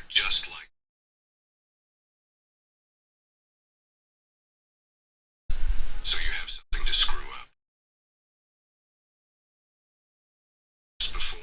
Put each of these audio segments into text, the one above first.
just like. So you have something to screw up. Just before.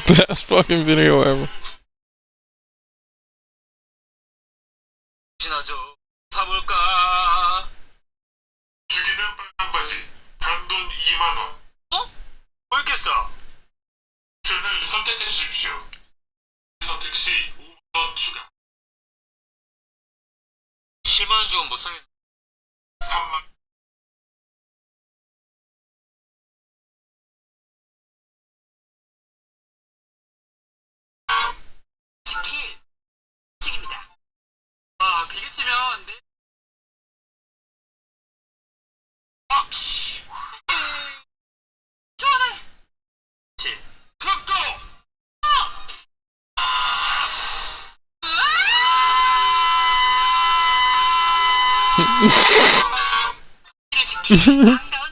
Best fucking video ever. 지나죠. 사볼까? 죽이는 빨간 바지. 단돈 2만 원. 어? 왜 이렇게 싸? 옵션을 선택해 주십시오. 선택 시 5만 원 추가. 7만 원 주고 못 사겠네. 3만. 치킨. 치킨입니다. 아, 비계치면 안 돼. 아, 씨. 전화. 치. 극도. 이를 시키는 반가운.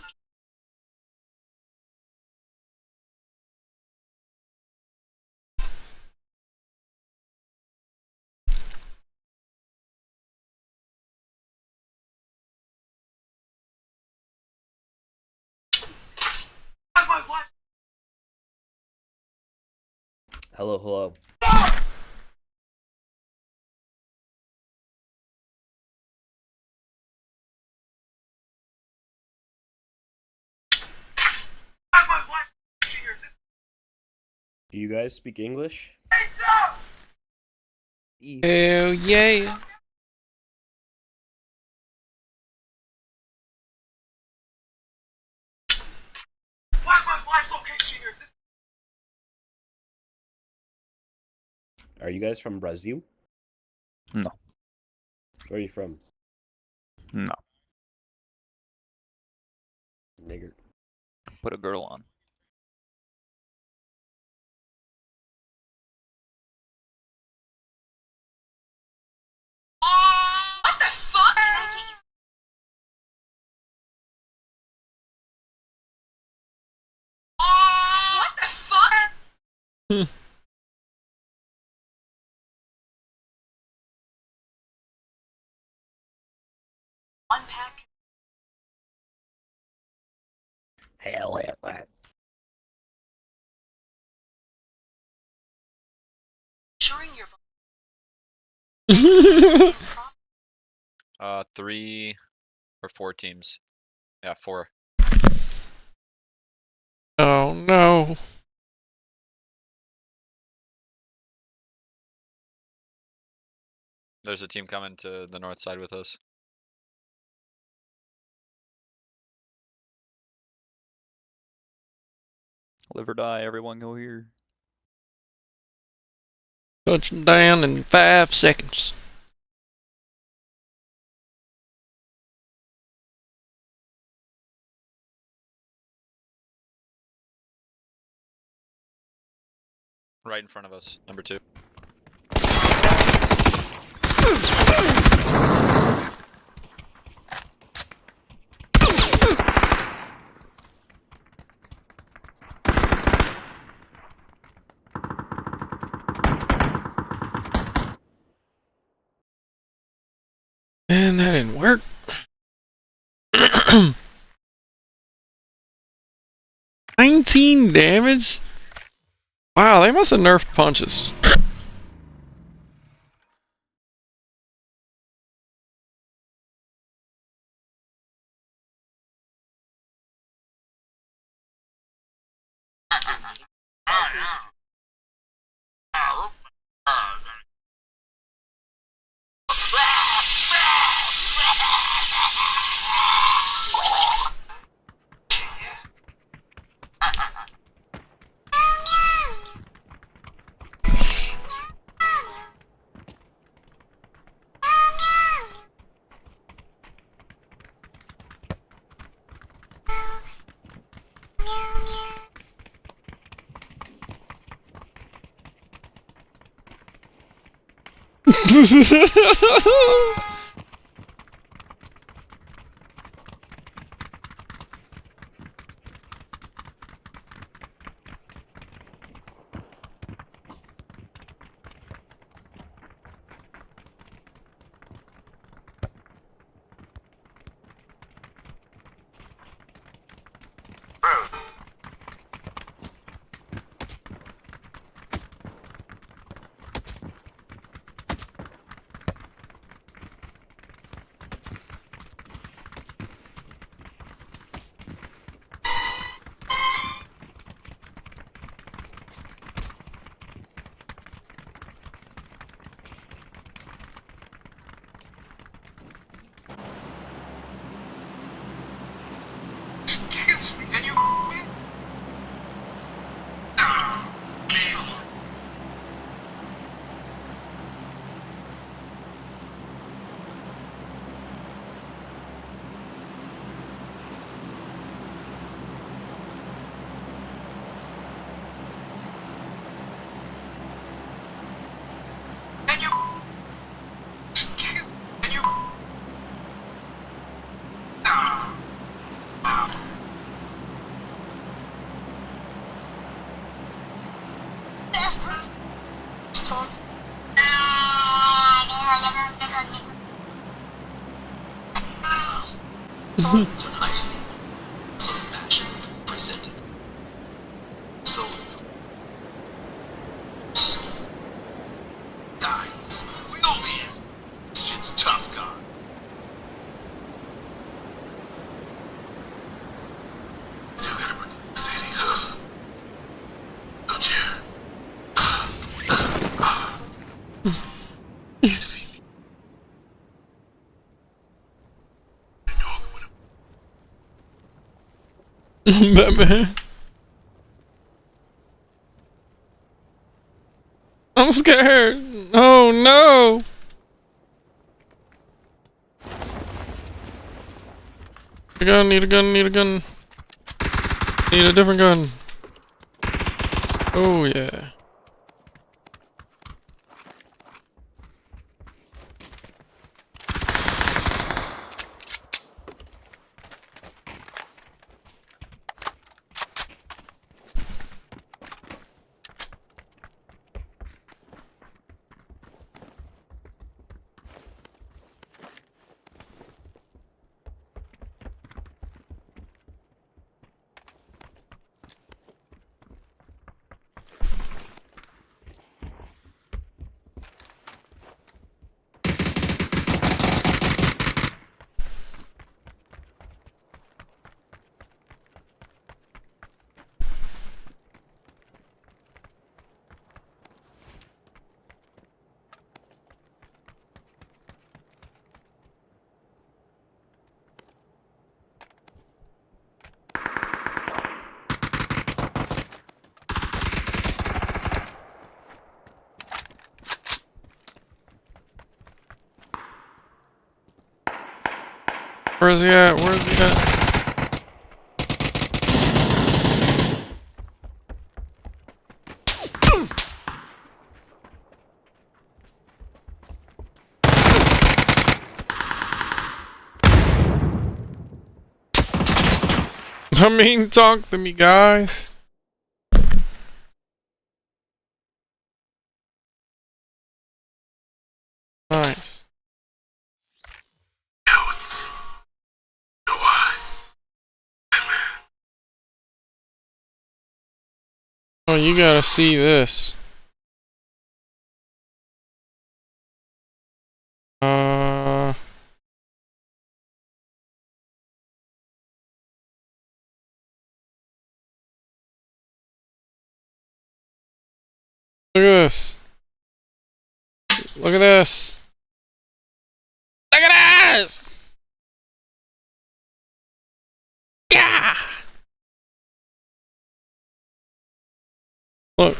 Hello, hello. Do you guys speak English? Hell yeah. Are you guys from Brazil? No. Where are you from? No. Nigger. Put a girdle on. What the fuck? What the fuck? Unpack. Hell yeah. Ensuring your 3 or 4 teams. Yeah, 4. Oh no. There's a team coming to the north side with us. Live or die, everyone go here. Touchdown in 5 seconds. Right in front of us. Number 2. And that didn't work. 19 damage? Wow, they must have nerfed punches. Excuse me, can you? Can you? Excuse me, can you? Talk. Tonight, of passion presented. So, guys, we all be in. It's just a tough guy. Still gotta protect the city, huh? No chair. Batman. I'm scared. Oh no. Need a gun, need a gun, need a gun. Need a different gun. Oh yeah. Where's he at? Where's he at? I mean, talk to me, guys. Nice. Cowards. No why. Oh, you gotta see this. Look at this. Look at this. Look at this! Yeah! Look.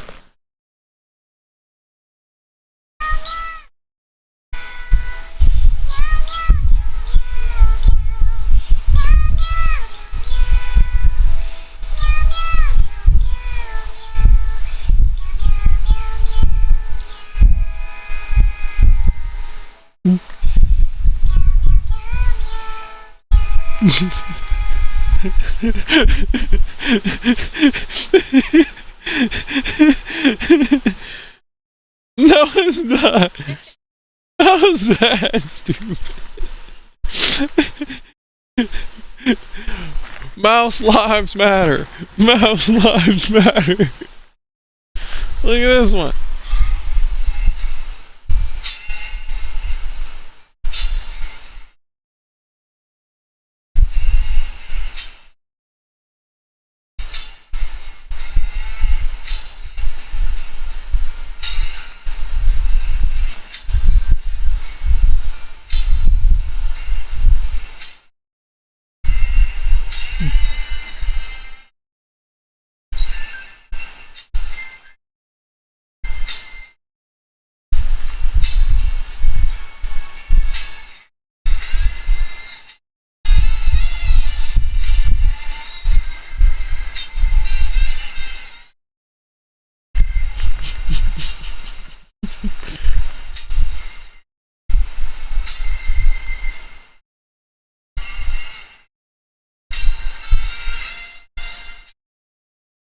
No, it's not. How's that stupid? Mouse lives matter. Mouse lives matter. Look at this one.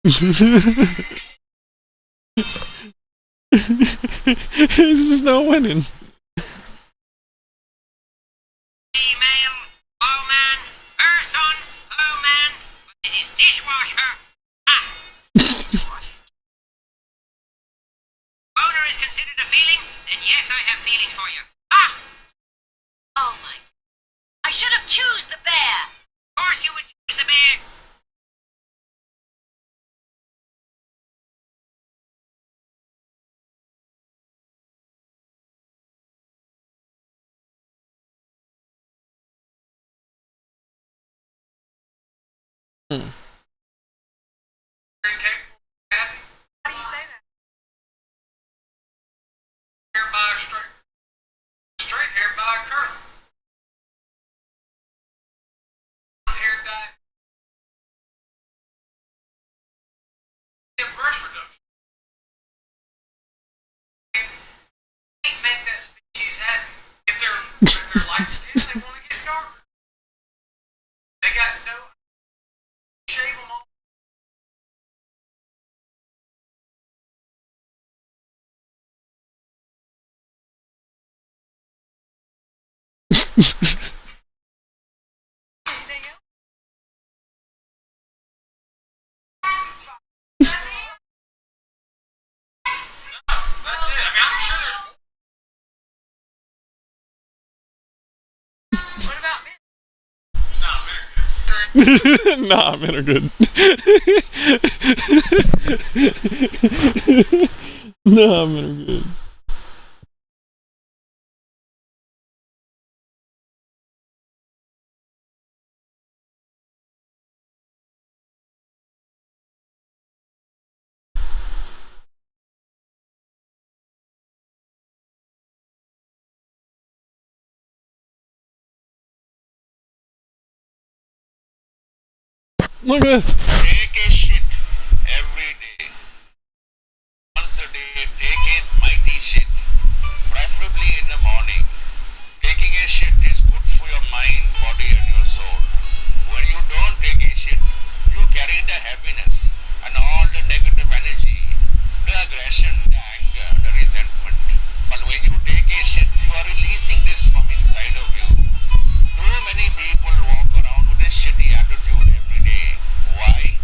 This is no winning. Female, woman, person, woman, but it is dishwasher. Ah! Owner is considered a feeling, then yes, I have feelings for you. Ah! Oh my. I should have choose the bear. Of course you would choose the bear. How do you say that? Hair by a straight hair by a curl. Hair dye. Brush reduction. Can't make that species happy. If they're light skinned, they want to get darker. They got no shave them all. Anything else? No, that's it. I mean, I'm sure there's more. What about me? No, men are good. Nah, men are good. Nah, men are good. Look at this. Take a shit every day. Once a day, take a mighty shit, preferably in the morning. Taking a shit is good for your mind, body, and your soul. When you don't take a shit, you carry the happiness and all the negative energy, the aggression, the anger, the resentment. But when you take a shit, you are releasing this from inside of you. Too many people walk around with a shitty attitude every day. Why?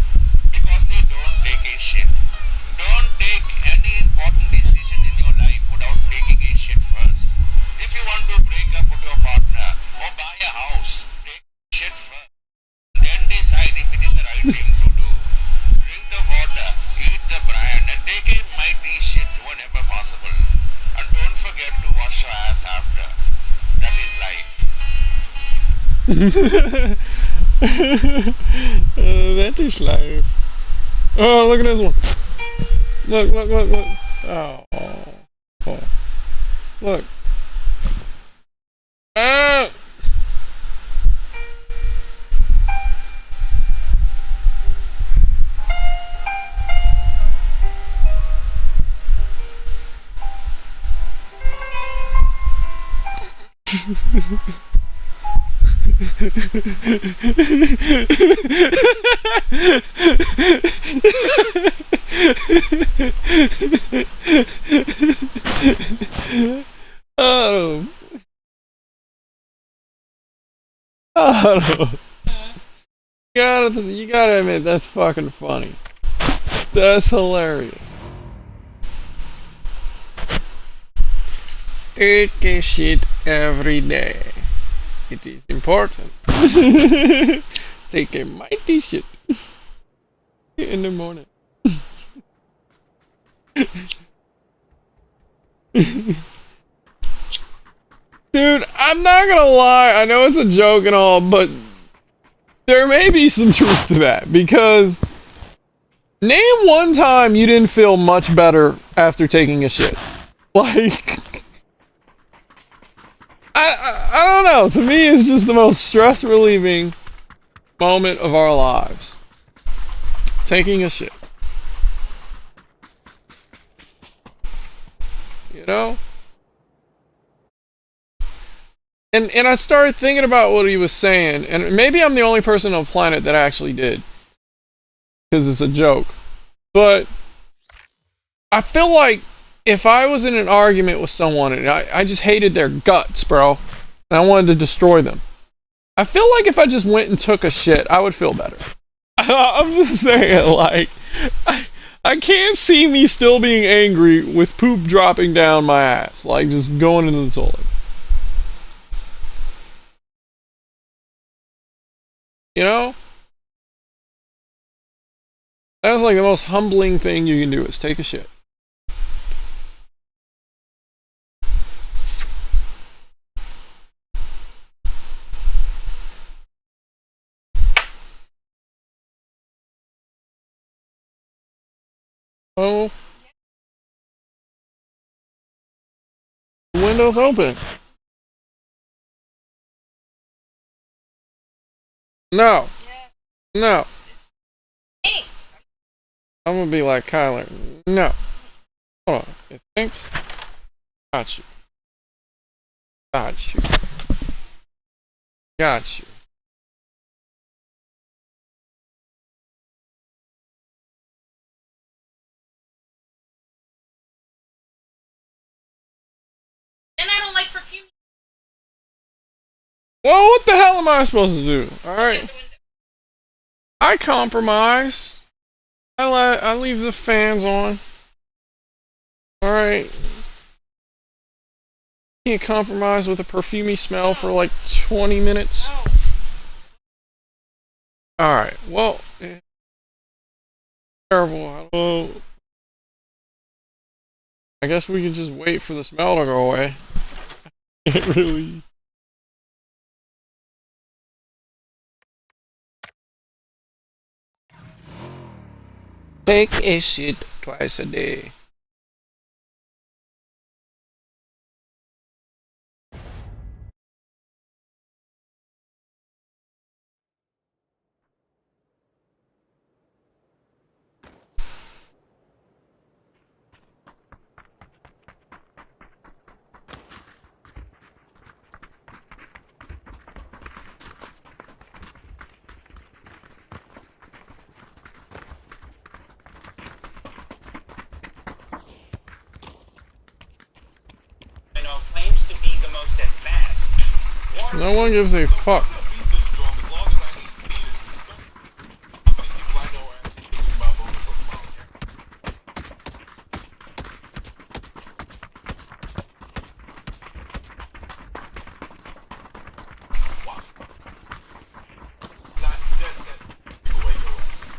Because they don't take a shit. Don't take any important decision in your life without taking a shit first. If you want to break up with your partner or buy a house, take shit first. Then decide if it is the right thing to do. Drink the water, eat the bran, and take a mighty shit whenever possible. And don't forget to wash your ass after. That is life. That is life. Oh, look at this one. Look, look, look, look. Oh. Oh. Look. Ah! Oh. Oh. You gotta admit, that's fucking funny. That's hilarious. Take a shit every day. It is important. Take a mighty shit in the morning. Dude, I'm not gonna lie, I know it's a joke and all, but there may be some truth to that, because name one time you didn't feel much better after taking a shit. Like, I don't know, to me it's just the most stress relieving moment of our lives. Taking a shit. You know? And I started thinking about what he was saying, and maybe I'm the only person on the planet that actually did, because it's a joke. But I feel like if I was in an argument with someone and I just hated their guts, bro, and I wanted to destroy them, I feel like if I just went and took a shit, I would feel better. I'm just saying, like, I can't see me still being angry with poop dropping down my ass, like just going into the toilet. You know? That's like the most humbling thing you can do is take a shit. Oh. The window's open. No. No. Thanks. I'm gonna be like Kyler. No. Hold on. It thinks? Got you. Got you. Got you. And I don't like perfume. Well, what the hell am I supposed to do? Alright. I compromise. I leave the fans on. Alright. Can't compromise with a perfumey smell for like 20 minutes. Alright, well, terrible. I don't know. I guess we can just wait for the smell to go away. It really. Take a shit twice a day. No one gives a fuck. beat this drum as long as I need to beat it. How many people I know are actually thinking about voting for Kamala Harris? Watch. Not dead set. Give away your rights.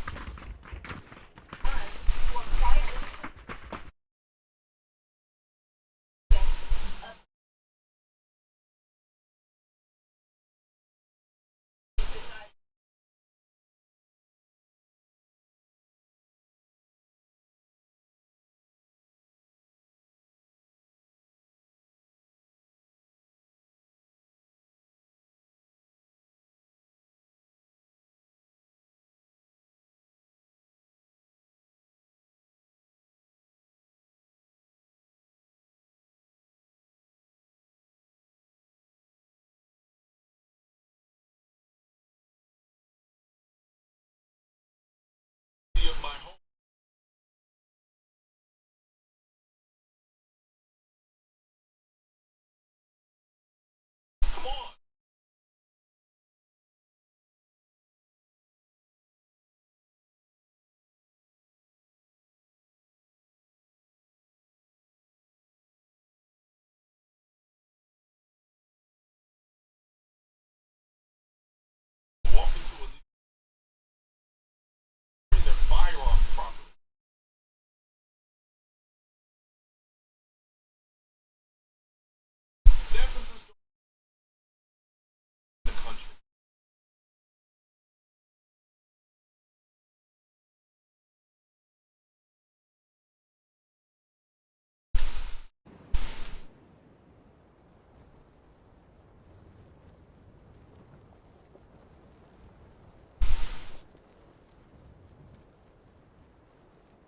Of my home. Come on. Walk into a bring their firearms properly. San Francisco, the country.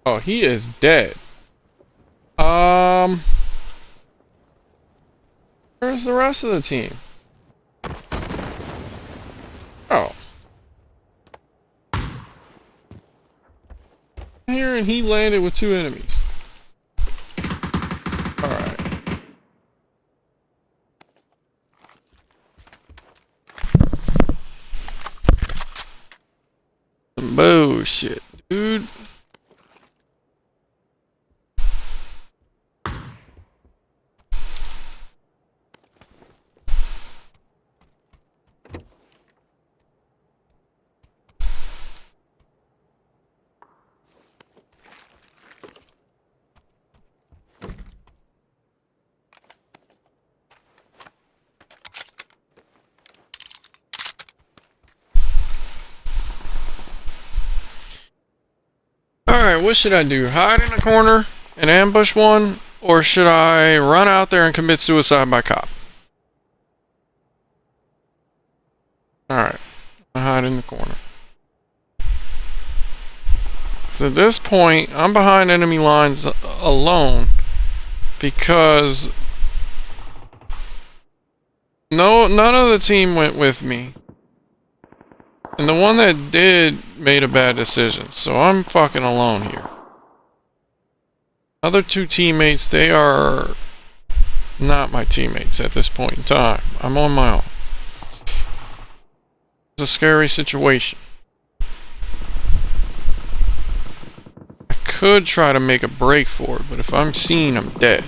Oh, he is dead. Where's the rest of the team? Oh. Here, and he landed with 2 enemies. Alright. Some bullshit, dude. Alright, what should I do? Hide in a corner and ambush one? Or should I run out there and commit suicide by cop? Alright, I hide in the corner. So at this point, I'm behind enemy lines alone because none of the team went with me. And the one that did made a bad decision, so I'm fucking alone here. Other 2 teammates, they are not my teammates at this point in time. I'm on my own. It's a scary situation. I could try to make a break for it, but if I'm seen, I'm dead.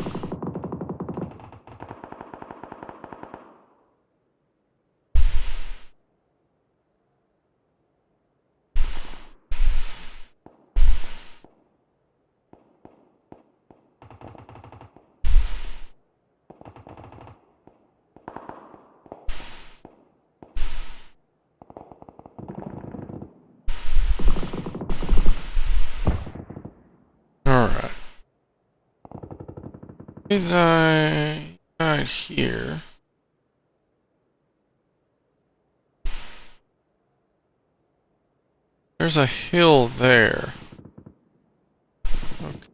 Alright. Is I right here? There's a hill there.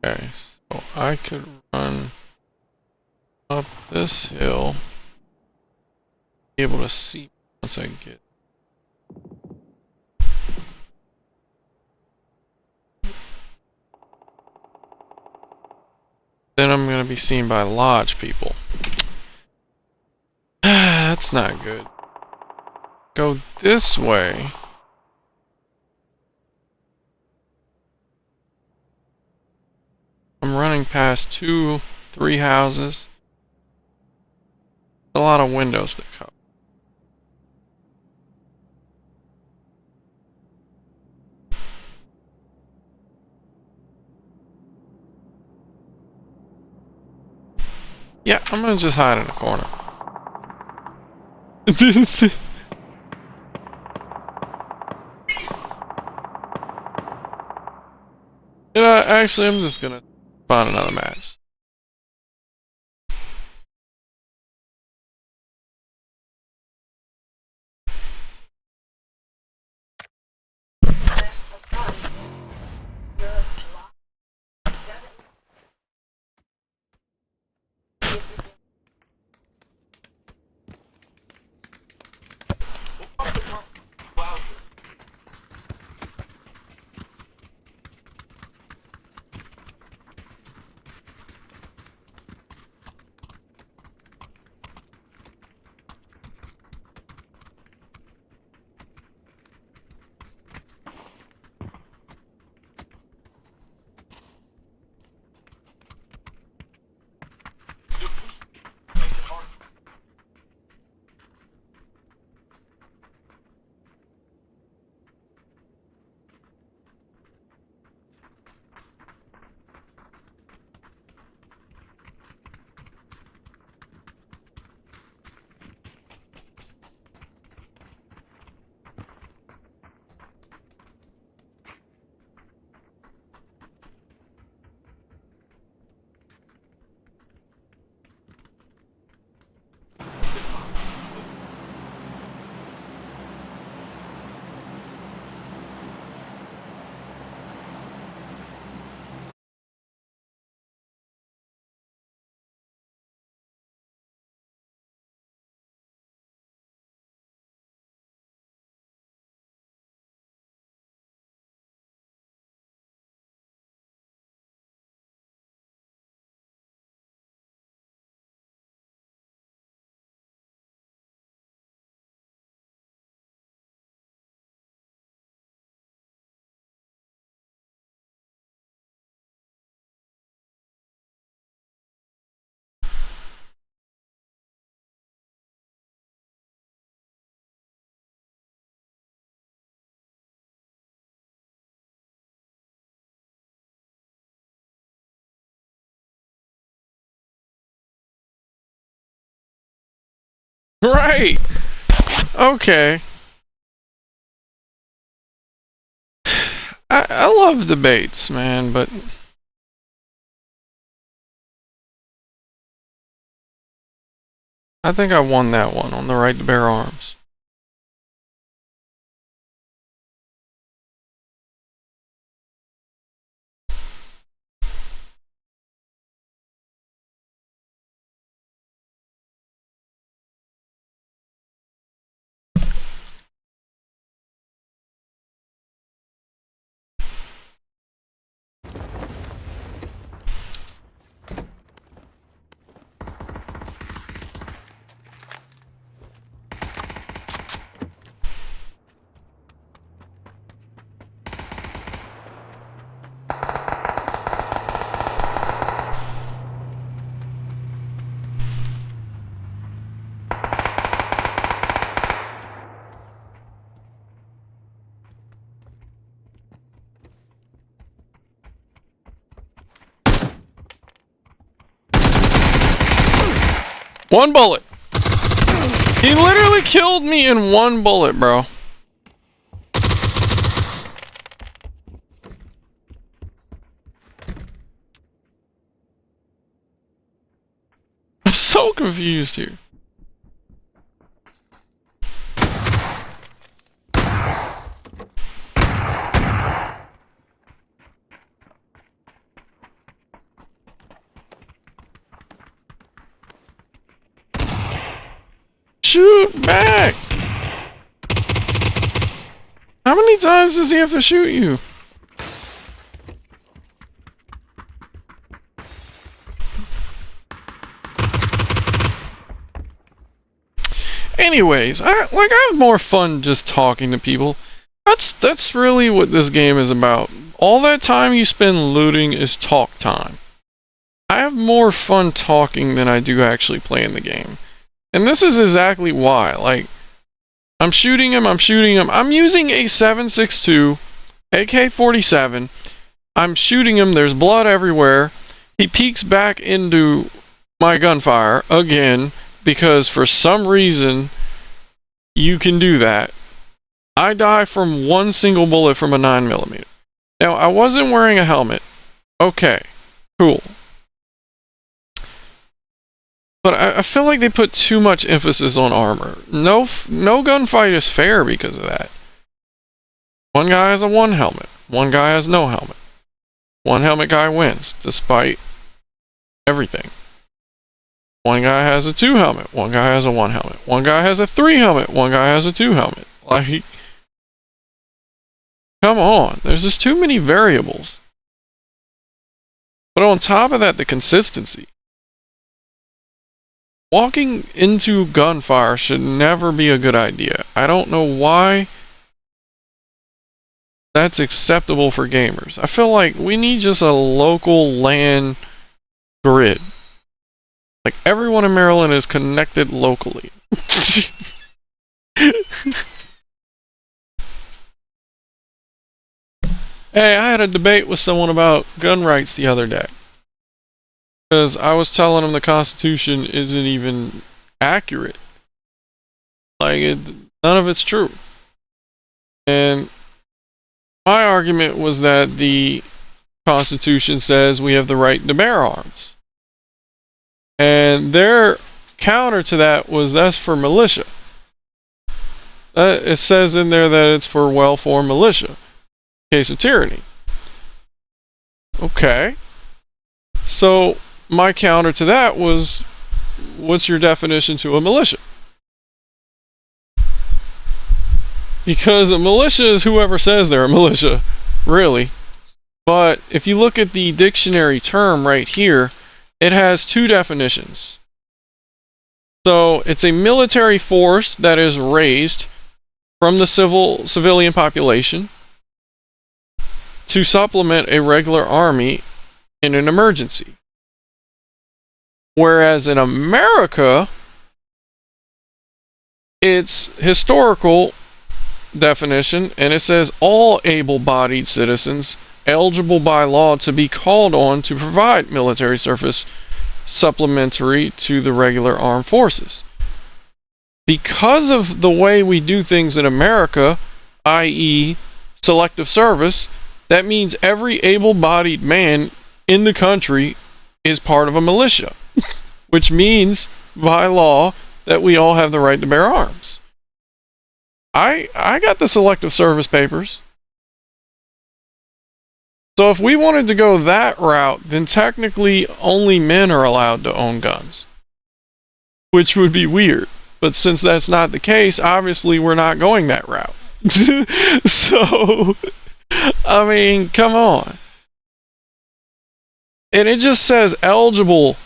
Okay, so I could run up this hill. Be able to see once I get. Then I'm gonna be seen by lodge people. That's That's not good. Go this way. I'm running past 2, 3 houses. A lot of windows to cover. Yeah, I'm gonna just hide in the corner. You know, actually, I'm just gonna find another match. Right! Okay. I love debates, man, but I think I won that one on the right to bear arms. One bullet! He literally killed me in one bullet, bro. I'm so confused here. Shoot back! How many times does he have to shoot you? anyways, I have more fun just talking to people. That's really what this game is about. All that time you spend looting is talk time. I have more fun talking than I do actually playing the game. And this is exactly why. Like, I'm shooting him. I'm using a 7.62 AK-47. I'm shooting him. There's blood everywhere. He peeks back into my gunfire again because for some reason you can do that. I die from one single bullet from a 9mm. Now, I wasn't wearing a helmet. Okay, cool. But I feel like they put too much emphasis on armor. No gunfight is fair because of that. One guy has a one helmet. One guy has no helmet. One helmet guy wins, despite everything. One guy has a 2 helmet. One guy has a 1 helmet. One guy has a 3 helmet. One guy has a 2 helmet. Like, come on. There's just too many variables. But on top of that, the consistency. Walking into gunfire should never be a good idea. I don't know why that's acceptable for gamers. I feel like we need just a local LAN grid. Like, everyone in Maryland is connected locally. Hey, I had a debate with someone about gun rights the other day. Because I was telling them the Constitution isn't even accurate. Like, none of it's true. And my argument was that the Constitution says we have the right to bear arms. And their counter to that was that's for militia. It says in there that it's for well-formed militia. In case of tyranny. Okay. So my counter to that was, what's your definition to a militia? Because a militia is whoever says they're a militia, really. But if you look at the dictionary term right here, it has 2 definitions. So it's a military force that is raised from the civilian population to supplement a regular army in an emergency. Whereas in America, it's historical definition, and it says all able-bodied citizens eligible by law to be called on to provide military service supplementary to the regular armed forces. Because of the way we do things in America, i.e. selective service, that means every able-bodied man in the country is part of a militia, which means by law that we all have the right to bear arms. I got the selective service papers. So if we wanted to go that route, then technically only men are allowed to own guns, which would be weird. But since that's not the case, obviously we're not going that route. So, I mean, come on. And it just says eligible.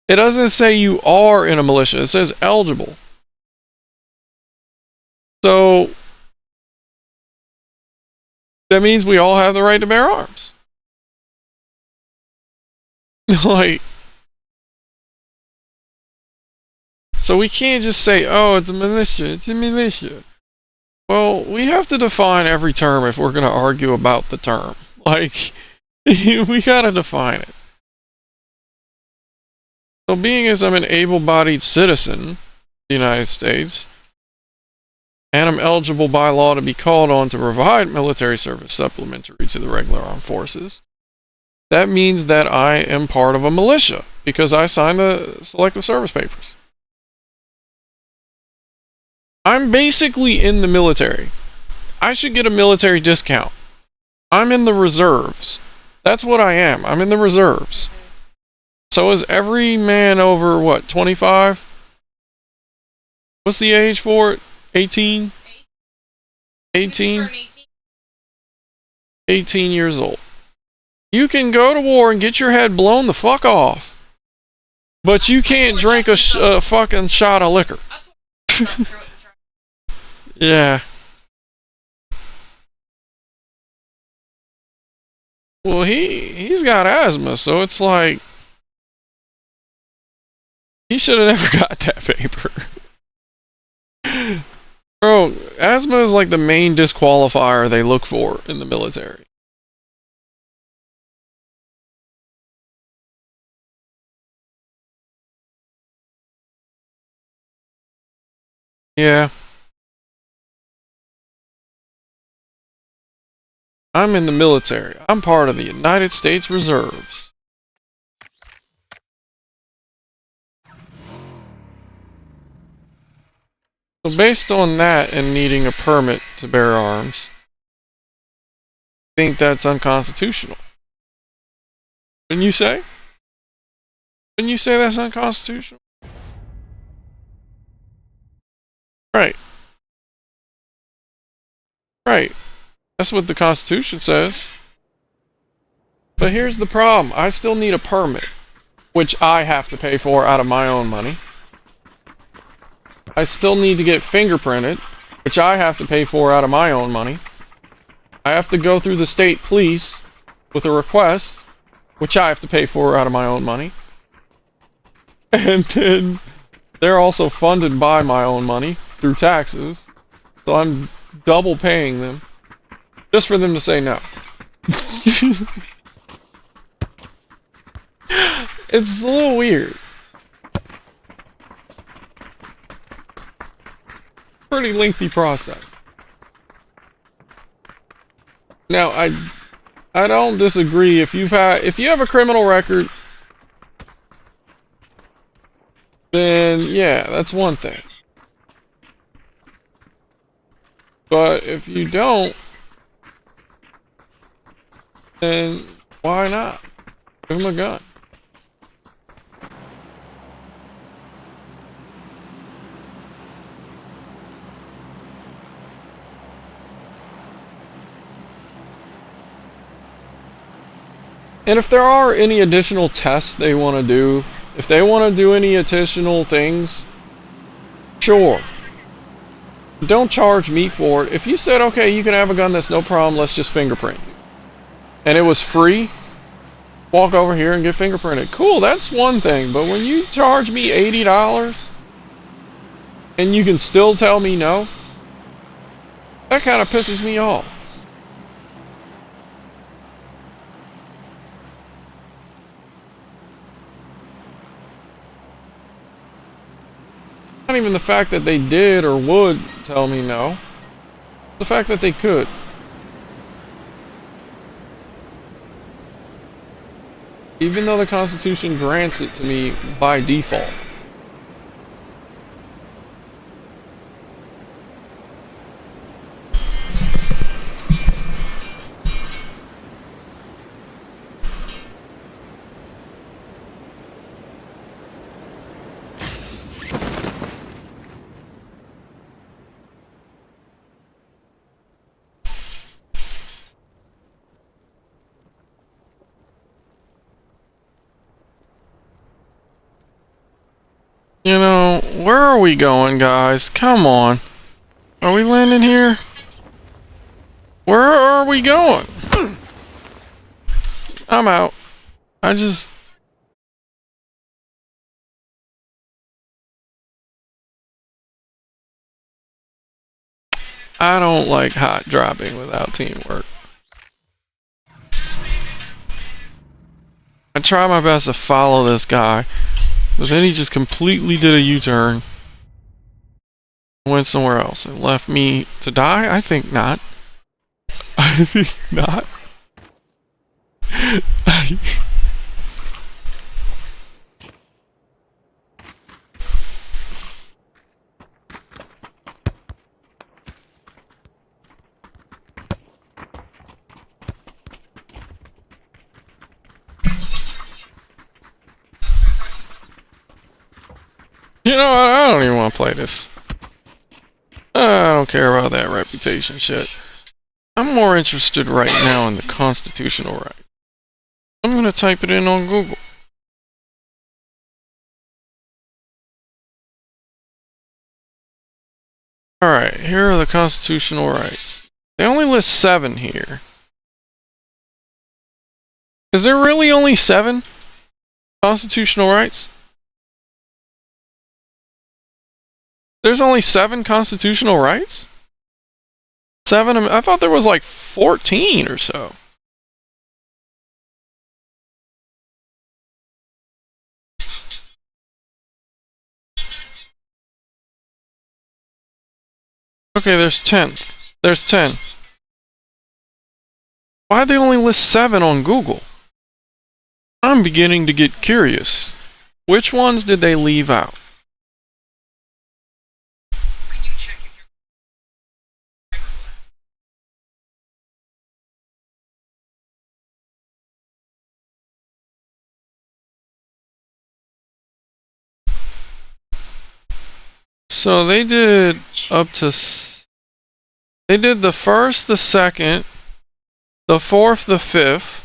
It doesn't say you are in a militia. It says eligible. So, that means we all have the right to bear arms. Like, so we can't just say, oh, it's a militia, it's a militia. Well, we have to define every term if we're going to argue about the term. Like, we got to define it. So being as I'm an able-bodied citizen of the United States, and I'm eligible by law to be called on to provide military service supplementary to the regular armed forces, that means that I am part of a militia because I signed the selective service papers. I'm basically in the military. I should get a military discount. I'm in the reserves. That's what I am. I'm in the reserves. So is every man over, what, 25? What's the age for it? 18? 18? 18 years old. You can go to war and get your head blown the fuck off. But you can't drink a fucking shot of liquor. Yeah. Well, he's got asthma, so it's like he should have never got that paper. Bro, asthma is like the main disqualifier they look for in the military. Yeah. I'm in the military. I'm part of the United States Reserves. So based on that and needing a permit to bear arms, I think that's unconstitutional. Wouldn't you say? Wouldn't you say that's unconstitutional? Right. Right. That's what the Constitution says. But here's the problem. I still need a permit, which I have to pay for out of my own money. I still need to get fingerprinted, which I have to pay for out of my own money. I have to go through the state police with a request, which I have to pay for out of my own money. And then they're also funded by my own money through taxes. So I'm double paying them just for them to say no. It's a little weird. Pretty lengthy process. Now I don't disagree if you have a criminal record, then yeah, that's one thing. But if you don't, then why not? Give him a gun. And if there are any additional tests they want to do, if they want to do any additional things, sure. Don't charge me for it. If you said, okay, you can have a gun, that's no problem, let's just fingerprint you. And it was free, walk over here and get fingerprinted. Cool, that's one thing. But when you charge me $80 and you can still tell me no, that kind of pisses me off. Not even the fact that they did or would tell me no. The fact that they could. Even though the Constitution grants it to me by default. You know, where are we going, guys? Come on. Are we landing here? Where are we going? I'm out. I don't like hot dropping without teamwork. I try my best to follow this guy, but then he just completely did a U-turn. Went somewhere else and left me to die? I think not. I think not. You know what? I don't even want to play this. I don't care about that reputation shit. I'm more interested right now in the constitutional right. I'm gonna type it in on Google. Alright, here are the constitutional rights. They only list 7 here. Is there really only 7 constitutional rights? There's only 7 constitutional rights? 7? I thought there was like 14 or so. Okay, there's 10. There's 10. Why'd they only list 7 on Google? I'm beginning to get curious. Which ones did they leave out? Can you check if your fiberglass? So they did up to... They did the 1st, the 2nd, the 4th, the 5th,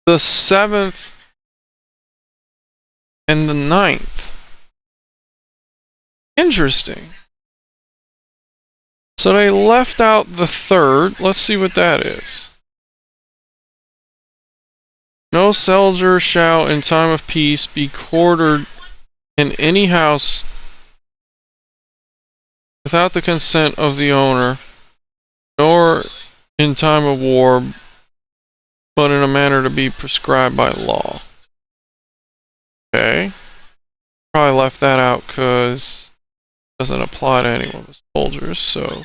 the 7th, and the 9th. Interesting. So they left out the 3rd. Let's see what that is. No soldier shall in time of peace be quartered in any house without the consent of the owner, nor in time of war, but in a manner to be prescribed by law. Okay. Probably left that out because it doesn't apply to any of the soldiers, so.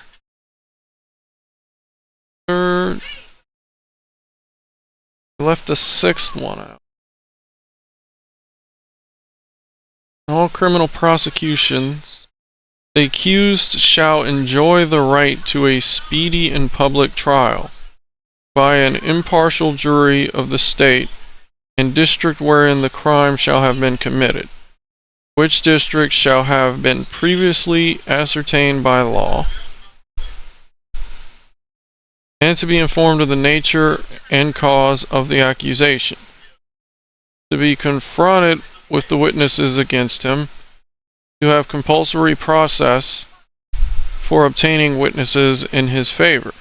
3rd. Left the 6th one out. All criminal prosecutions, the accused shall enjoy the right to a speedy and public trial by an impartial jury of the state and district wherein the crime shall have been committed, which district shall have been previously ascertained by law, and to be informed of the nature and cause of the accusation, to be confronted with the witnesses against him, to have compulsory process for obtaining witnesses in his favor,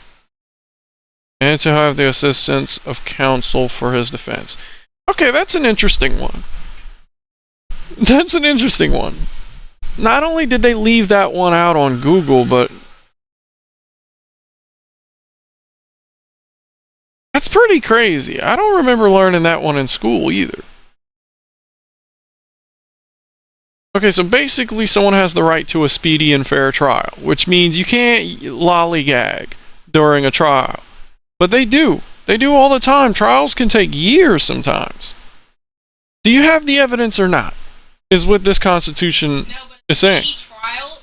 and to have the assistance of counsel for his defense. Okay, that's an interesting one. That's an interesting one. Not only did they leave that one out on Google, but that's pretty crazy. I don't remember learning that one in school either. Okay, so basically someone has the right to a speedy and fair trial, which means you can't lollygag during a trial. But they do. They do all the time. Trials can take years sometimes. Do you have the evidence or not? Is what this Constitution is saying. Trial.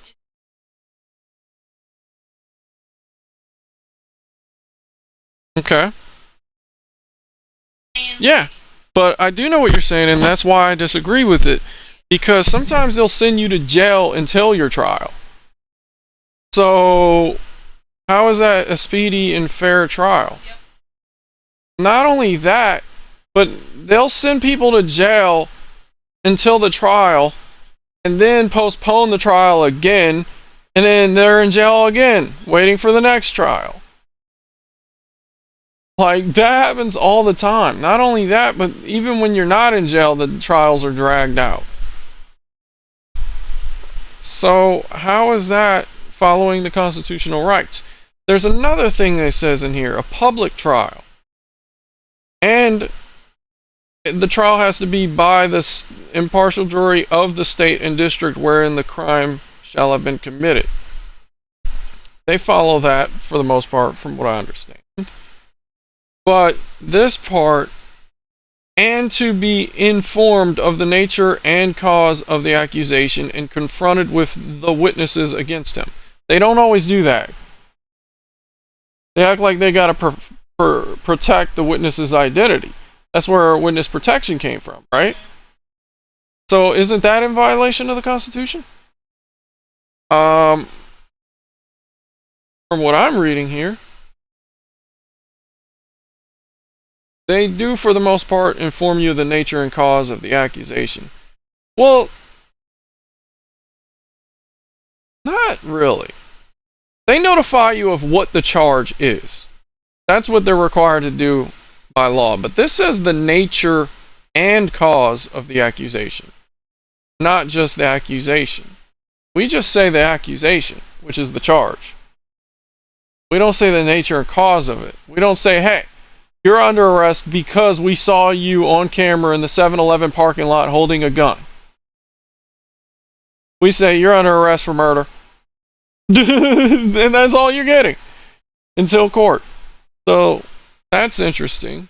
Okay. Yeah, but I do know what you're saying, and that's why I disagree with it. Because sometimes they'll send you to jail until your trial. So, how is that a speedy and fair trial? Yep. Not only that, but they'll send people to jail until the trial, and then postpone the trial again, and then they're in jail again, waiting for the next trial. Like, that happens all the time. Not only that, but even when you're not in jail, the trials are dragged out. So, how is that following the constitutional rights? There's another thing that says in here, a public trial. And the trial has to be by the impartial jury of the state and district wherein the crime shall have been committed. They follow that for the most part, from what I understand. But this part, and to be informed of the nature and cause of the accusation and confronted with the witnesses against him. They don't always do that. They act like they got to protect the witness's identity. That's where witness protection came from, right? So isn't that in violation of the Constitution? From what I'm reading here, they do, for the most part, inform you of the nature and cause of the accusation. Well, Not really. They notify you of what the charge is. That's what they're required to do by law. But this says the nature and cause of the accusation, not just the accusation. We just say the accusation, which is the charge. We don't say the nature and cause of it. We don't say, hey, you're under arrest because we saw you on camera in the 7-Eleven parking lot holding a gun. We say you're under arrest for murder. And that's all you're getting until court. So that's interesting.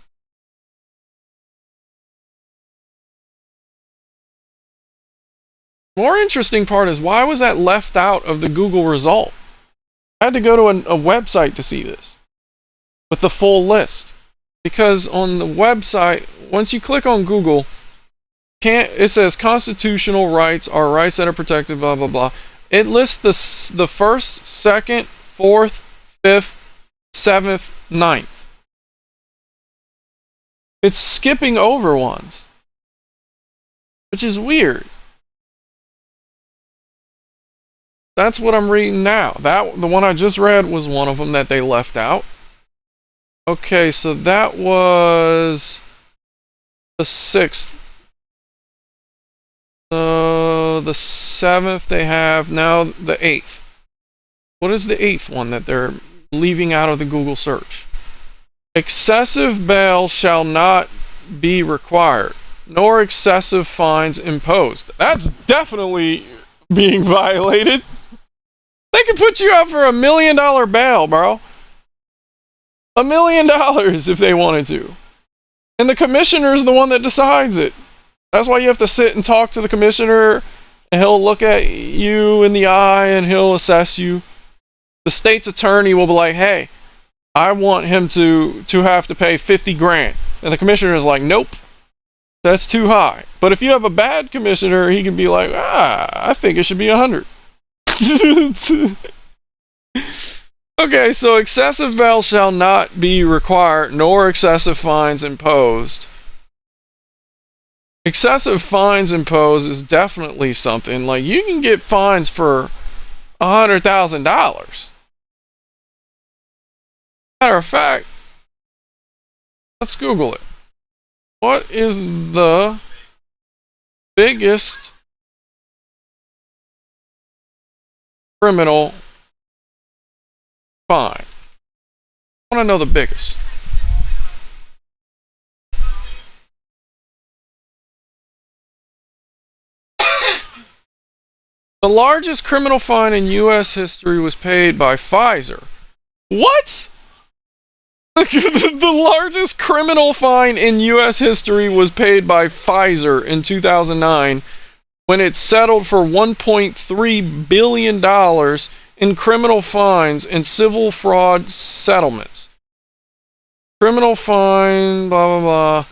More interesting part is, why was that left out of the Google result? I had to go to a website to see this with the full list, because on the website, once you click on Google, it says constitutional rights are rights that are protected, blah blah blah. It lists the first, second, fourth, fifth, seventh, ninth. It's skipping over ones, which is weird. That's what I'm reading now. The one I just read was one of them that they left out. Okay, so that was the 6th. So the 7th they have, now the 8th. What is the 8th one that they're leaving out of the Google search? Excessive bail shall not be required, nor excessive fines imposed. That's definitely being violated. They could put you up for $1 million bail, bro. $1 million if they wanted to. And the commissioner is the one that decides it. That's why you have to sit and talk to the commissioner, and he'll look at you in the eye and he'll assess you. The state's attorney will be like, hey, I want him to have to pay 50 grand. And the commissioner is like, nope, that's too high. But if you have a bad commissioner, he can be like, I think it should be 100. Okay, so excessive bail shall not be required, nor excessive fines imposed. Excessive fines imposed is definitely something. Like, you can get fines for $100,000. Matter of fact, let's Google it. What is the biggest criminal fine? I want to know the biggest. The largest criminal fine in U.S. history was paid by Pfizer. What? The largest criminal fine in U.S. history was paid by Pfizer in 2009 when it settled for $1.3 billion in criminal fines and civil fraud settlements. Criminal fine, blah, blah, blah.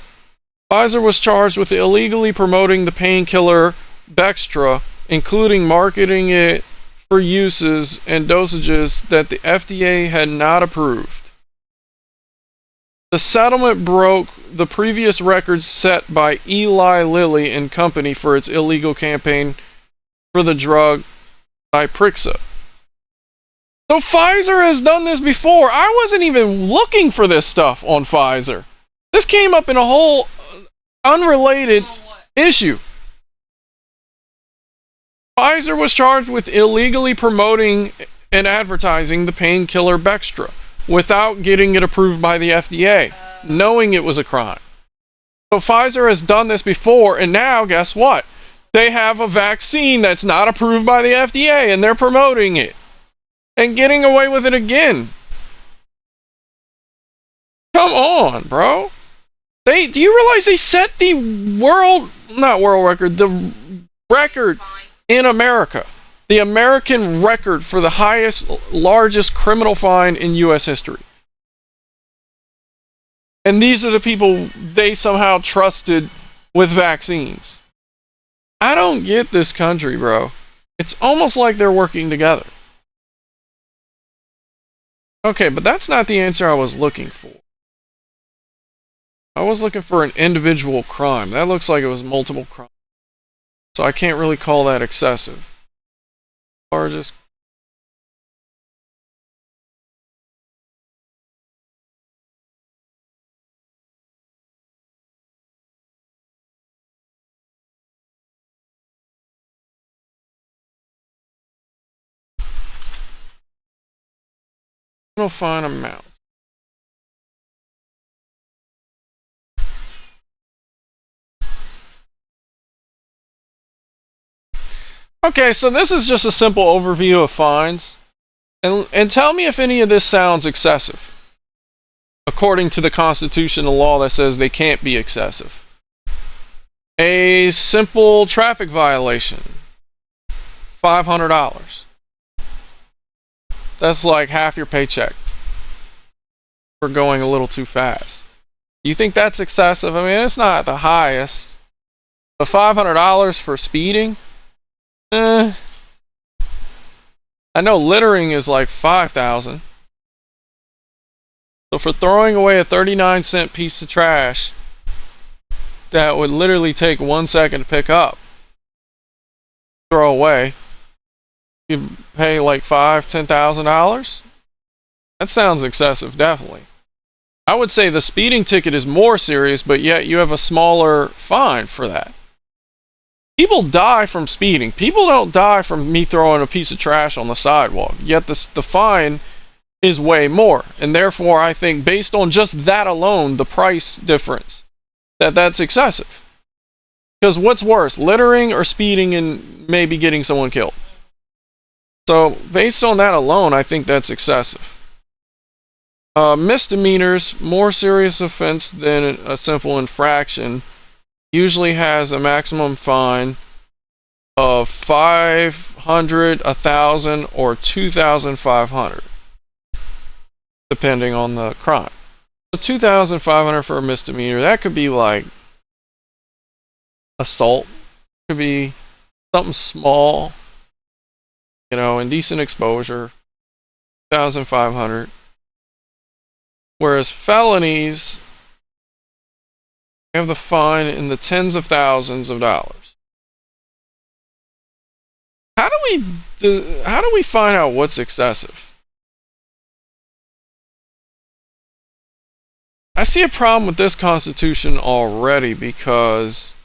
Pfizer was charged with illegally promoting the painkiller Bextra, including marketing it for uses and dosages that the FDA had not approved. The settlement broke the previous record set by Eli Lilly and Company for its illegal campaign for the drug Diprixa. So Pfizer has done this before. I wasn't even looking for this stuff on Pfizer. This came up in a whole unrelated issue. Pfizer was charged with illegally promoting and advertising the painkiller Bextra without getting it approved by the FDA, knowing it was a crime. So Pfizer has done this before, and now guess what? They have a vaccine that's not approved by the FDA, and they're promoting it and getting away with it again. Come on, bro. Do you realize they set the the record in America? The American record for the largest criminal fine in U.S. history. And these are the people they somehow trusted with vaccines. I don't get this country, bro. It's almost like they're working together. Okay, but that's not the answer I was looking for. I was looking for an individual crime. That looks like it was multiple crimes. So I can't really call that excessive. Largest fine amount. Okay, so this is just a simple overview of fines. And tell me if any of this sounds excessive, according to the constitutional law that says they can't be excessive. A simple traffic violation, $500. That's like half your paycheck for going a little too fast. You think that's excessive? I mean, it's not the highest. But $500 for speeding? I know littering is like $5,000. So for throwing away a 39-cent piece of trash that would literally take 1 second to pick up, throw away, you pay like $5,000-$10,000? That sounds excessive, definitely. I would say the speeding ticket is more serious, but yet you have a smaller fine for that. People die from speeding. People don't die from me throwing a piece of trash on the sidewalk. Yet the fine is way more. And therefore, I think based on just that alone, the price difference, that's excessive. Because what's worse, littering or speeding and maybe getting someone killed? So based on that alone, I think that's excessive. Misdemeanors, more serious offense than a simple infraction, usually has a maximum fine of $500, $1,000, or $2,500, depending on the crime. So $2,500 for a misdemeanor, that could be like assault, could be something small, you know, indecent exposure, $2,500. Whereas felonies have the fine in the tens of thousands of dollars. How do we find out what's excessive? I see a problem with this Constitution already because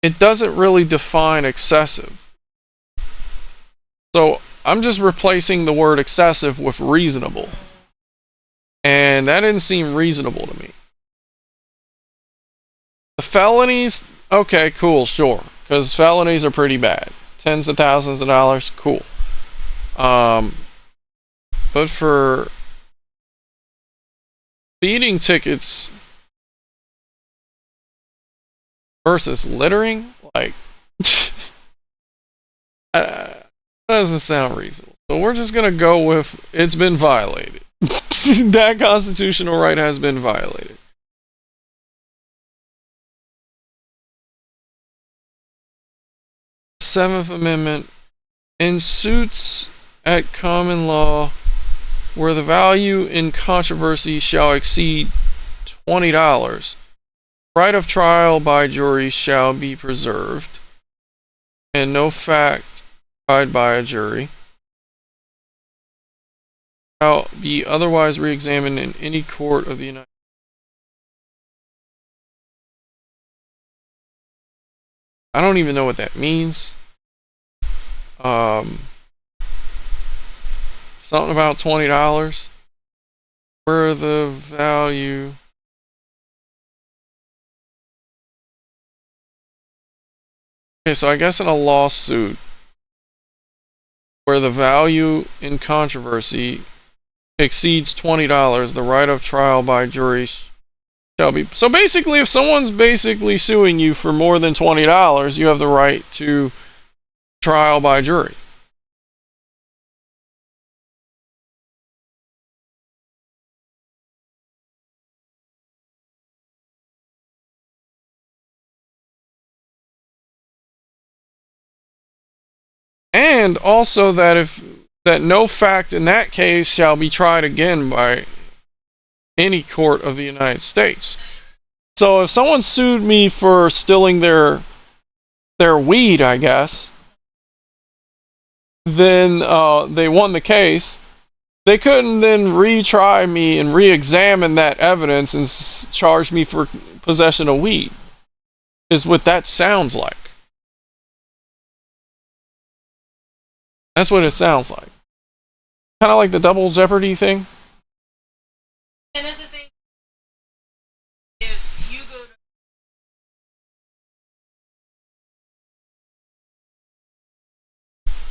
it doesn't really define excessive. So I'm just replacing the word excessive with reasonable. And that didn't seem reasonable to me. The felonies, okay, cool, sure. Because felonies are pretty bad. Tens of thousands of dollars, cool. But for speeding tickets versus littering, like, that doesn't sound reasonable. So we're just going to go with it's been violated. That constitutional right has been violated. Seventh Amendment, in suits at common law where the value in controversy shall exceed $20, right of trial by jury shall be preserved, and no fact tried by a jury shall be otherwise re-examined in any court of the United States. I don't even know what that means. Something about $20. Where the value. Okay, so I guess in a lawsuit where the value in controversy exceeds $20, the right of trial by jury shall be. So basically, if someone's basically suing you for more than $20, you have the right to trial by jury. And also that no fact in that case shall be tried again by any court of the United States. So if someone sued me for stealing their weed, I guess, then they won the case. They couldn't then retry me and re-examine that evidence and charge me for possession of weed, is what that sounds like. That's what it sounds like. Kind of like the double jeopardy thing. And it's the same. If you go to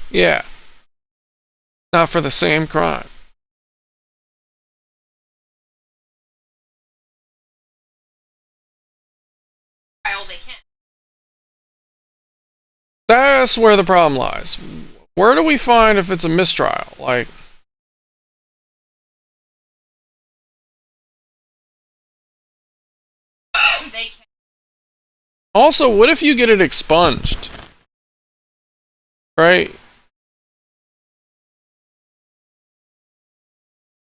Yeah. Not for the same crime. trial, they can. That's where the problem lies. Where do we find if it's a mistrial? Like, They can. also, what if you get it expunged? Right?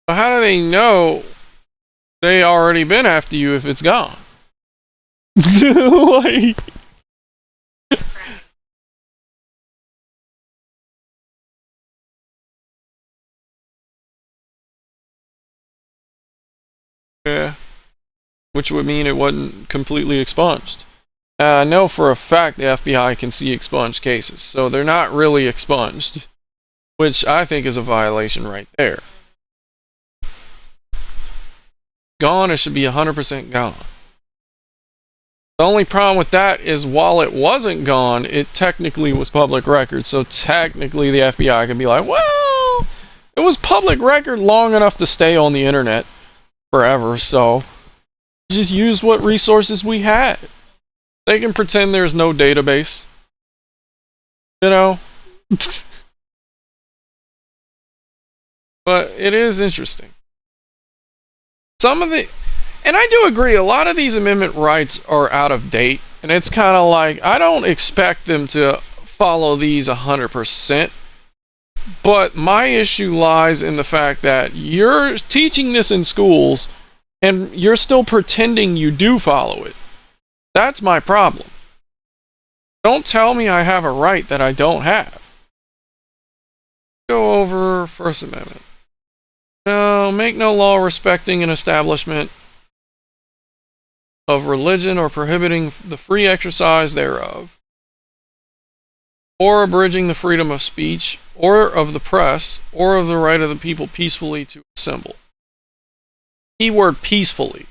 But how do they know they already been after you if it's gone? Like, yeah. Which would mean it wasn't completely expunged. I know for a fact the FBI can see expunged cases, so they're not really expunged, which I think is a violation right there. Gone, it should be 100% gone. The only problem with that is while it wasn't gone, it technically was public record, so technically the FBI could be like, well, it was public record long enough to stay on the internet forever, so just use what resources we had. They can pretend there's no database. You know? But it is interesting. Some of the... And I do agree, a lot of these amendment rights are out of date. And it's kind of like, I don't expect them to follow these 100%. But my issue lies in the fact that you're teaching this in schools and you're still pretending you do follow it. That's my problem. Don't tell me I have a right that I don't have. Go over First Amendment. No, make no law respecting an establishment of religion or prohibiting the free exercise thereof, or abridging the freedom of speech, or of the press, or of the right of the people peacefully to assemble. Keyword peacefully.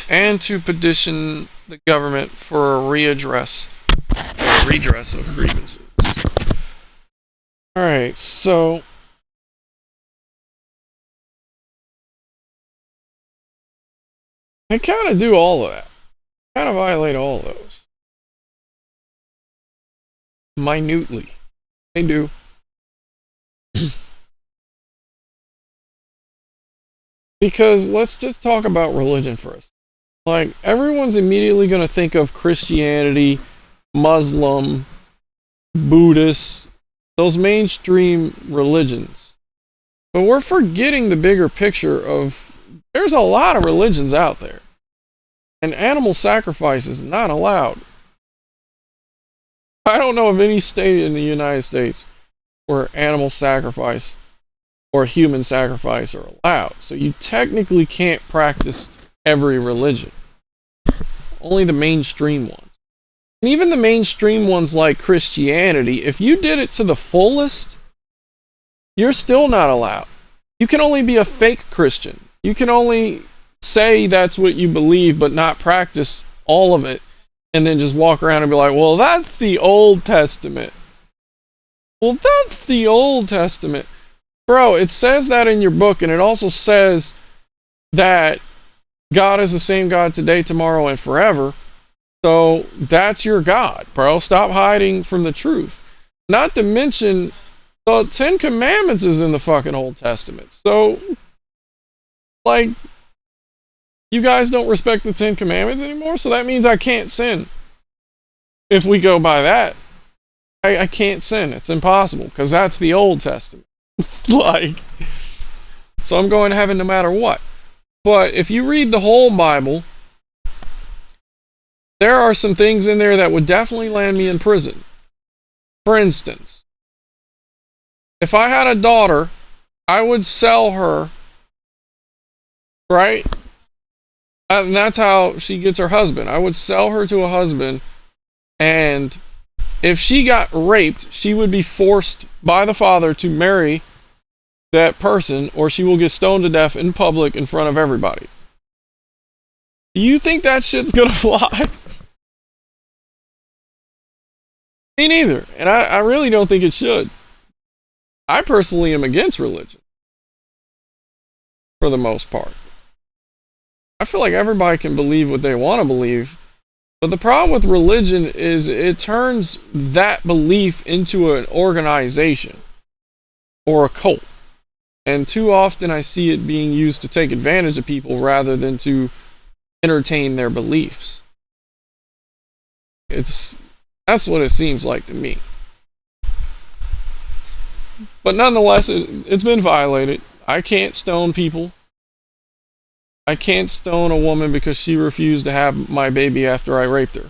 And to petition the government for a redress of grievances. Alright, so they kind of do all of that. Kind of violate all of those. Minutely. They do. Because let's just talk about religion first. Like, everyone's immediately going to think of Christianity, Muslim, Buddhist, those mainstream religions. But we're forgetting the bigger picture of there's a lot of religions out there. And animal sacrifice is not allowed. I don't know of any state in the United States where animal sacrifice or human sacrifice are allowed. So you technically can't practice every religion. Only the mainstream ones. And even the mainstream ones like Christianity, if you did it to the fullest, you're still not allowed. You can only be a fake Christian. You can only say that's what you believe, but not practice all of it, and then just walk around and be like, well, that's the Old Testament. Well, that's the Old Testament. Bro, it says that in your book, and it also says that God is the same God today, tomorrow, and forever. So that's your God, bro. Stop hiding from the truth. Not to mention, the 10 Commandments is in the fucking Old Testament. So, like, you guys don't respect the 10 Commandments anymore? So that means I can't sin. If we go by that, I can't sin. It's impossible, because that's the Old Testament. Like, so I'm going to heaven no matter what. But if you read the whole Bible, there are some things in there that would definitely land me in prison. For instance, if I had a daughter, I would sell her, right? And that's how she gets her husband. I would sell her to a husband, and if she got raped, she would be forced by the father to marry that person, or she will get stoned to death in public in front of everybody. Do you think that shit's gonna fly? Me neither. And I really don't think it should. I personally am against religion, for the most part. I feel like everybody can believe what they want to believe, but the problem with religion is it turns that belief into an organization or a cult. And too often I see it being used to take advantage of people rather than to entertain their beliefs. That's what it seems like to me. But nonetheless, it's been violated. I can't stone people. I can't stone a woman because she refused to have my baby after I raped her,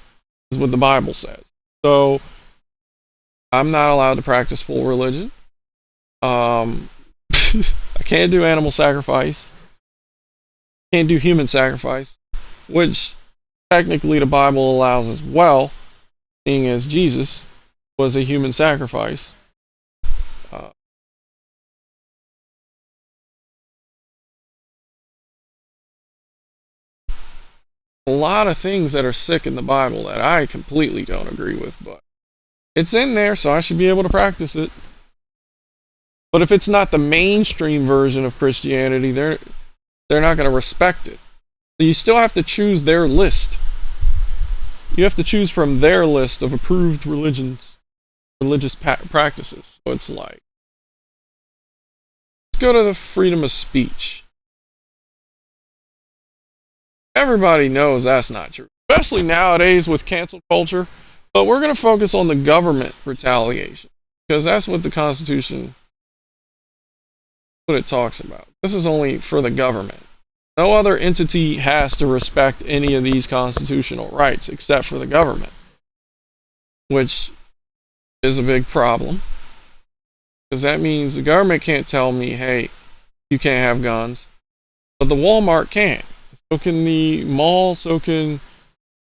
is what the Bible says. So I'm not allowed to practice full religion. I can't do animal sacrifice. Can't do human sacrifice, which technically the Bible allows as well, seeing as Jesus was a human sacrifice. A lot of things that are sick in the Bible that I completely don't agree with, but it's in there, so I should be able to practice it. But if it's not the mainstream version of Christianity, they're not going to respect it. So you still have to choose their list. You have to choose from their list of approved religious practices. So it's like, let's go to the freedom of speech. Everybody knows that's not true, especially nowadays with cancel culture. But we're going to focus on the government retaliation, because that's what the Constitution, what it talks about. This is only for the government. No other entity has to respect any of these constitutional rights except for the government, which is a big problem, because that means the government can't tell me, hey, you can't have guns, but the Walmart can. So can the mall, so can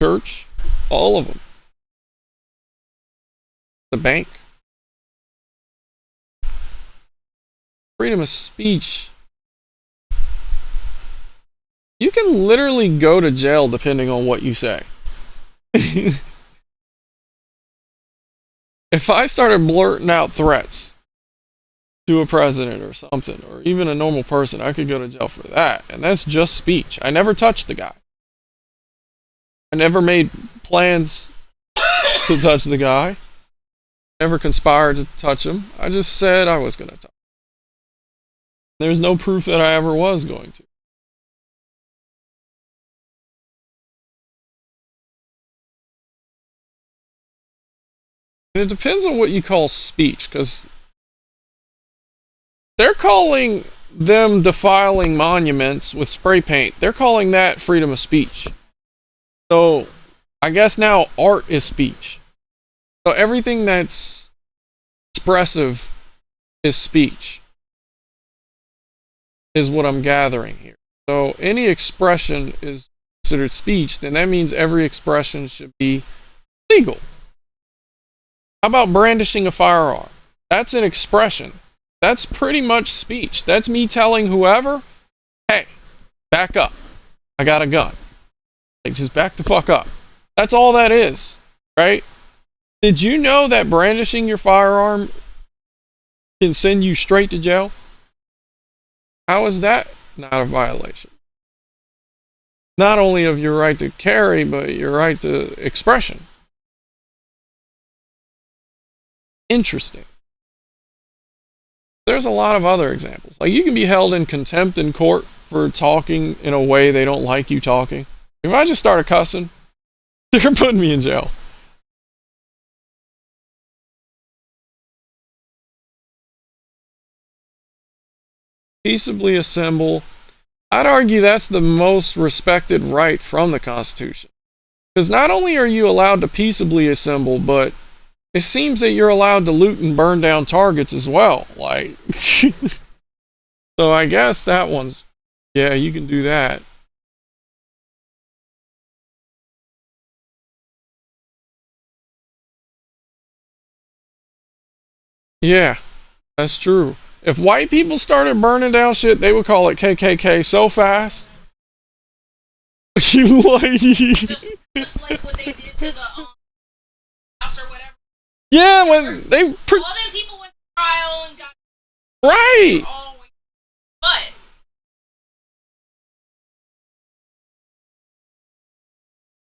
church, all of them. The bank. Freedom of speech. You can literally go to jail depending on what you say. If I started blurting out threats to a president or something, or even a normal person, I could go to jail for that. And that's just speech. I never touched the guy. I never made plans to touch the guy. Never conspired to touch him. I just said I was going to touch him. There's no proof that I ever was going to. And it depends on what you call speech, because they're calling them defiling monuments with spray paint. They're calling that freedom of speech. So I guess now art is speech. So everything that's expressive is speech, is what I'm gathering here. So any expression is considered speech, then that means every expression should be legal. How about brandishing a firearm? That's an expression. That's pretty much speech. That's me telling whoever, hey, back up. I got a gun. Like, just back the fuck up. That's all that is, right? Did you know that brandishing your firearm can send you straight to jail? How is that not a violation? Not only of your right to carry, but your right to expression. Interesting. There's a lot of other examples. Like, you can be held in contempt in court for talking in a way they don't like you talking. If I just started cussing, they're putting me in jail. Peaceably assemble. I'd argue that's the most respected right from the Constitution. Because not only are you allowed to peaceably assemble, but it seems that you're allowed to loot and burn down targets as well. Like, so I guess that one's, yeah, you can do that. Yeah, that's true. If white people started burning down shit, they would call it KKK so fast. Just like what they did to the house or whatever. Yeah, when they All them people went to trial and got right. all, but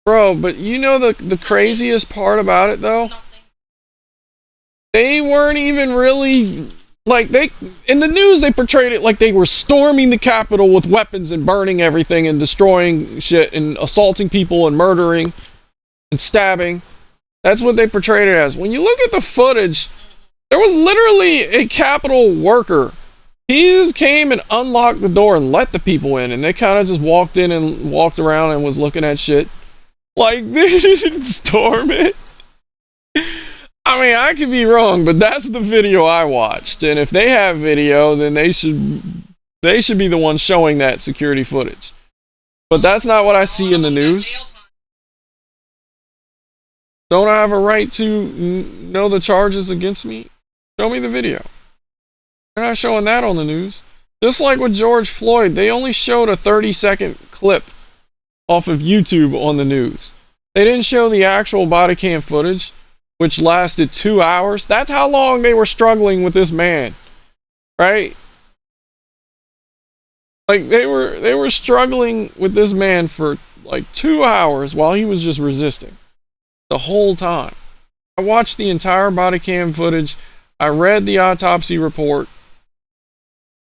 Bro, but you know the craziest part about it though? nothing. They weren't even really like they in the news they portrayed it like they were storming the Capitol with weapons and burning everything and destroying shit and assaulting people and murdering and stabbing. That's what they portrayed it as. When you look at the footage, there was literally a Capitol worker. He just came and unlocked the door and let the people in, and they kind of just walked in and walked around and was looking at shit. Like, they didn't storm it. I mean, I could be wrong, but that's the video I watched. And if they have video, then they should be the ones showing that security footage. But that's not what I see in the news. Don't I have a right to know the charges against me? Show me the video. They're not showing that on the news. Just like with George Floyd, they only showed a 30-second clip off of YouTube on the news. They didn't show the actual body cam footage, which lasted 2 hours. That's how long they were struggling with this man, right? Like they were struggling with this man for like 2 hours while he was just resisting the whole time. I watched the entire body cam footage. I read the autopsy report,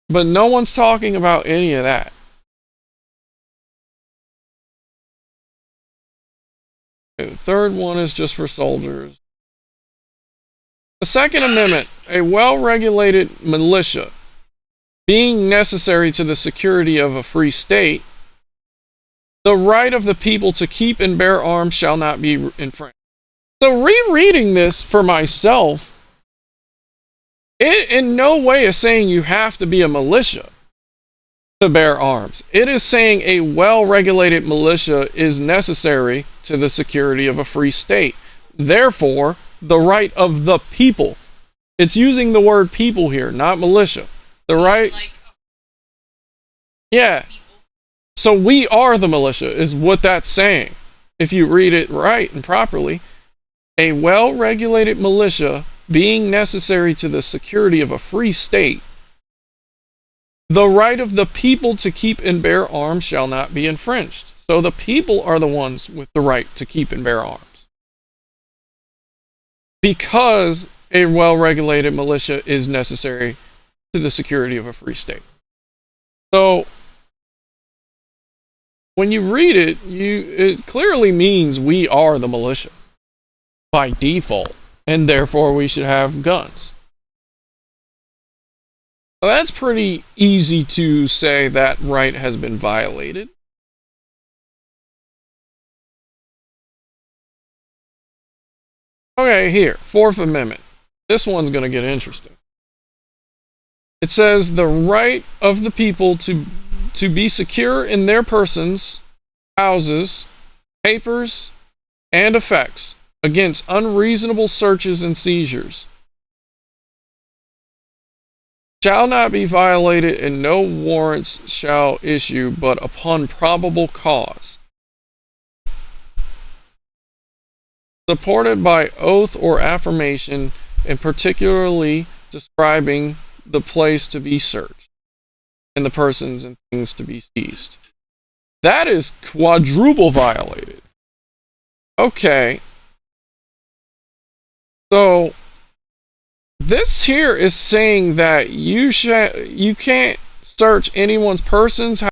but no one's talking about any of that. The third one is just for soldiers. The Second Amendment, a well-regulated militia, being necessary to the security of a free state, the right of the people to keep and bear arms shall not be infringed. So rereading this for myself, it in no way is saying you have to be a militia to bear arms. It is saying a well-regulated militia is necessary to the security of a free state. Therefore, the right of the people. It's using the word people here, not militia. The right... Yeah. So we are the militia, is what that's saying. If you read it right and properly, a well-regulated militia being necessary to the security of a free state, the right of the people to keep and bear arms shall not be infringed. So the people are the ones with the right to keep and bear arms. Because a well-regulated militia is necessary to the security of a free state. So when you read it, it clearly means we are the militia by default, and therefore we should have guns. So that's pretty easy to say that right has been violated. Okay, here, Fourth Amendment. This one's going to get interesting. It says the right of the people to be secure in their persons, houses, papers, and effects against unreasonable searches and seizures shall not be violated, and no warrants shall issue but upon probable cause, supported by oath or affirmation, and particularly describing the place to be searched and the persons and things to be seized. That is quadruple violated. Okay. So this here is saying that you can't search anyone's persons,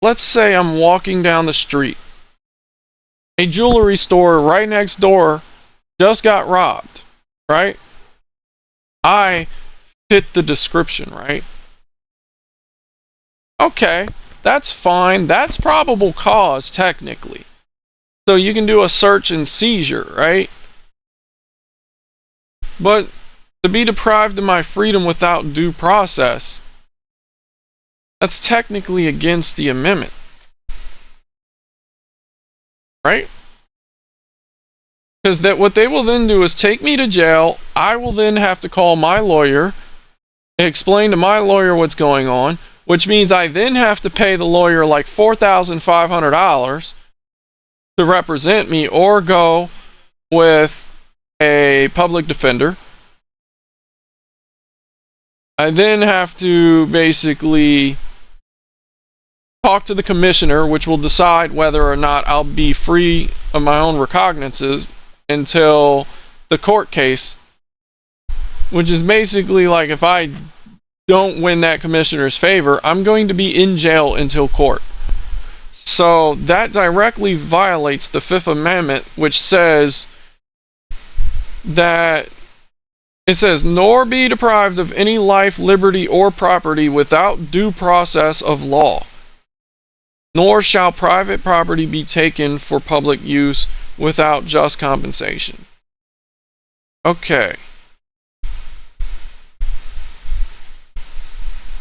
let's say I'm walking down the street. A jewelry store right next door just got robbed, right? I fit the description, right? Okay, that's fine. That's probable cause, technically. So you can do a search and seizure, right? But to be deprived of my freedom without due process, that's technically against the amendment. Right? Because that what they will then do is take me to jail. I will then have to call my lawyer, explain to my lawyer what's going on, which means I then have to pay the lawyer like $4,500 to represent me, or go with a public defender. I then have to basically talk to the commissioner, which will decide whether or not I'll be free of my own recognizances until the court case, which is basically like if I don't win that commissioner's favor, I'm going to be in jail until court. So that directly violates the Fifth Amendment, which says that it says, nor be deprived of any life, liberty, or property without due process of law, nor shall private property be taken for public use without just compensation. Okay.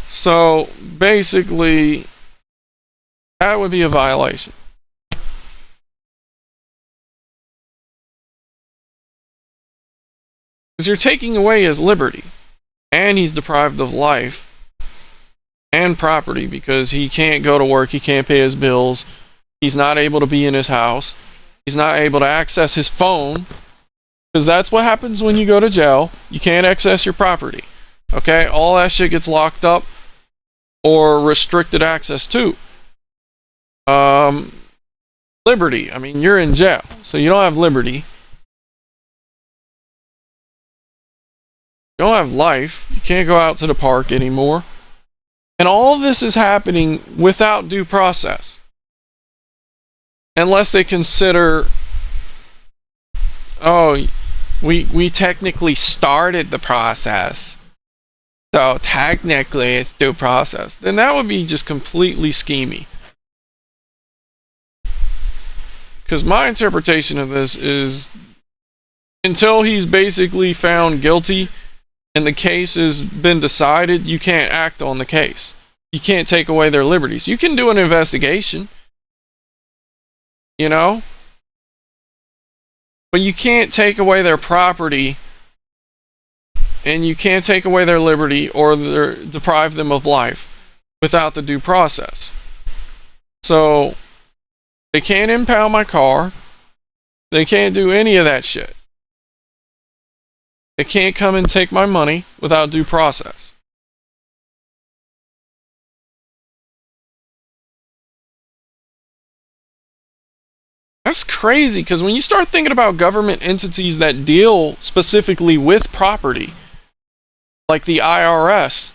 So basically, that would be a violation. Because you're taking away his liberty, and he's deprived of life and property because he can't go to work, he can't pay his bills, he's not able to be in his house, he's not able to access his phone, because that's what happens when you go to jail. You can't access your property. Okay, all that shit gets locked up or restricted access to. Liberty. I mean, you're in jail, so you don't have liberty. You don't have life. You can't go out to the park anymore. And all of this is happening without due process. Unless they consider, oh, we technically started the process, so technically it's due process. Then that would be just completely schemy. Because my interpretation of this is, until he's basically found guilty and the case has been decided, you can't act on the case. You can't take away their liberties. You can do an investigation, you know, but you can't take away their property, and you can't take away their liberty or deprive them of life without the due process. So they can't impound my car. They can't do any of that shit. They can't come and take my money without due process. That's crazy, because when you start thinking about government entities that deal specifically with property, like the IRS,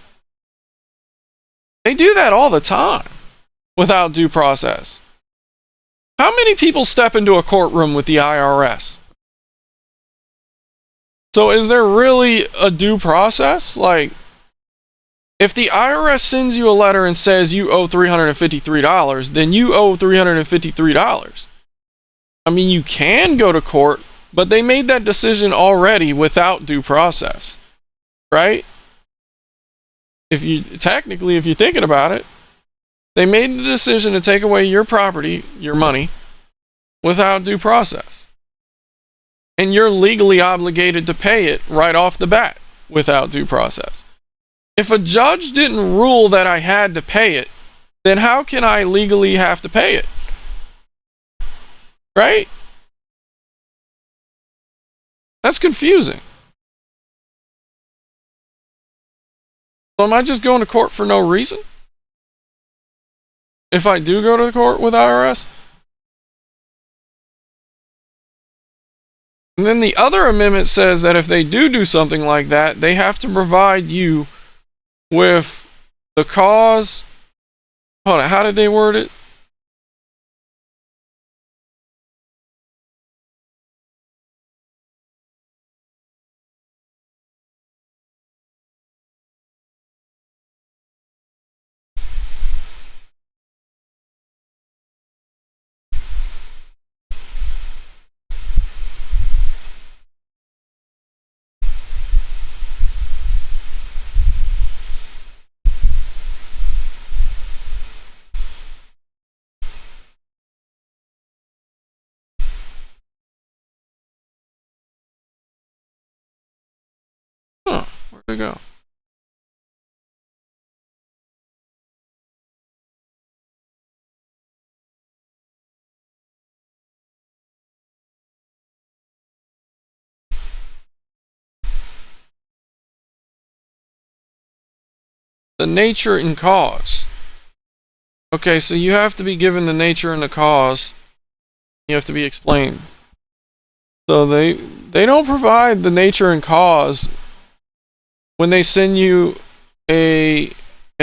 they do that all the time without due process. How many people step into a courtroom with the IRS? So is there really a due process? Like, if the IRS sends you a letter and says you owe $353, then you owe $353. I mean, you can go to court, but they made that decision already without due process, right? If you're thinking about it, they made the decision to take away your property, your money, without due process. And you're legally obligated to pay it right off the bat without due process. If a judge didn't rule that I had to pay it, then how can I legally have to pay it? Right? That's confusing. So am I just going to court for no reason? If I do go to court with IRS? And then the other amendment says that if they do something like that, they have to provide you with the cause. Hold on, how did they word it? Huh, where'd it go? The nature and cause. Okay, so you have to be given the nature and the cause. You have to be explained. So they don't provide the nature and cause when they send you an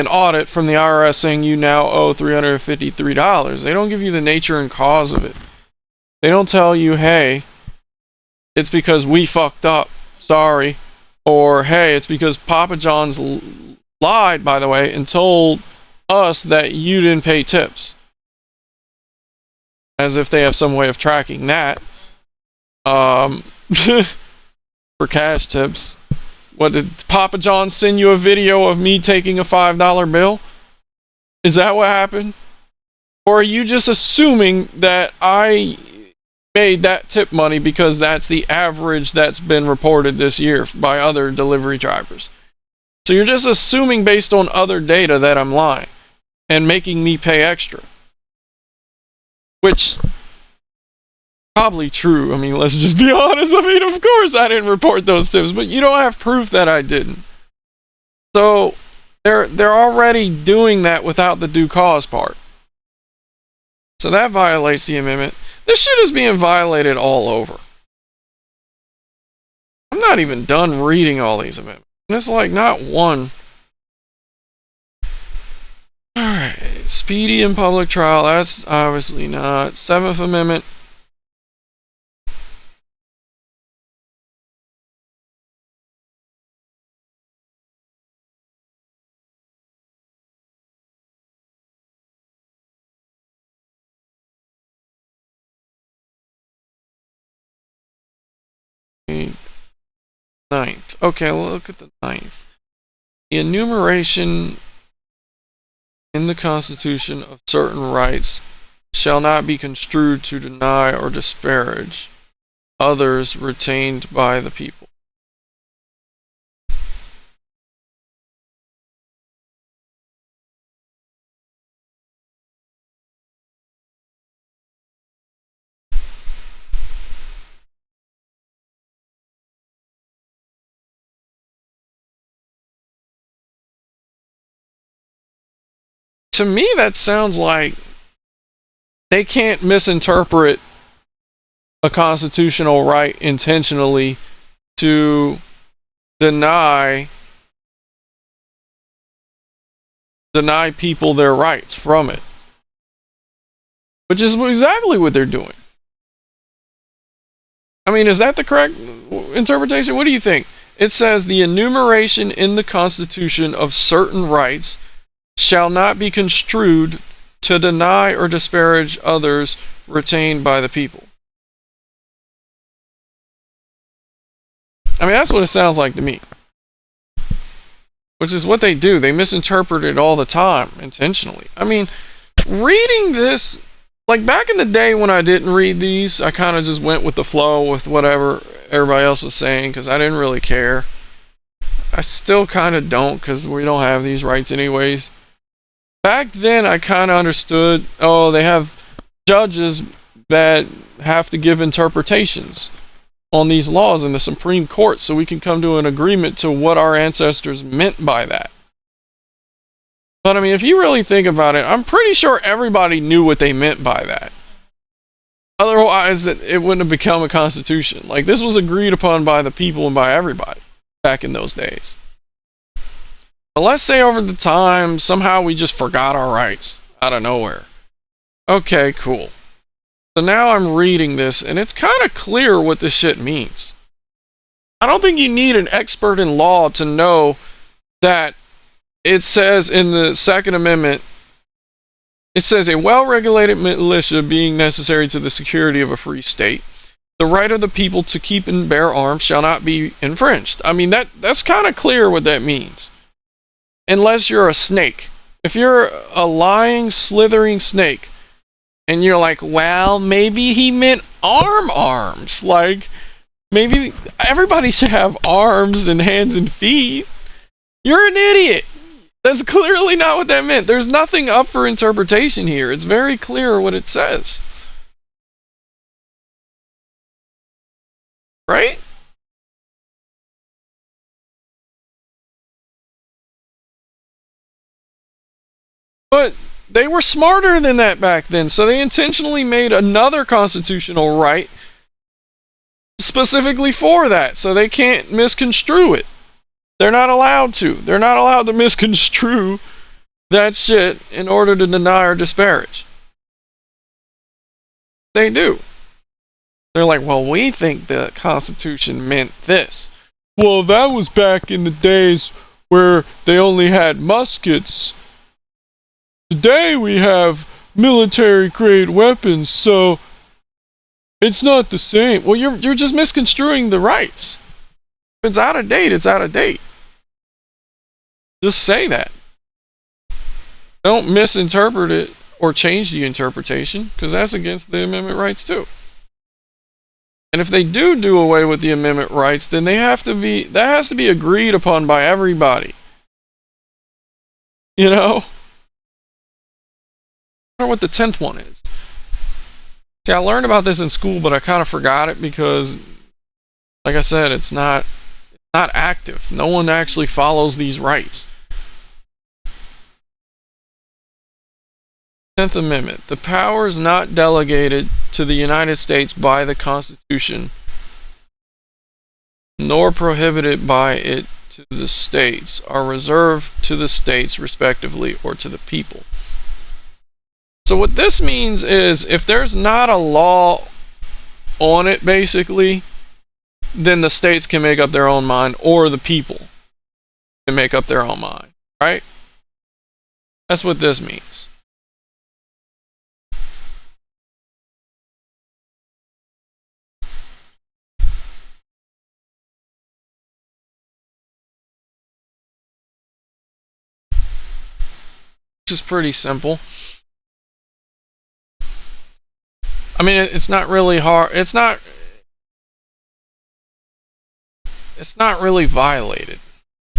audit from the IRS saying you now owe $353. They don't give you the nature and cause of it. They don't tell you, hey, it's because we fucked up, sorry, or hey, it's because Papa John's lied, by the way, and told us that you didn't pay tips. As if they have some way of tracking that. For cash tips. What, did Papa John send you a video of me taking a $5 bill? Is that what happened? Or are you just assuming that I made that tip money because that's the average that's been reported this year by other delivery drivers? So you're just assuming based on other data that I'm lying and making me pay extra. Which, probably true. I mean, let's just be honest. I mean, of course I didn't report those tips, but you don't have proof that I didn't. So they're already doing that without the due cause part. So that violates the amendment. This shit is being violated all over. I'm not even done reading all these amendments. And it's like not one. Alright, speedy and public trial, that's obviously not. 7th Amendment. Ninth. Okay, we'll look at the 9th. The enumeration in the Constitution of certain rights shall not be construed to deny or disparage others retained by the people. To me, that sounds like they can't misinterpret a constitutional right intentionally to deny people their rights from it. Which is exactly what they're doing. I mean, is that the correct interpretation? What do you think? It says the enumeration in the Constitution of certain rights shall not be construed to deny or disparage others retained by the people. I mean, that's what it sounds like to me. Which is what they do. They misinterpret it all the time, intentionally. I mean, reading this, like back in the day when I didn't read these, I kind of just went with the flow with whatever everybody else was saying because I didn't really care. I still kind of don't because we don't have these rights anyways. Back then, I kind of understood, oh, they have judges that have to give interpretations on these laws in the Supreme Court so we can come to an agreement to what our ancestors meant by that. But I mean, if you really think about it, I'm pretty sure everybody knew what they meant by that. Otherwise, it wouldn't have become a constitution. Like, this was agreed upon by the people and by everybody back in those days. But let's say over the time, somehow we just forgot our rights. out of nowhere. Okay, cool. So now I'm reading this, and it's kind of clear what this shit means. I don't think you need an expert in law to know that it says in the Second Amendment, it says a well-regulated militia being necessary to the security of a free state, the right of the people to keep and bear arms shall not be infringed. I mean, that's kind of clear what that means. Unless you're a snake. If you're a lying, slithering snake, and you're like, well, maybe he meant arms. Like, maybe everybody should have arms and hands and feet. You're an idiot. That's clearly not what that meant. There's nothing up for interpretation here. It's very clear what it says. Right? But they were smarter than that back then, so they intentionally made another constitutional right specifically for that, so they can't misconstrue it. They're not allowed to. They're not allowed to misconstrue that shit in order to deny or disparage. They do. They're like, well, we think the Constitution meant this. Well, that was back in the days where they only had muskets. Today we have military-grade weapons, so it's not the same. Well, you're just misconstruing the rights. If it's out of date, it's out of date. Just say that. Don't misinterpret it or change the interpretation, because that's against the amendment rights too. And if they do away with the amendment rights, then that has to be agreed upon by everybody. You know? I wonder what the 10th one is. See, I learned about this in school, but I kind of forgot it because, like I said, it's not active. No one actually follows these rights. 10th Amendment. The powers not delegated to the United States by the Constitution, nor prohibited by it to the states, are reserved to the states respectively or to the people. So what this means is, if there's not a law on it, basically, then the states can make up their own mind, or the people can make up their own mind, right? That's what this means. Which is pretty simple. I mean, it's not really hard. It's not really violated,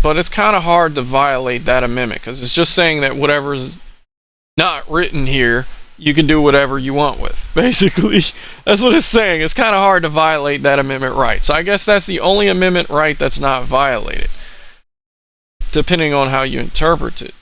but it's kind of hard to violate that amendment because it's just saying that whatever's not written here, you can do whatever you want with. Basically, that's what it's saying. It's kind of hard to violate that amendment right. So I guess that's the only amendment right that's not violated, depending on how you interpret it.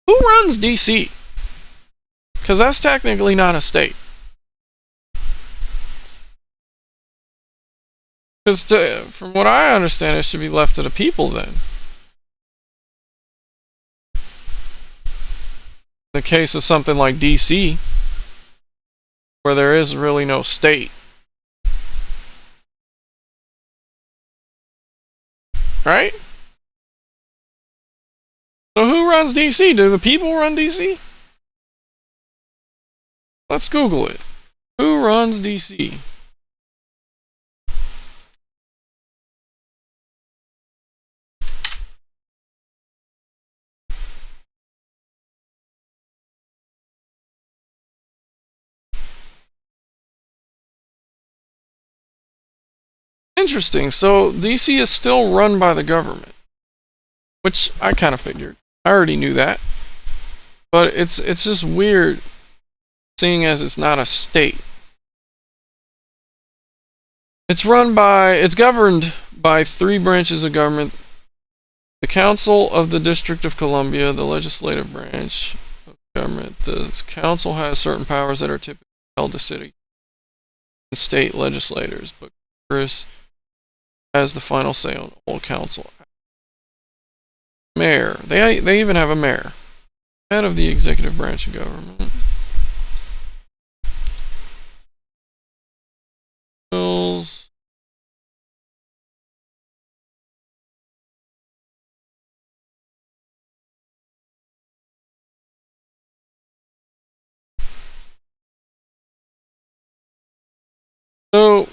Who runs DC? Because that's technically not a state. Because from what I understand, it should be left to the people then. In the case of something like DC, where there is really no state. Right? So who runs DC? Do the people run DC? Let's Google it. Who runs DC? Interesting. So DC is still run by the government, which I kind of figured. I already knew that, but it's just weird, seeing as it's not a state. It's governed by 3 branches of government. The Council of the District of Columbia, the legislative branch of government. The council has certain powers that are typically held to city and state legislators, but Congress has the final say on all council. Mayor. They even have a mayor. Head of the executive branch of government. Bills. So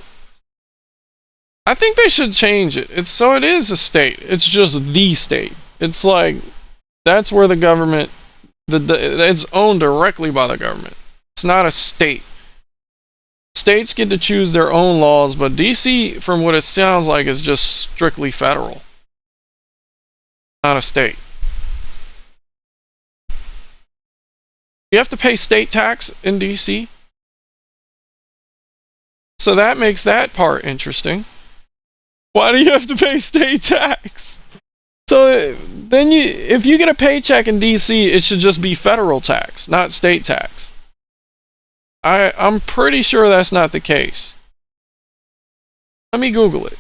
I think they should change it. It is a state. It's just the state. It's like that's where the government it's owned directly by the government. It's not a state. States get to choose their own laws, but DC, from what it sounds like, is just strictly federal. Not a state. You have to pay state tax in DC. So that makes that part interesting. Why do you have to pay state tax? So then if you get a paycheck in DC, it should just be federal tax, not state tax. I'm pretty sure that's not the case. Let me Google it.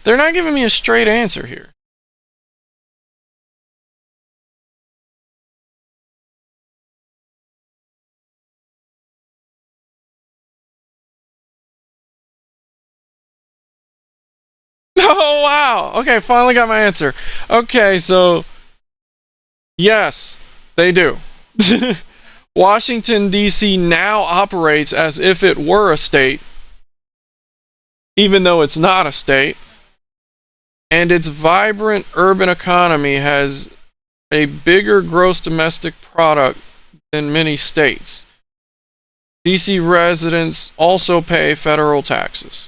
They're not giving me a straight answer here. Oh, wow. Okay, finally got my answer. Okay, so yes, they do. Washington, D.C. now operates as if it were a state, even though it's not a state. And its vibrant urban economy has a bigger gross domestic product than many states. DC residents also pay federal taxes,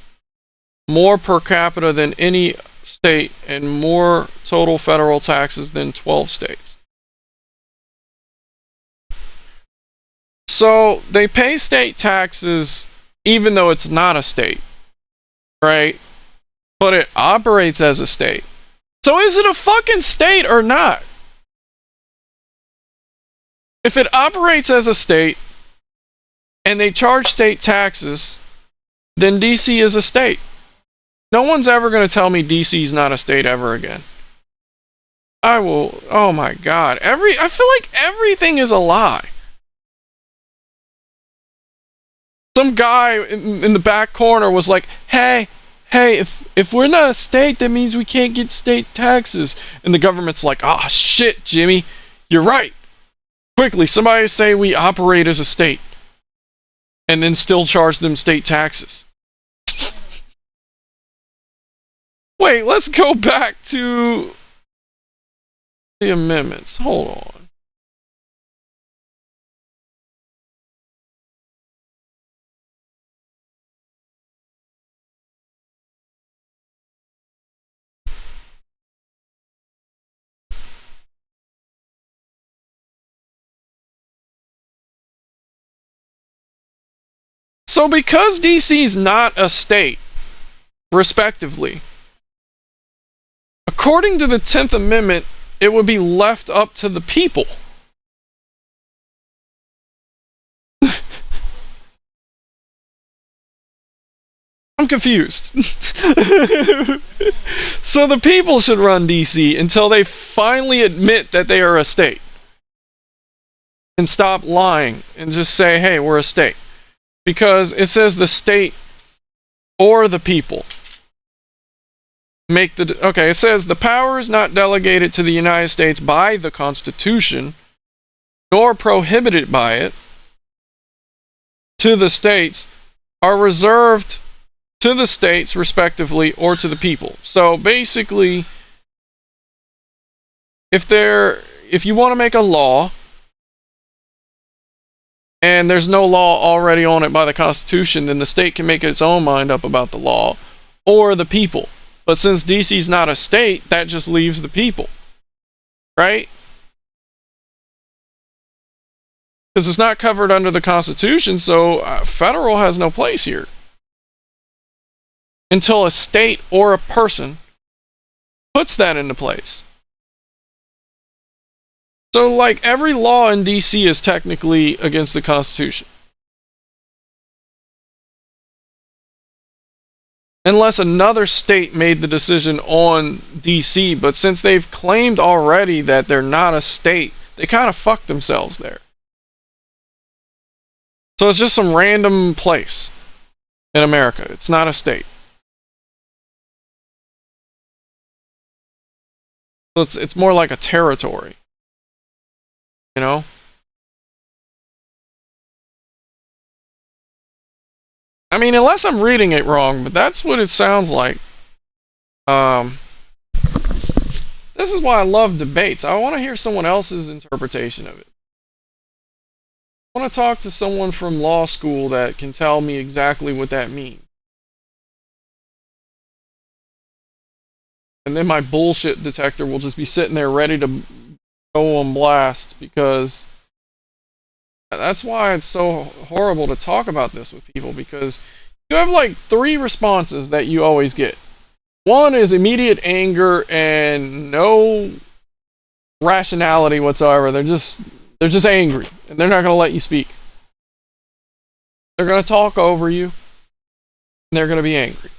more per capita than any state, and more total federal taxes than 12 states. So they pay state taxes even though it's not a state, right? But it operates as a state. So is it a fucking state or not? If it operates as a state and they charge state taxes, then DC is a state. No one's ever going to tell me DC is not a state ever again. I will. Oh my god. I feel like everything is a lie. Some guy in the back corner was like, hey, if we're not a state, that means we can't get state taxes. And the government's like, ah, shit, Jimmy, you're right. Quickly, somebody say we operate as a state. And then still charge them state taxes. Wait, let's go back to the amendments. Hold on. So because DC is not a state, respectively, according to the 10th Amendment, it would be left up to the people. I'm confused. So the people should run DC until they finally admit that they are a state. And stop lying and just say, hey, we're a state. because it says the state or the people make the... Okay, it says the power is not delegated to the United States by the Constitution, nor prohibited by it, to the states, are reserved to the states respectively or to the people. So basically, if you want to make a law and there's no law already on it by the Constitution, then the state can make its own mind up about the law or the people. But since DC's not a state, that just leaves the people, right? Because it's not covered under the Constitution, so federal has no place here until a state or a person puts that into place. So, like, every law in DC is technically against the Constitution. Unless another state made the decision on DC, but since they've claimed already that they're not a state, they kind of fucked themselves there. So it's just some random place in America. It's not a state. So it's more like a territory. You know? I mean, unless I'm reading it wrong, but that's what it sounds like. This is why I love debates. I want to hear someone else's interpretation of it. I want to talk to someone from law school that can tell me exactly what that means. And then my bullshit detector will just be sitting there ready to go on blast, because that's why it's so horrible to talk about this with people, because you have like 3 responses that you always get. One is immediate anger and no rationality whatsoever. They're just angry, and they're not going to let you speak. They're going to talk over you, and they're going to be angry.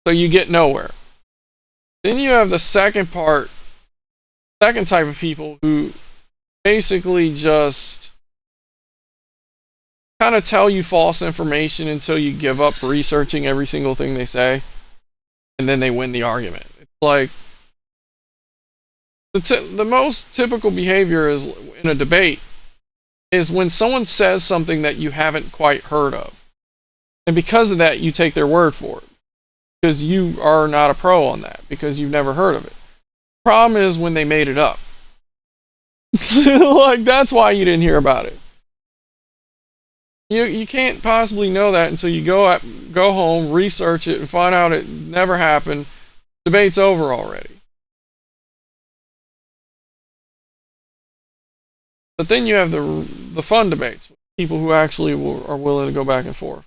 So you get nowhere. Then you have the second type of people who basically just kind of tell you false information until you give up researching every single thing they say, and then they win the argument. It's like the most typical behavior is in a debate is when someone says something that you haven't quite heard of, and because of that you take their word for it, because you are not a pro on that, because you've never heard of it. Problem is when they made it up. Like, that's why you didn't hear about it. You can't possibly know that until you go home, research it, and find out it never happened. Debate's over already. But then you have the fun debates, people who actually are willing to go back and forth.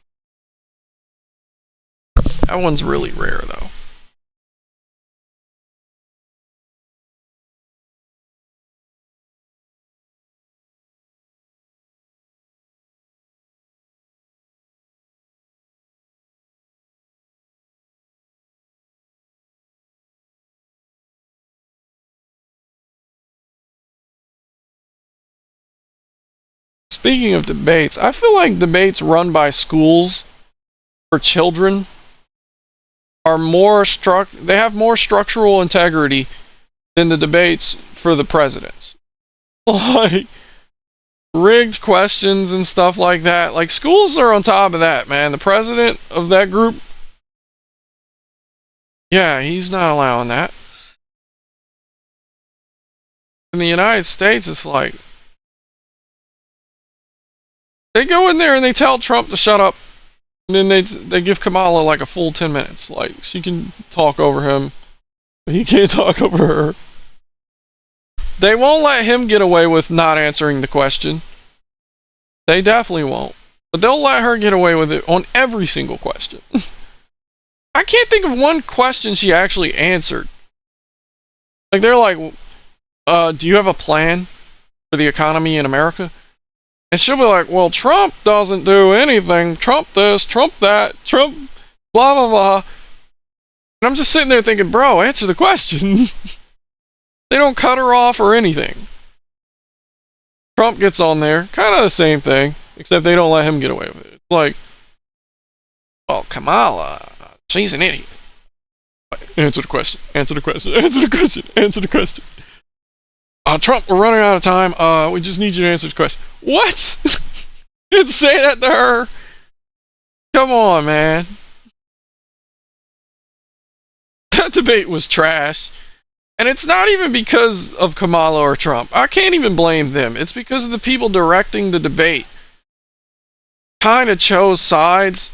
That one's really rare, though. Speaking of debates, I feel like debates run by schools for children are they have more structural integrity than the debates for the presidents. Like, rigged questions and stuff like that. Like, schools are on top of that, man. The president of that group, yeah, he's not allowing that. In the United States, it's like, they go in there and they tell Trump to shut up. And then they give Kamala like a full 10 minutes. Like, she can talk over him, but he can't talk over her. They won't let him get away with not answering the question. They definitely won't. But they'll let her get away with it on every single question. I can't think of one question she actually answered. Like, they're like, do you have a plan for the economy in America? And she'll be like, well, Trump doesn't do anything. Trump this, Trump that, Trump blah, blah, blah. And I'm just sitting there thinking, bro, answer the question. They don't cut her off or anything. Trump gets on there, kind of the same thing, except they don't let him get away with it. It's Like, well, Kamala, she's an idiot. Answer the question. Answer the question. Answer the question. Answer the question. Trump, we're running out of time. We just need you to answer the question. What? You didn't say that to her. Come on, man. That debate was trash. And it's not even because of Kamala or Trump. I can't even blame them. It's because of the people directing the debate. Kind of chose sides,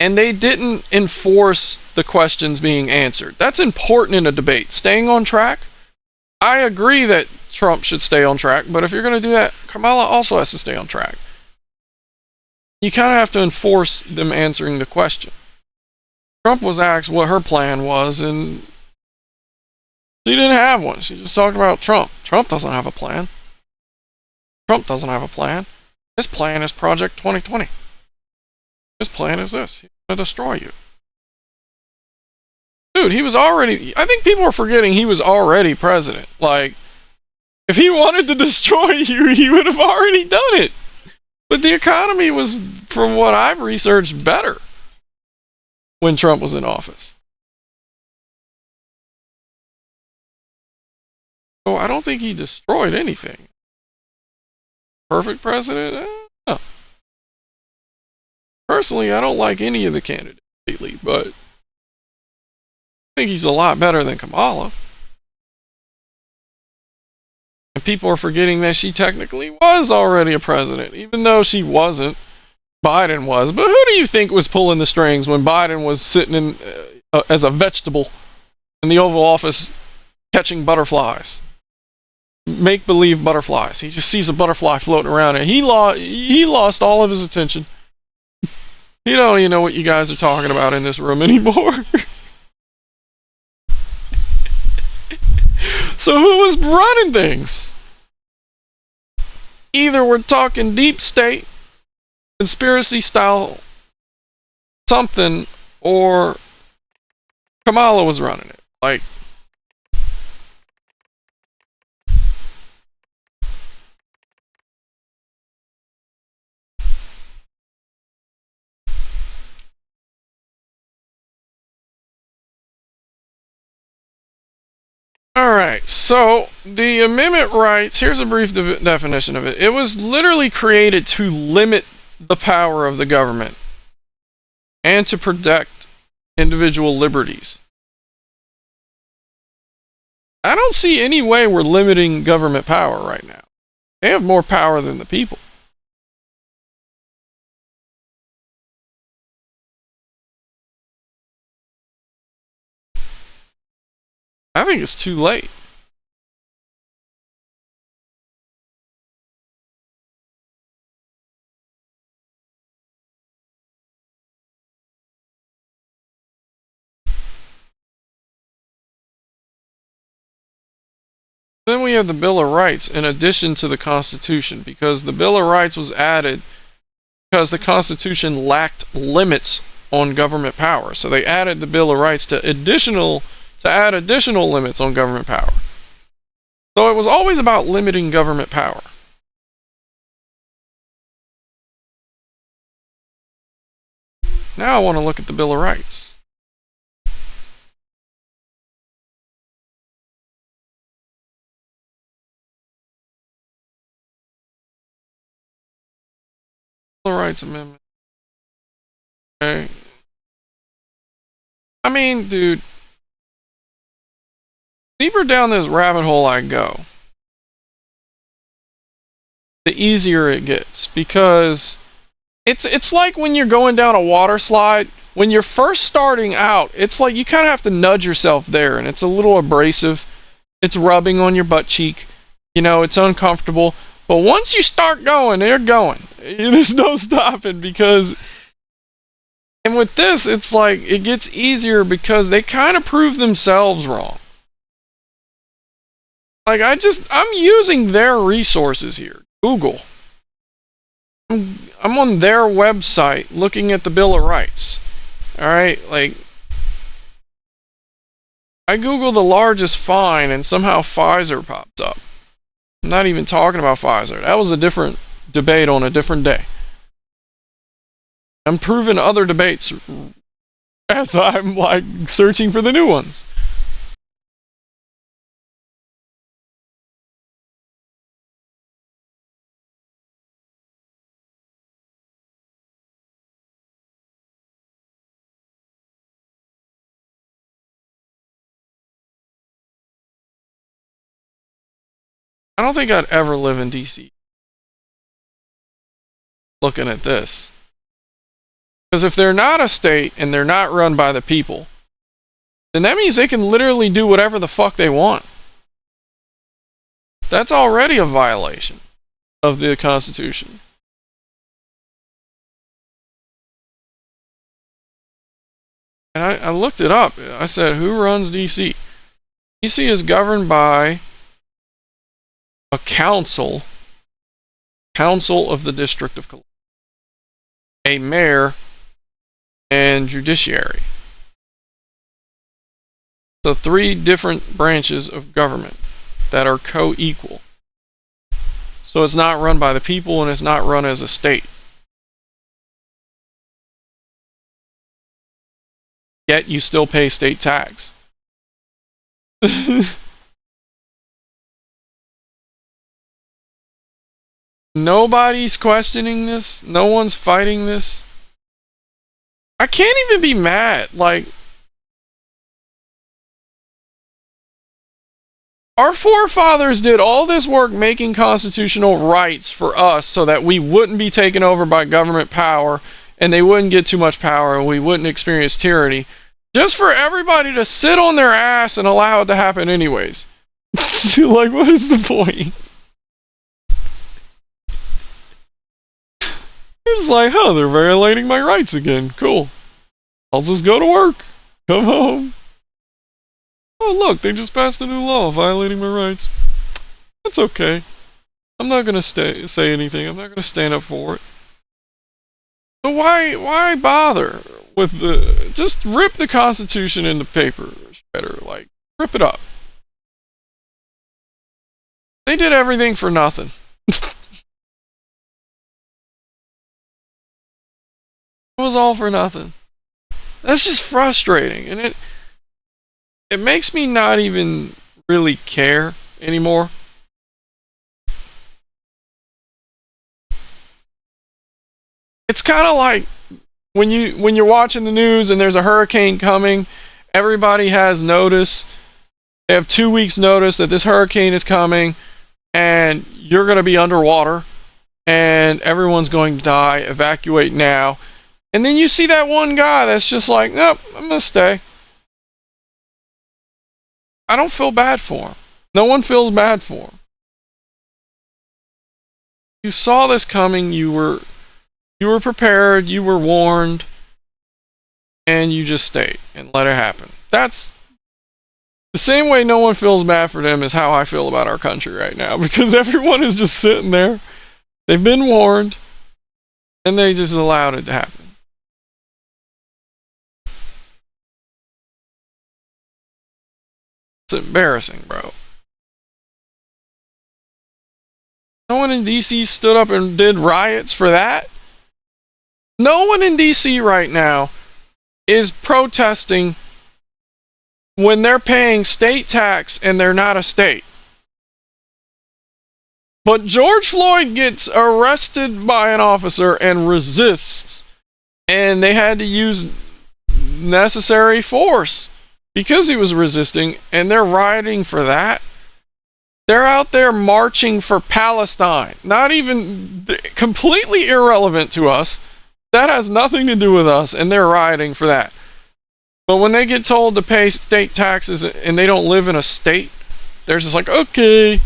and they didn't enforce the questions being answered. That's important in a debate. Staying on track. I agree that Trump should stay on track, but if you're going to do that, Kamala also has to stay on track. You kind of have to enforce them answering the question. Trump was asked what her plan was, and she didn't have one. She just talked about Trump. Trump doesn't have a plan. Trump doesn't have a plan. His plan is Project 2020. His plan is this. He's going to destroy you. Dude, he was already... I think people are forgetting he was already president. Like, if he wanted to destroy you, he would have already done it. But the economy was, from what I've researched, better when Trump was in office. So I don't think he destroyed anything. Perfect president? No. Personally, I don't like any of the candidates lately, but I think he's a lot better than Kamala. And people are forgetting that she technically was already a president, even though she wasn't. Biden was. But who do you think was pulling the strings when Biden was sitting in as a vegetable in the Oval Office catching butterflies? Make-believe butterflies. He just sees a butterfly floating around, and he lost all of his attention. He don't even know what you guys are talking about in this room anymore. So who was running things? Either we're talking deep state, conspiracy style something, or Kamala was running it. Like, alright, so the amendment rights, here's a brief definition of it. It was literally created to limit the power of the government and to protect individual liberties. I don't see any way we're limiting government power right now. They have more power than the people. I think it's too late. Then we have the Bill of Rights in addition to the Constitution, because the Bill of Rights was added because the Constitution lacked limits on government power. So they added the Bill of Rights to add additional limits on government power. So it was always about limiting government power. Now I want to look at the Bill of Rights. Bill of Rights Amendment. Okay. I mean, dude, deeper down this rabbit hole I go, the easier it gets, because it's like when you're going down a water slide. When you're first starting out, it's like you kind of have to nudge yourself there, and it's a little abrasive. It's rubbing on your butt cheek. You know, it's uncomfortable. But once you start going, you're going. There's no stopping, because... And with this, it's like it gets easier because they kind of prove themselves wrong. Like, I'm using their resources here. Google. I'm on their website looking at the Bill of Rights. Alright, like, I Google the largest fine and somehow Pfizer pops up. I'm not even talking about Pfizer. That was a different debate on a different day. I'm proving other debates as I'm like searching for the new ones. I don't think I'd ever live in DC. Looking at this. Because if they're not a state and they're not run by the people, then that means they can literally do whatever the fuck they want. That's already a violation of the Constitution. And I looked it up. I said, who runs DC? DC is governed by a council of the District of Columbia, a mayor, and judiciary. So 3 different branches of government that are co-equal. So it's not run by the people and it's not run as a state. Yet you still pay state tax. Nobody's questioning this. No one's fighting this. I can't even be mad. Like, our forefathers did all this work making constitutional rights for us so that we wouldn't be taken over by government power and they wouldn't get too much power and we wouldn't experience tyranny. Just for everybody to sit on their ass and allow it to happen anyways. Like, what is the point? It's like, oh, they're violating my rights again. Cool. I'll just go to work. Come home. Oh, look, they just passed a new law violating my rights. That's okay. I'm not going to say anything. I'm not going to stand up for it. So why bother with the... Just rip the Constitution into paper. Better, like, rip it up. They did everything for nothing. It was all for nothing. That's just frustrating, and it makes me not even really care anymore. It's kind of like when you're watching the news and there's a hurricane coming, everybody has notice. They have 2 weeks notice that this hurricane is coming and you're going to be underwater and everyone's going to die. Evacuate now. And then you see that one guy that's just like, nope, I'm going to stay. I don't feel bad for him. No one feels bad for him. You saw this coming, you were prepared, you were warned, and you just stayed and let it happen. That's the same way no one feels bad for them is how I feel about our country right now, because everyone is just sitting there. They've been warned, and they just allowed it to happen. It's embarrassing, bro. No one in DC stood up and did riots for that. No one in DC right now is protesting when they're paying state tax and they're not a state. But George Floyd gets arrested by an officer and resists, and they had to use necessary force because he was resisting, and they're rioting for that. They're out there marching for Palestine. Not even completely irrelevant to us. That has nothing to do with us, and they're rioting for that. But when they get told to pay state taxes and they don't live in a state, they're just like, okay.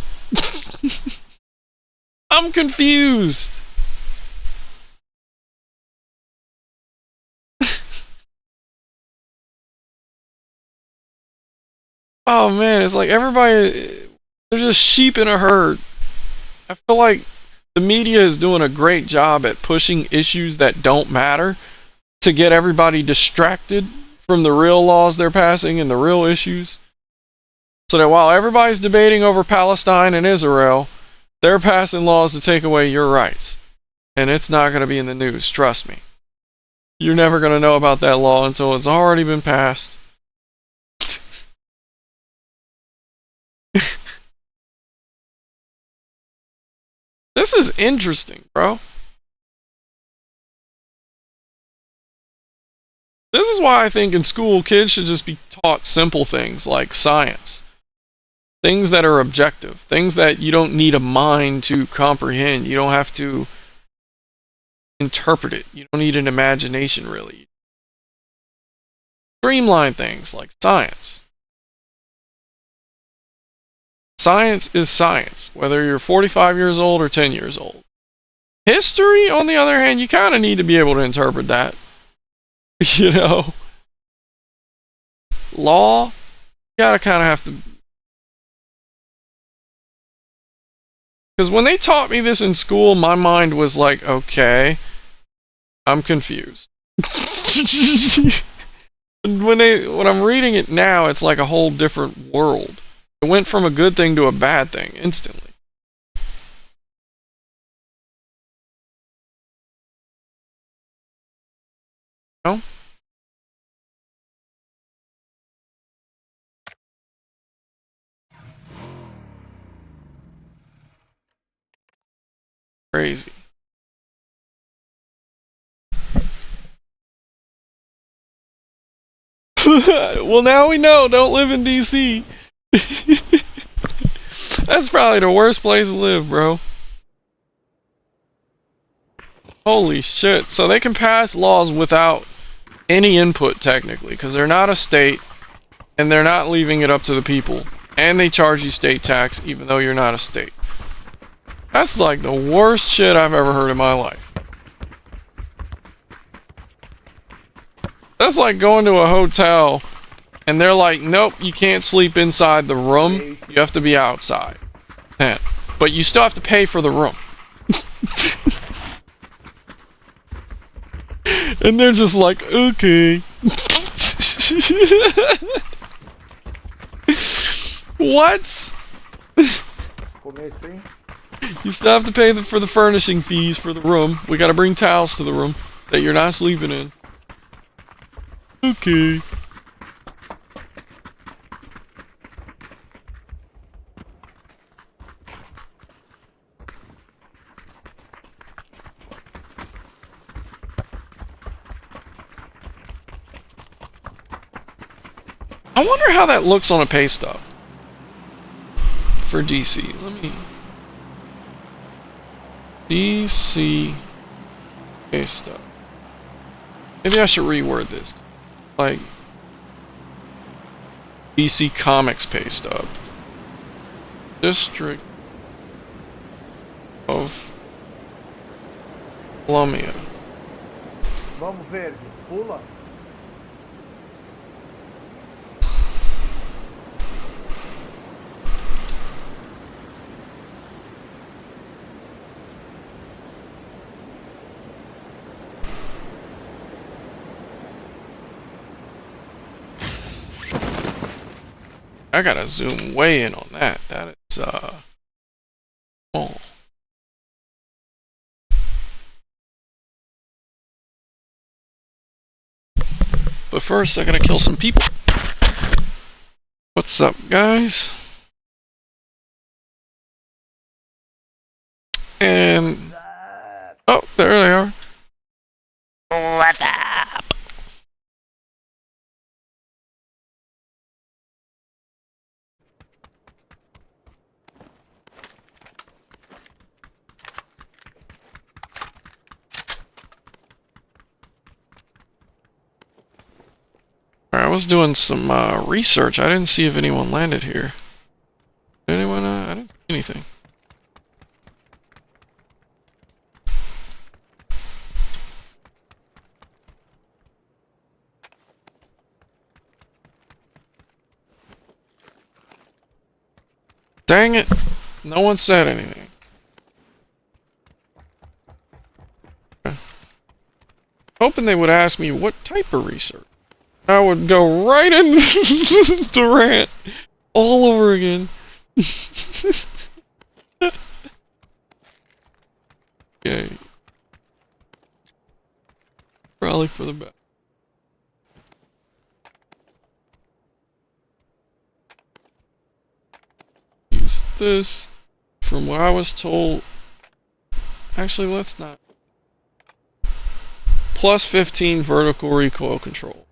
I'm confused. Oh man, it's like everybody, they're just sheep in a herd. I feel like the media is doing a great job at pushing issues that don't matter to get everybody distracted from the real laws they're passing and the real issues. So that while everybody's debating over Palestine and Israel, they're passing laws to take away your rights. And it's not going to be in the news, trust me. You're never gonna know about that law until it's already been passed. This is interesting, bro. This is why I think in school kids should just be taught simple things like science. Things that are objective. Things that you don't need a mind to comprehend. You don't have to interpret it. You don't need an imagination, really. Streamline things like science. Science is science, whether you're 45 years old or 10 years old. History, on the other hand, you kind of need to be able to interpret that. You know? Law, you gotta kind of have to... Because when they taught me this in school, my mind was like, okay, I'm confused. When I'm reading it now, it's like a whole different world. It went from a good thing to a bad thing instantly. No? Crazy. Well, now we know. Don't live in DC. That's probably the worst place to live, bro. Holy shit. So they can pass laws without any input, technically, because they're not a state, and they're not leaving it up to the people. And they charge you state tax, even though you're not a state. That's like the worst shit I've ever heard in my life. That's like going to a hotel and they're like, nope, you can't sleep inside the room. You have to be outside. Yeah. But you still have to pay for the room. And they're just like, okay. What? You still have to pay for the furnishing fees for the room. We gotta bring towels to the room that you're not sleeping in. Okay. I wonder how that looks on a pay stub for DC. Let me... DC pay stub. Maybe I should reword this. Like DC Comics pay stub. District of Columbia. Vamos ver, pula. I gotta zoom way in on that. That is, oh. But first, I gotta kill some people. What's up, guys? And... oh, there they are. What's up? I was doing some research. I didn't see if anyone landed here. Did anyone? I didn't see anything. Dang it! No one said anything. Hoping they would ask me what type of research. I would go right into the rant all over again. Okay. Probably probably for the best. Use this. From what I was told, actually let's not. Plus 15 vertical recoil control.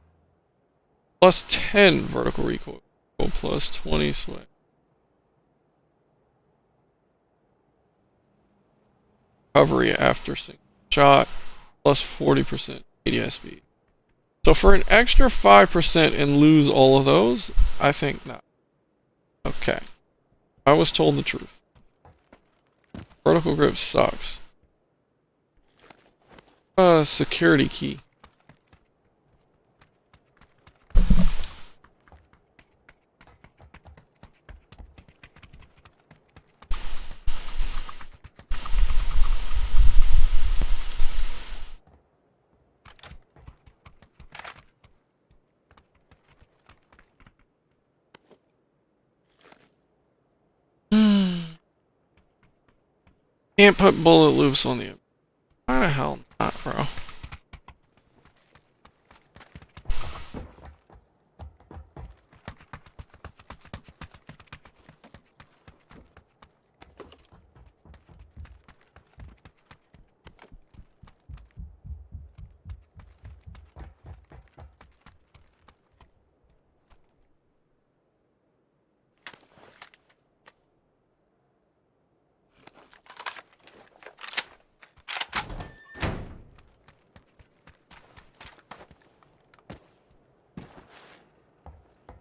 Plus 10 vertical recoil. Plus 20 sway. Recovery after single shot. Plus 40% ADS speed. So for an extra 5% and lose all of those, I think not. Okay. I was told the truth. Vertical grip sucks. Security key. Can't put bullet loops on the. Why the hell not, bro?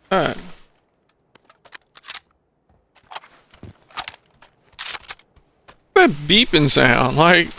Alright. That beeping sound, like.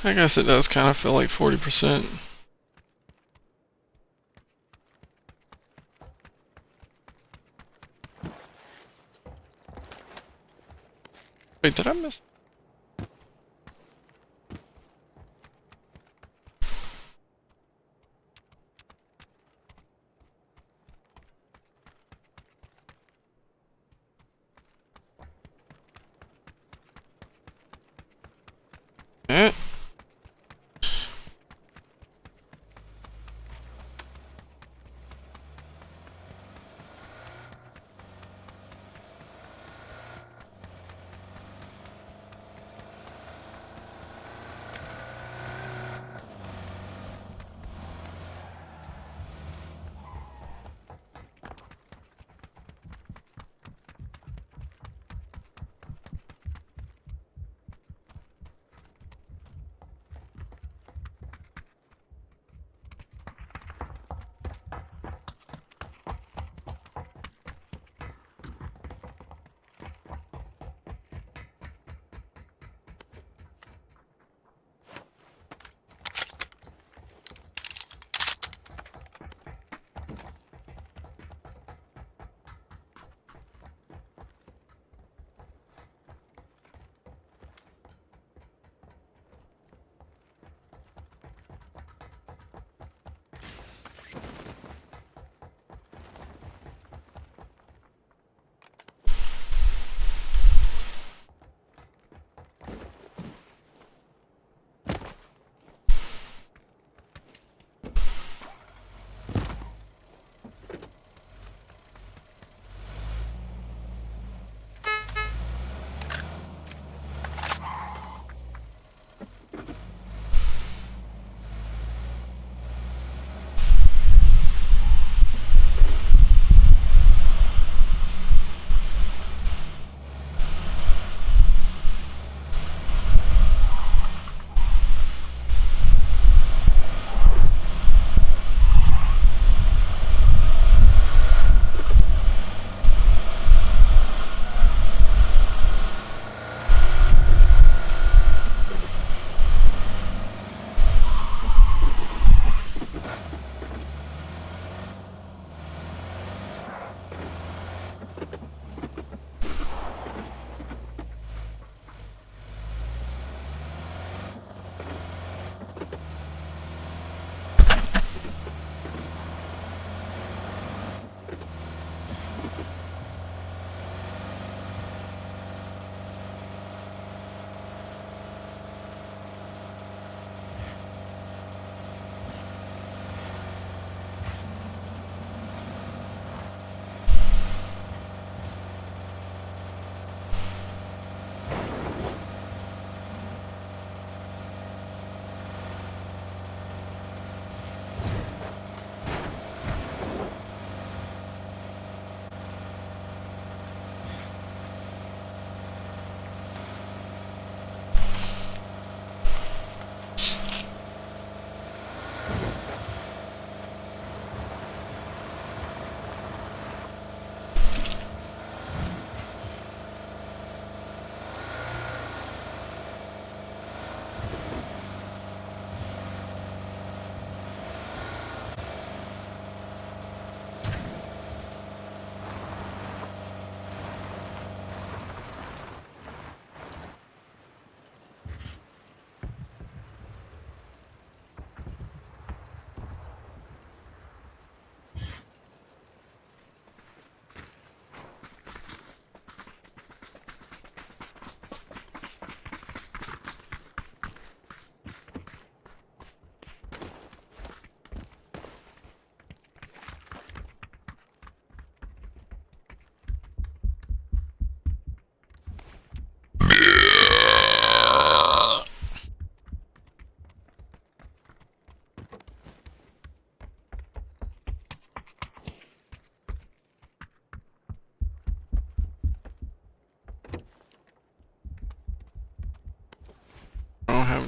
I guess it does kind of feel like 40%. Wait, did I miss? Eh.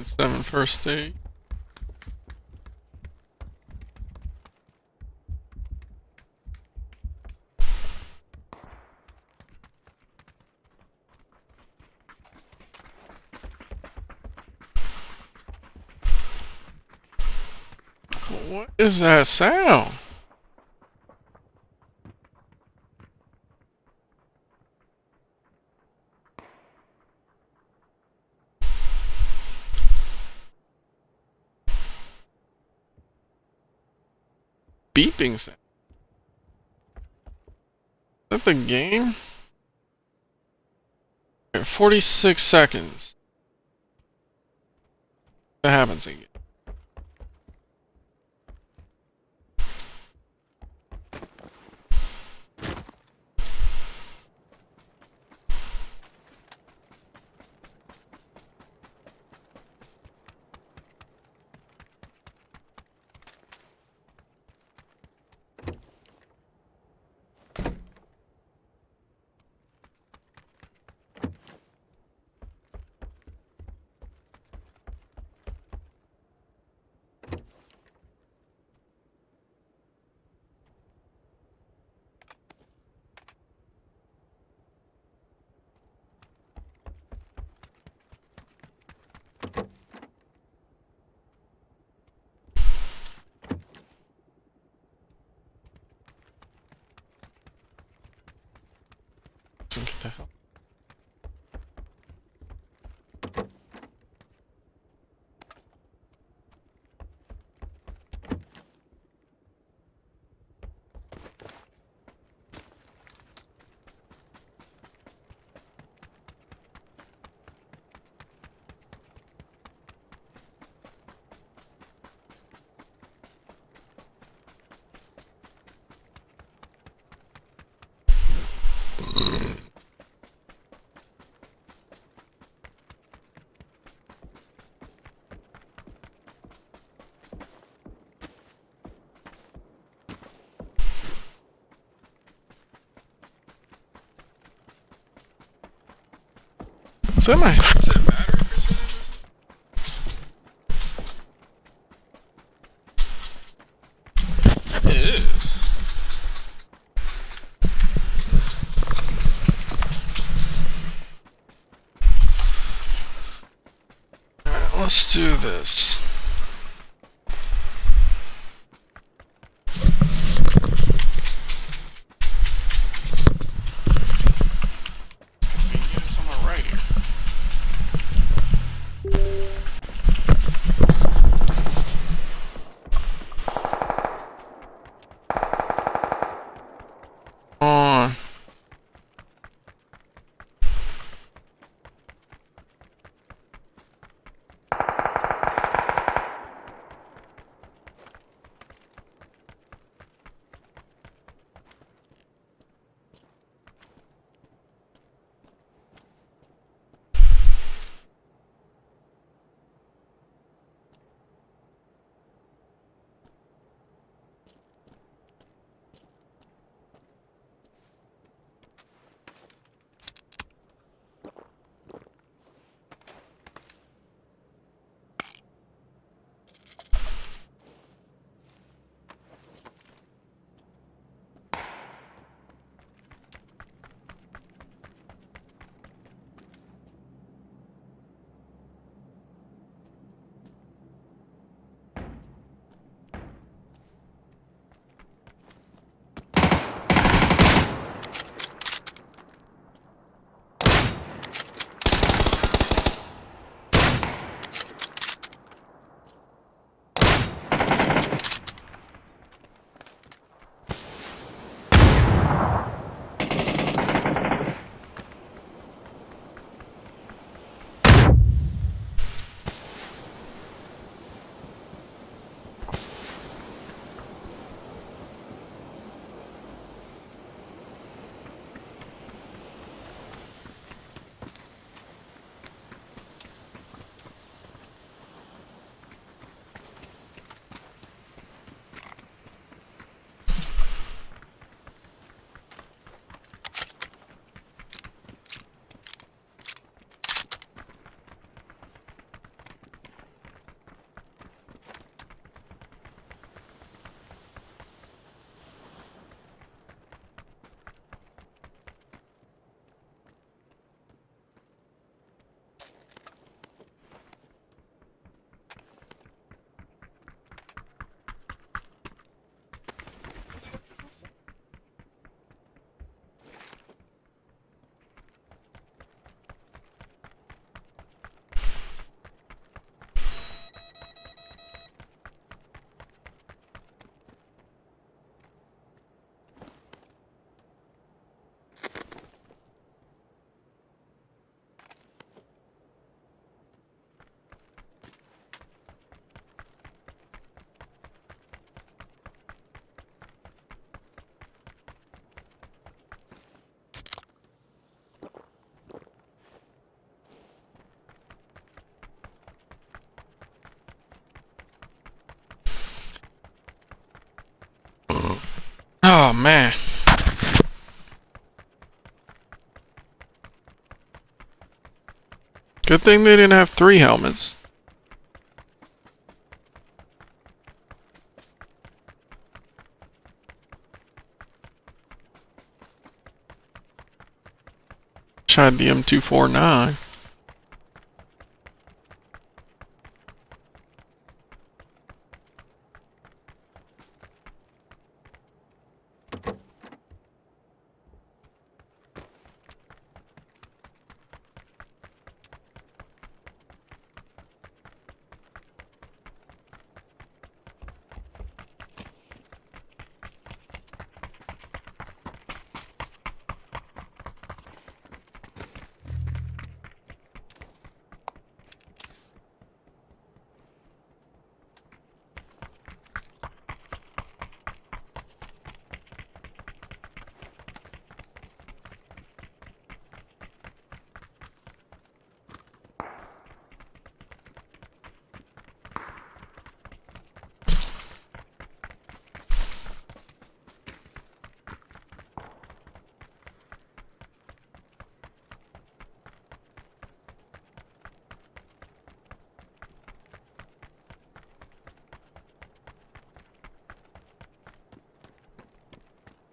7 first aid. What is that sound? Beeping sound. Is that the game? 46 seconds. That happens again. So get the hell. Is that my headset battery percentage or something? It is. Alright, let's do this. It's on the right here. On. Oh man. Good thing they didn't have 3 helmets. Tried the M249.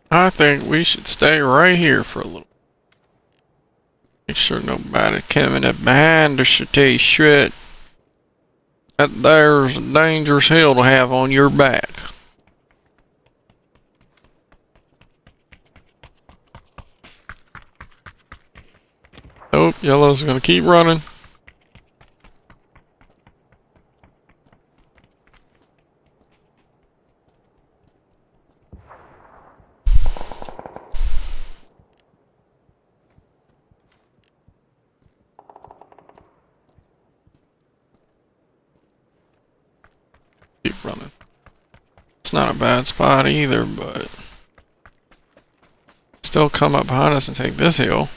I think we should stay right here for a little. Make sure nobody coming up behind us should tell you shit. That there's a dangerous hill to have on your back. Oh, yellow's gonna keep running. Keep running. It's not a bad spot either, but still come up behind us and take this hill.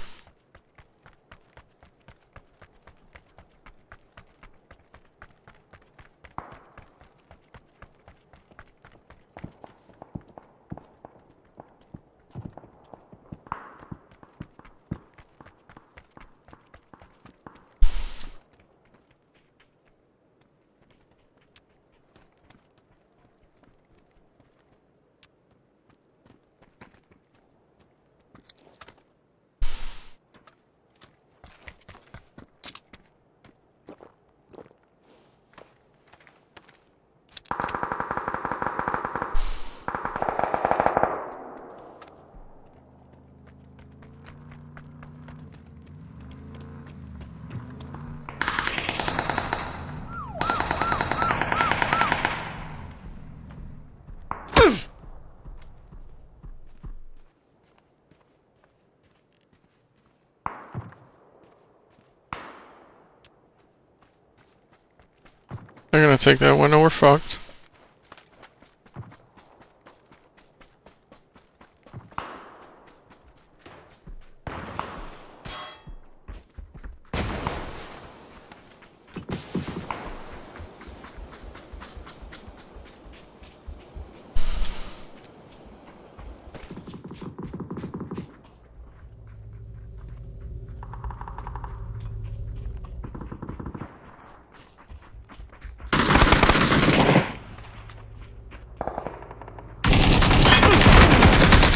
They're gonna take that window, we're fucked.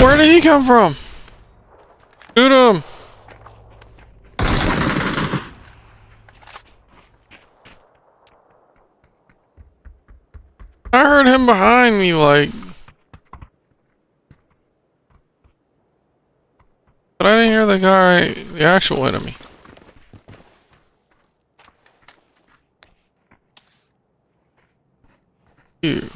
Where did he come from? Shoot him! I heard him behind me, like... But I didn't hear the guy, the actual enemy. Ew.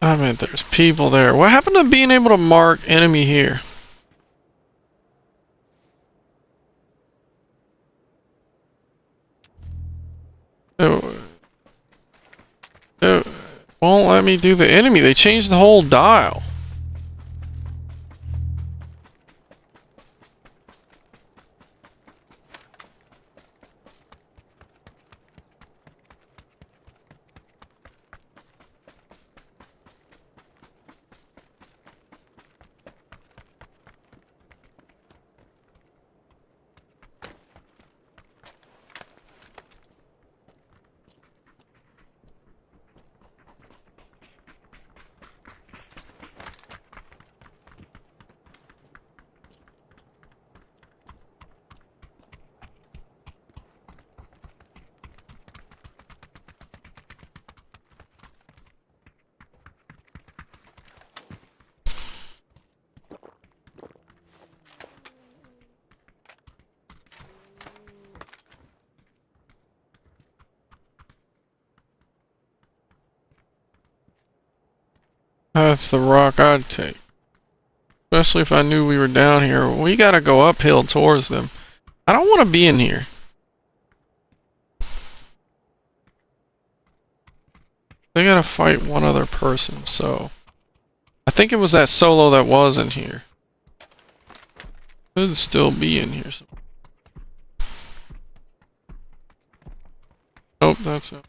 I meant there's people there. What happened to being able to mark enemy here? It won't let me do the enemy. They changed the whole dial. That's the rock I'd take. Especially if I knew we were down here. We gotta go uphill towards them. I don't want to be in here. They gotta fight one other person, so... I think it was that solo that was in here. Could still be in here. Nope, that's it.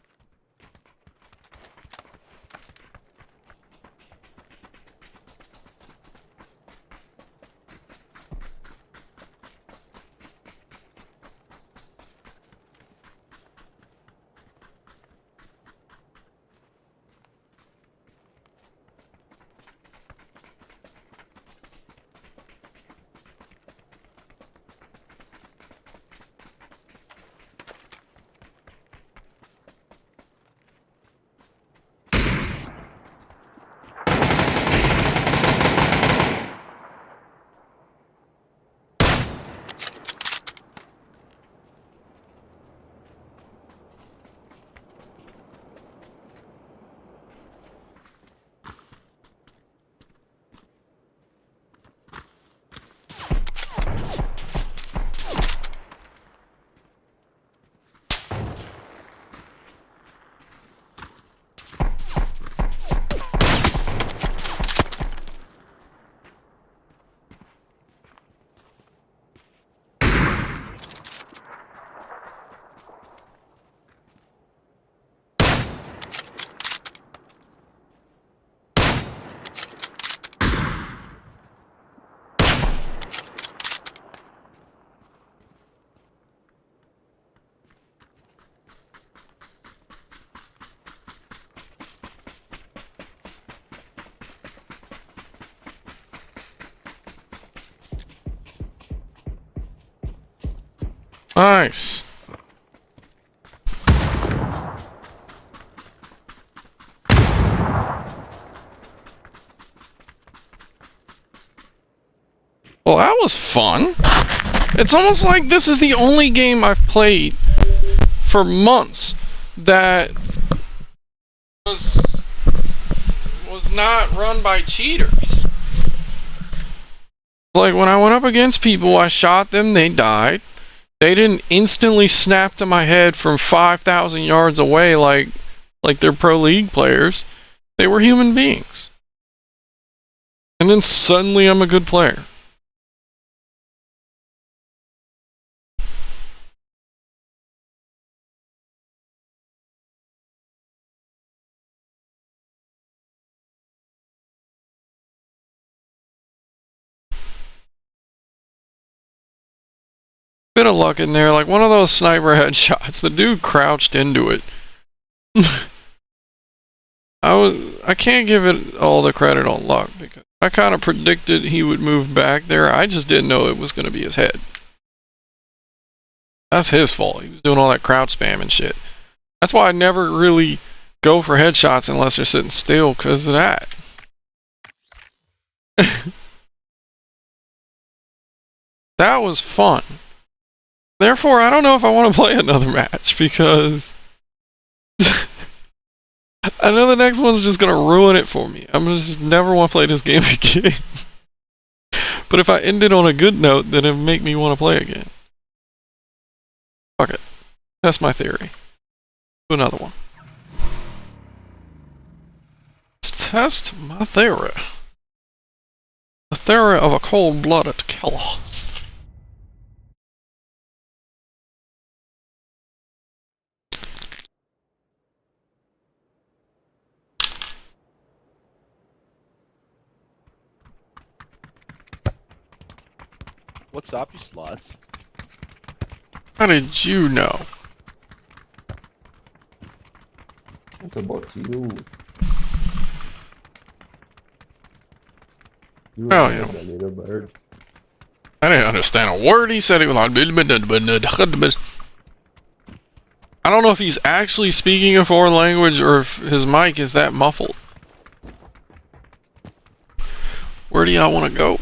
Nice. Well, that was fun. It's almost like this is the only game I've played for months that was not run by cheaters. Like when I went up against people, I shot them, they died. They didn't instantly snap to my head from 5,000 yards away like they're pro league players. They were human beings. And then suddenly I'm a good player. Bit of luck in there, like one of those sniper headshots. The dude crouched into it. I can't give it all the credit on luck because I kind of predicted he would move back there. I just didn't know it was going to be his head. That's his fault. He was doing all that crouch spam and shit. That's why I never really go for headshots unless they're sitting still because of that. That was fun. Therefore, I don't know if I want to play another match because I know the next one's just gonna ruin it for me. I'm gonna just never want to play this game again. But if I end it on a good note, then it'll make me want to play again. Fuck it. Test my theory. Do another one. Let's test my theory. The theory of a cold-blooded killer. What's up, you sluts? How did you know? What about you? You Oh, are yeah. the little bird. I didn't understand a word he said. He was like, I don't know if he's actually speaking a foreign language or if his mic is that muffled. Where do y'all want to go?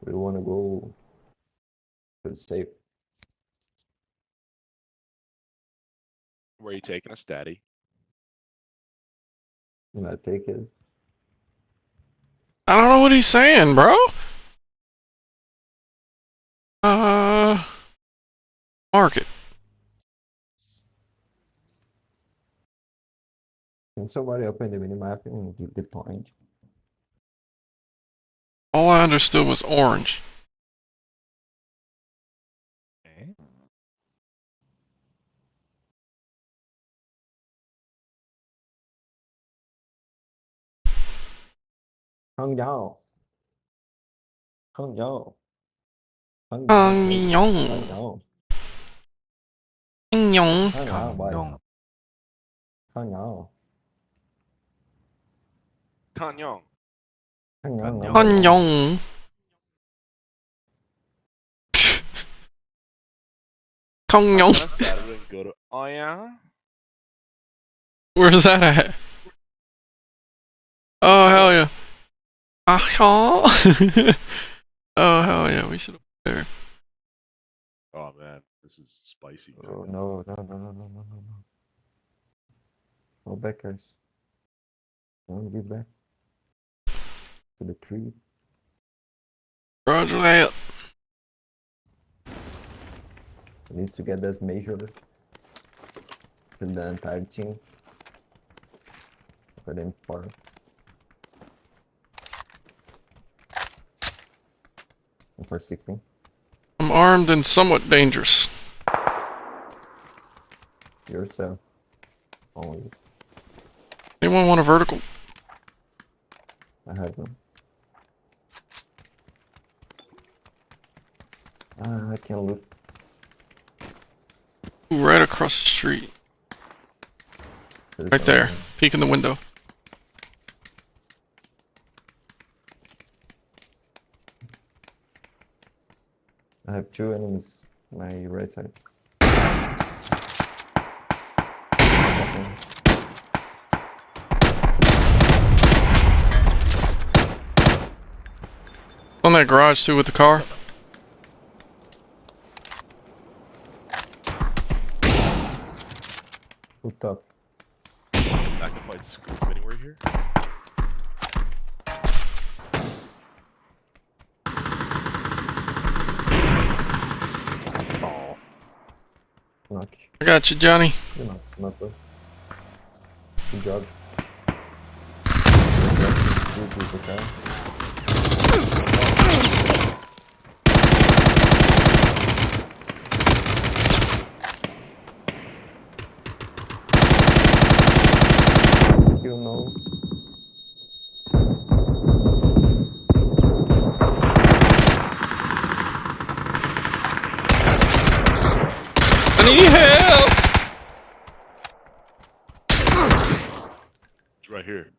We wanna go to the safe. Where are you taking us, Daddy? And I take it. I don't know what he's saying, bro. Market. Can somebody open the minimap and give the point? All I understood was orange. Okay. Hung Yao. Hung Yao. Hung Hung Yao. Yao. Hung Yao. Hung Yao. Hung Yao, boy. Kanyong. Hung Yao. Kanyong. Hung Yao. Hung Yao. Hung I'm Yao. gonna settle and go to. Oh yeah. Where's that at? Oh, hell yeah. Oh, hell yeah. We should have been there. Oh man, this is spicy. Oh no, no, no, no, no, no, no, no. No backers. Don't get back to the tree. Roger that. We need to get this measured to the entire team. For them far. And for 16. I'm armed and somewhat dangerous. Yourself. Only. Anyone want a vertical? I have them. Ah, I can look. Ooh, right across the street. There's Right there. something. Peek in the window. I have two enemies on my right side. On that garage too with the car. Hooked up. I can find scoop anywhere here. Oh. Knock. I got you, Johnny. You're not though. Good job. Good, okay. You know. I need help! It's right here.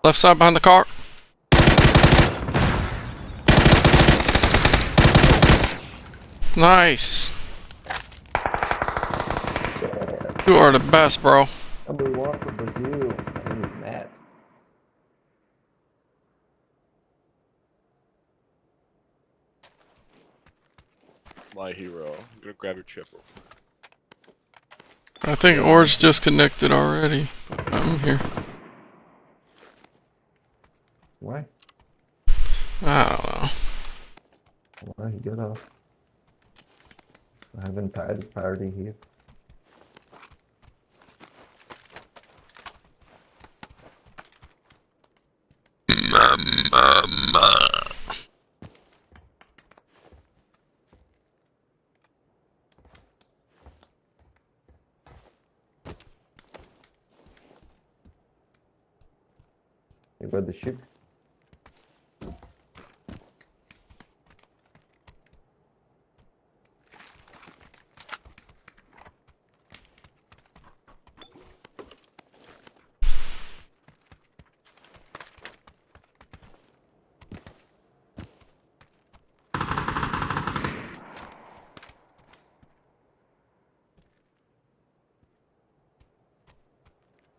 Left side behind the car. Nice. Shit. You are the best, bro. Number one for Brazil. My name is Matt. My hero. I'm gonna grab your chip. I think Or's disconnected already, but I'm here. Why? I don't know. Why get off? I haven't had a party here. You got the ship?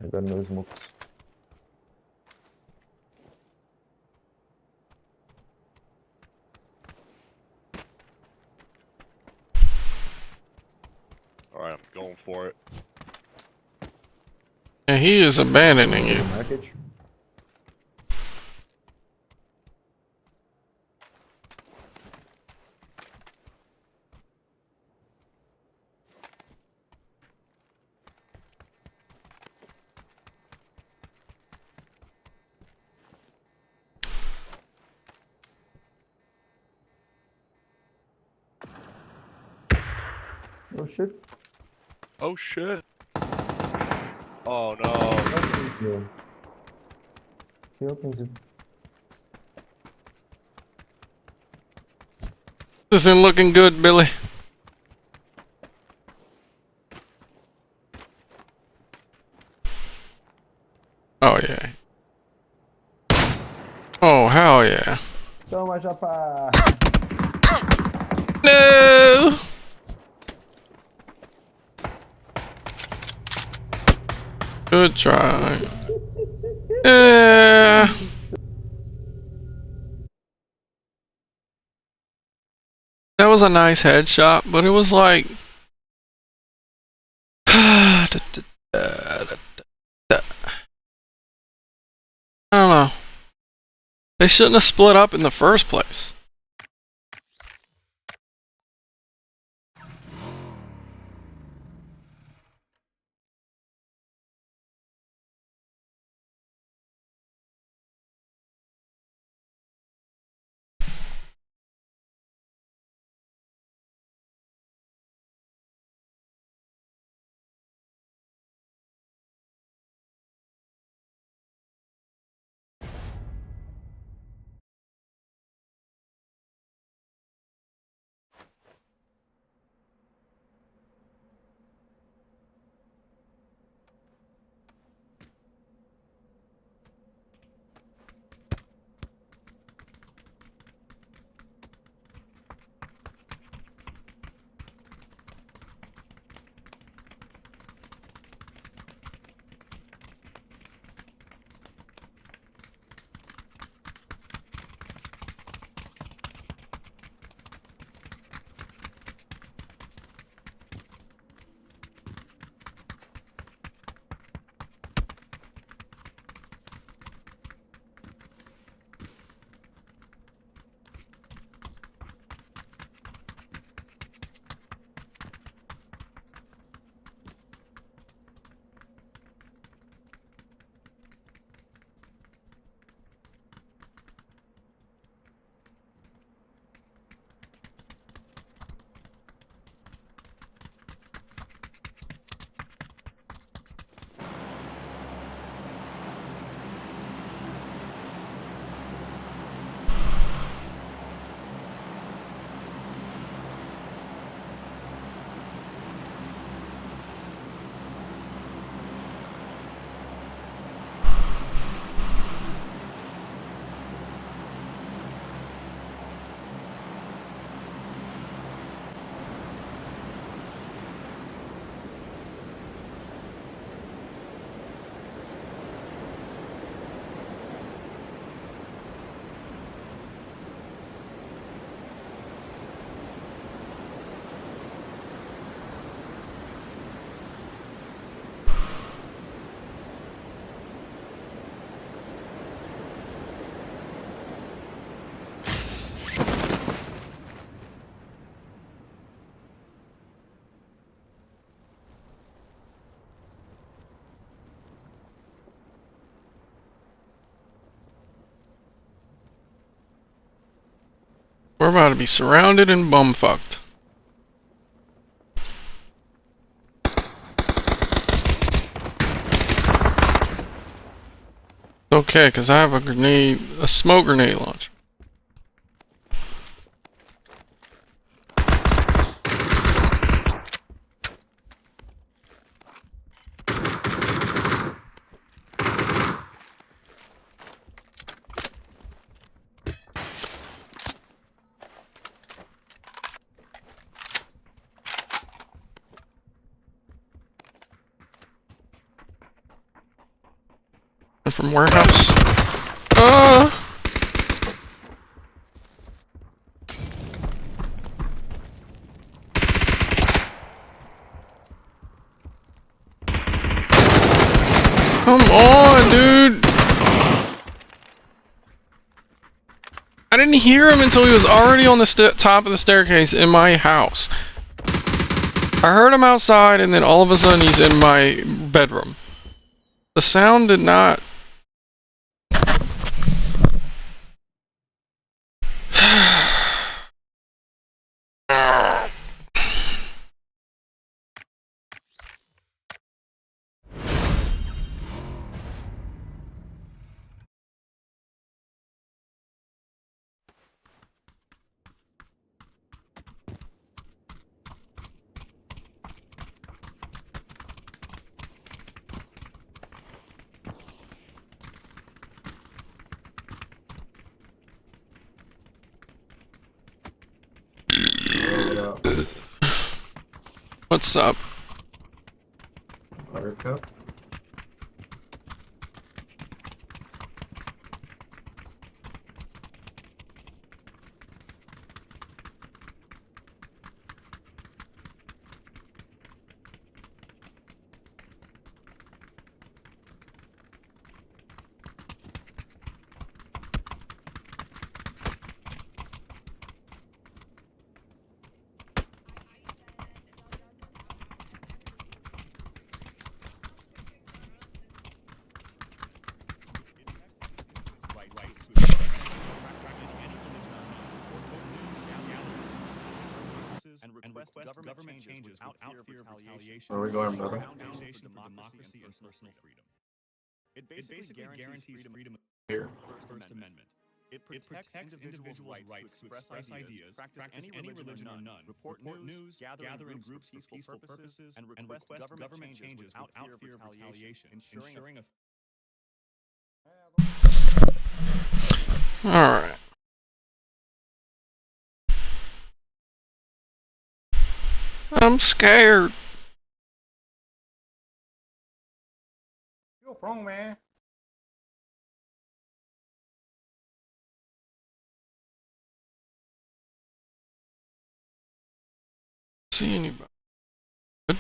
I got no smokes. Alright, I'm going for it. Yeah, he is abandoning you. Package? Oh shit. Oh shit. Oh no. Yeah. He opens it. This isn't looking good, Billy. Oh yeah. Oh hell yeah. Toma, chapa! No. Good try. That was a nice headshot, but it was like I don't know. They shouldn't have split up in the first place. We're about to be surrounded and bumfucked. Okay, because I have a grenade, a smoke grenade launcher. From warehouse. Come on, dude. I didn't hear him until he was already on the top of the staircase in my house. I heard him outside, and then all of a sudden he's in my bedroom. The sound did not. What's up? Buttercup. And request government changes without fear of retaliation. Where are we going, brother? Foundation for democracy and personal freedom. It basically guarantees freedom Here. First Amendment. It protects individuals' rights to express ideas, practice any religion or none, report news, gather in groups for peaceful purposes, and request government changes without fear of retaliation, ensuring a Alright. I'm scared. You're wrong, man. See anybody? Good.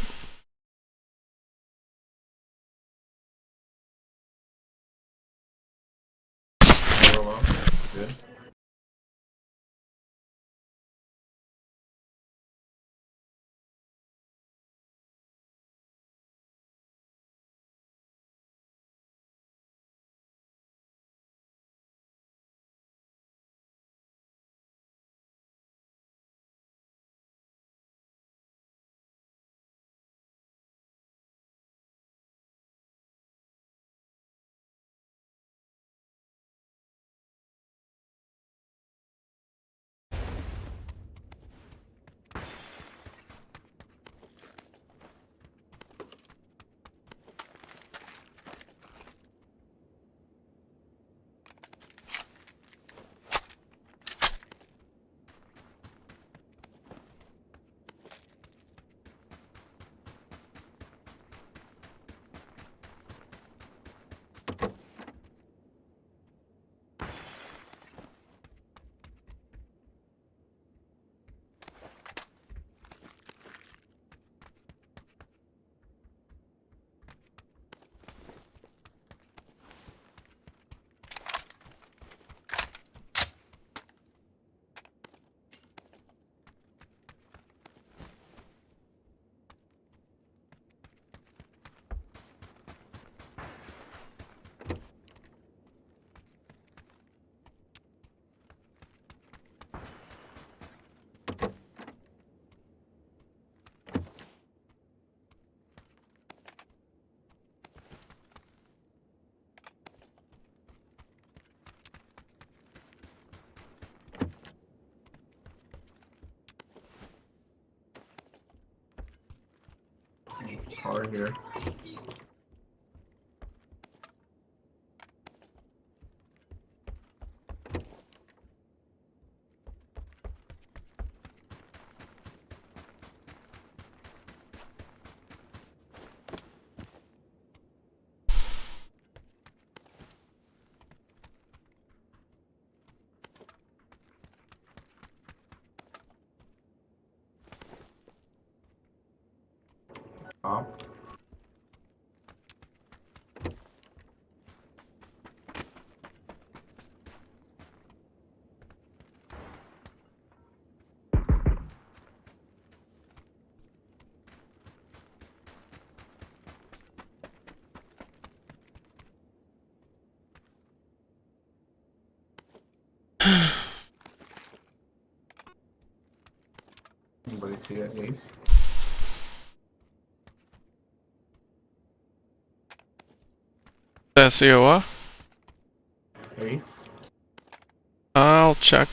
right here. Anybody see an ace? That COA? Ace? I'll check.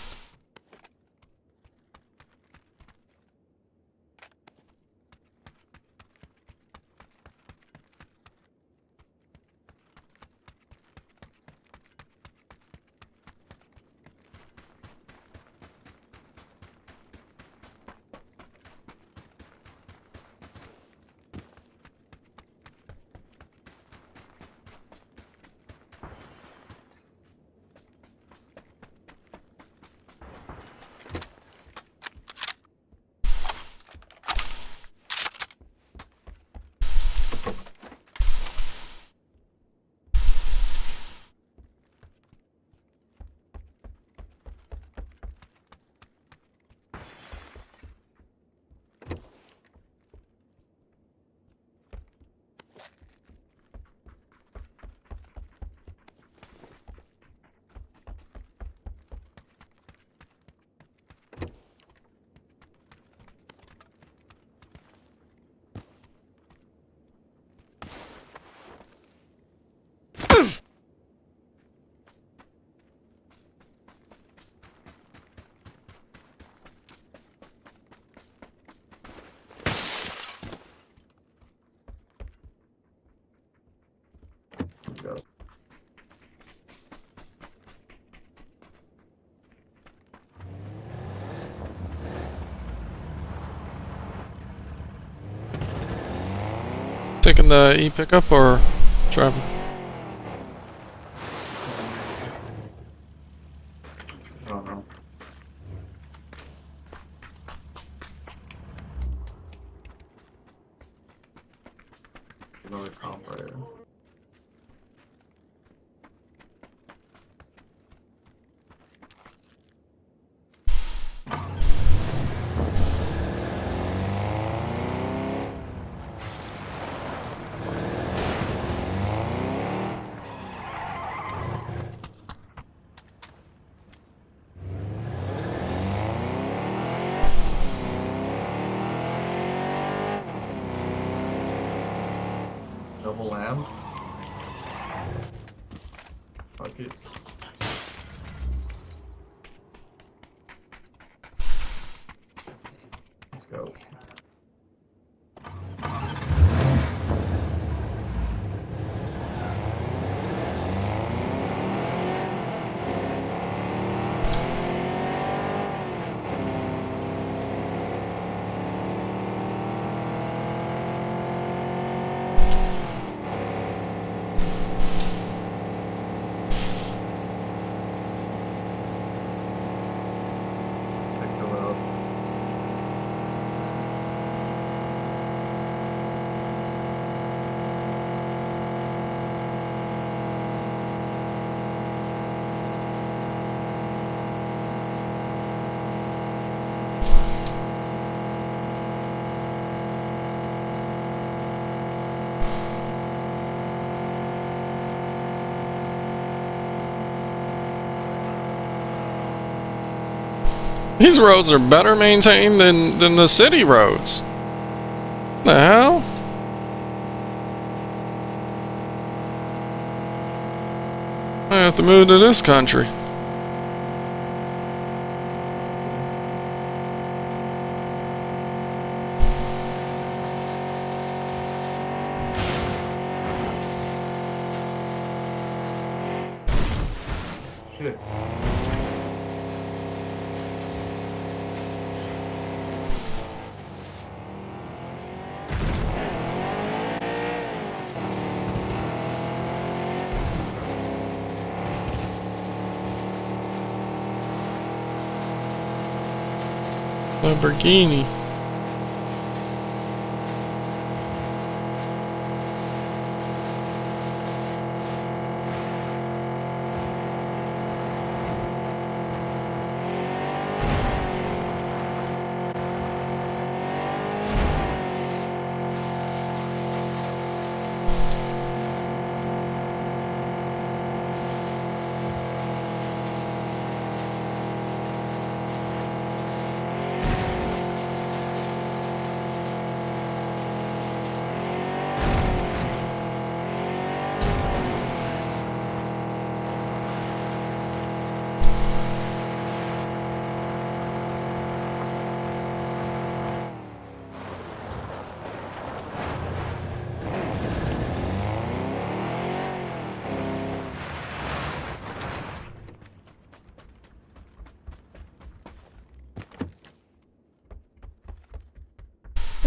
Go. Taking the E pickup or driving? I don't know. Another comp right here. Double lambs. Fuck it. Let's go. Check the road. These roads are better maintained than the city roads. The hell? I have to move to this country. shit. Lamborghini.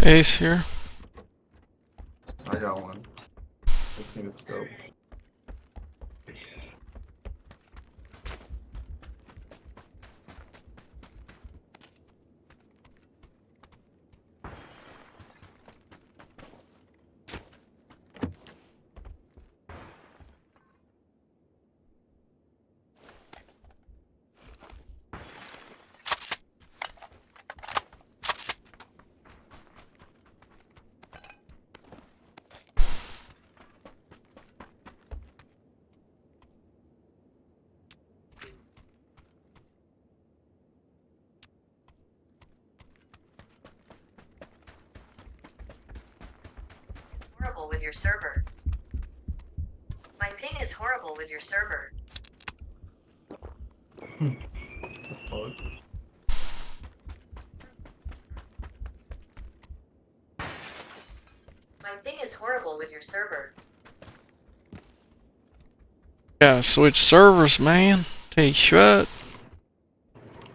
Ace here. I got one. Just need a scope. Horrible with your server. My ping is horrible with your server. Fuck. My ping is horrible with your server. Gotta switch servers, man. Tell you what.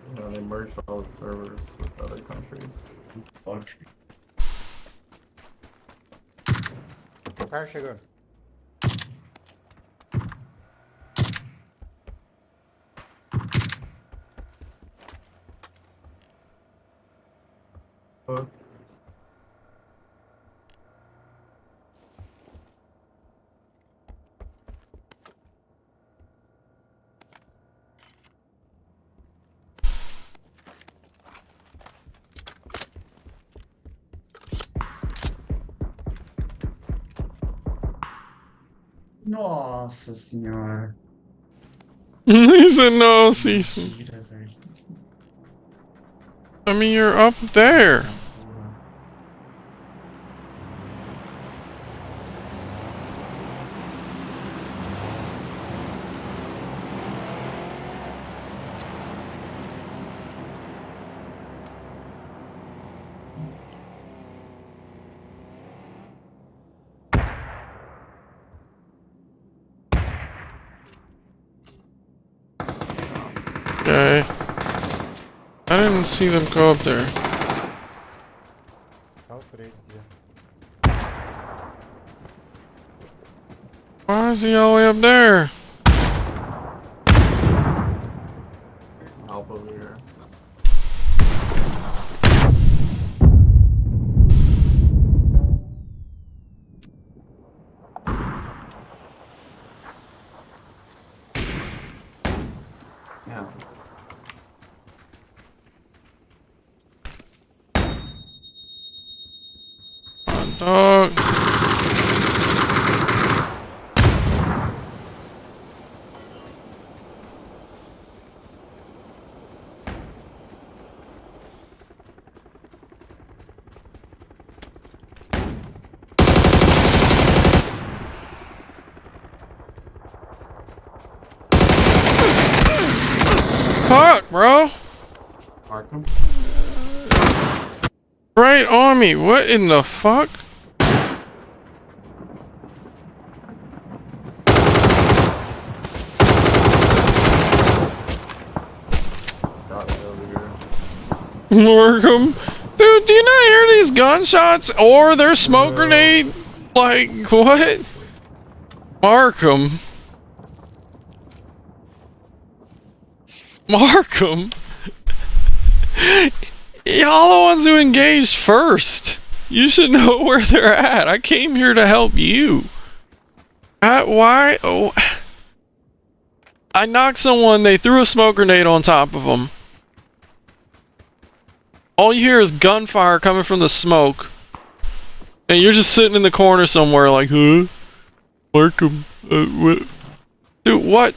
You know, they merged all the servers with other countries. Fuck. O cara chegando. Fuck. Nossa senhora. He said no, Cecil. Mentira, velho. I mean, you're up there. Okay. I didn't see them go up there. Tá os três aqui. Why is he all the way up there? Some help over here. Yeah. Dog. Fuck, bro. Mark him. Right on me. What in the fuck? Markham. Dude, do you not hear these gunshots or their smoke grenade? Like, what? Markham. Markham. Y'all the ones who engaged first. You should know where they're at. I came here to help you. Why? Oh. I knocked someone, they threw a smoke grenade on top of them. All you hear is gunfire coming from the smoke. And you're just sitting in the corner somewhere like, huh? Markham, what? Dude, what?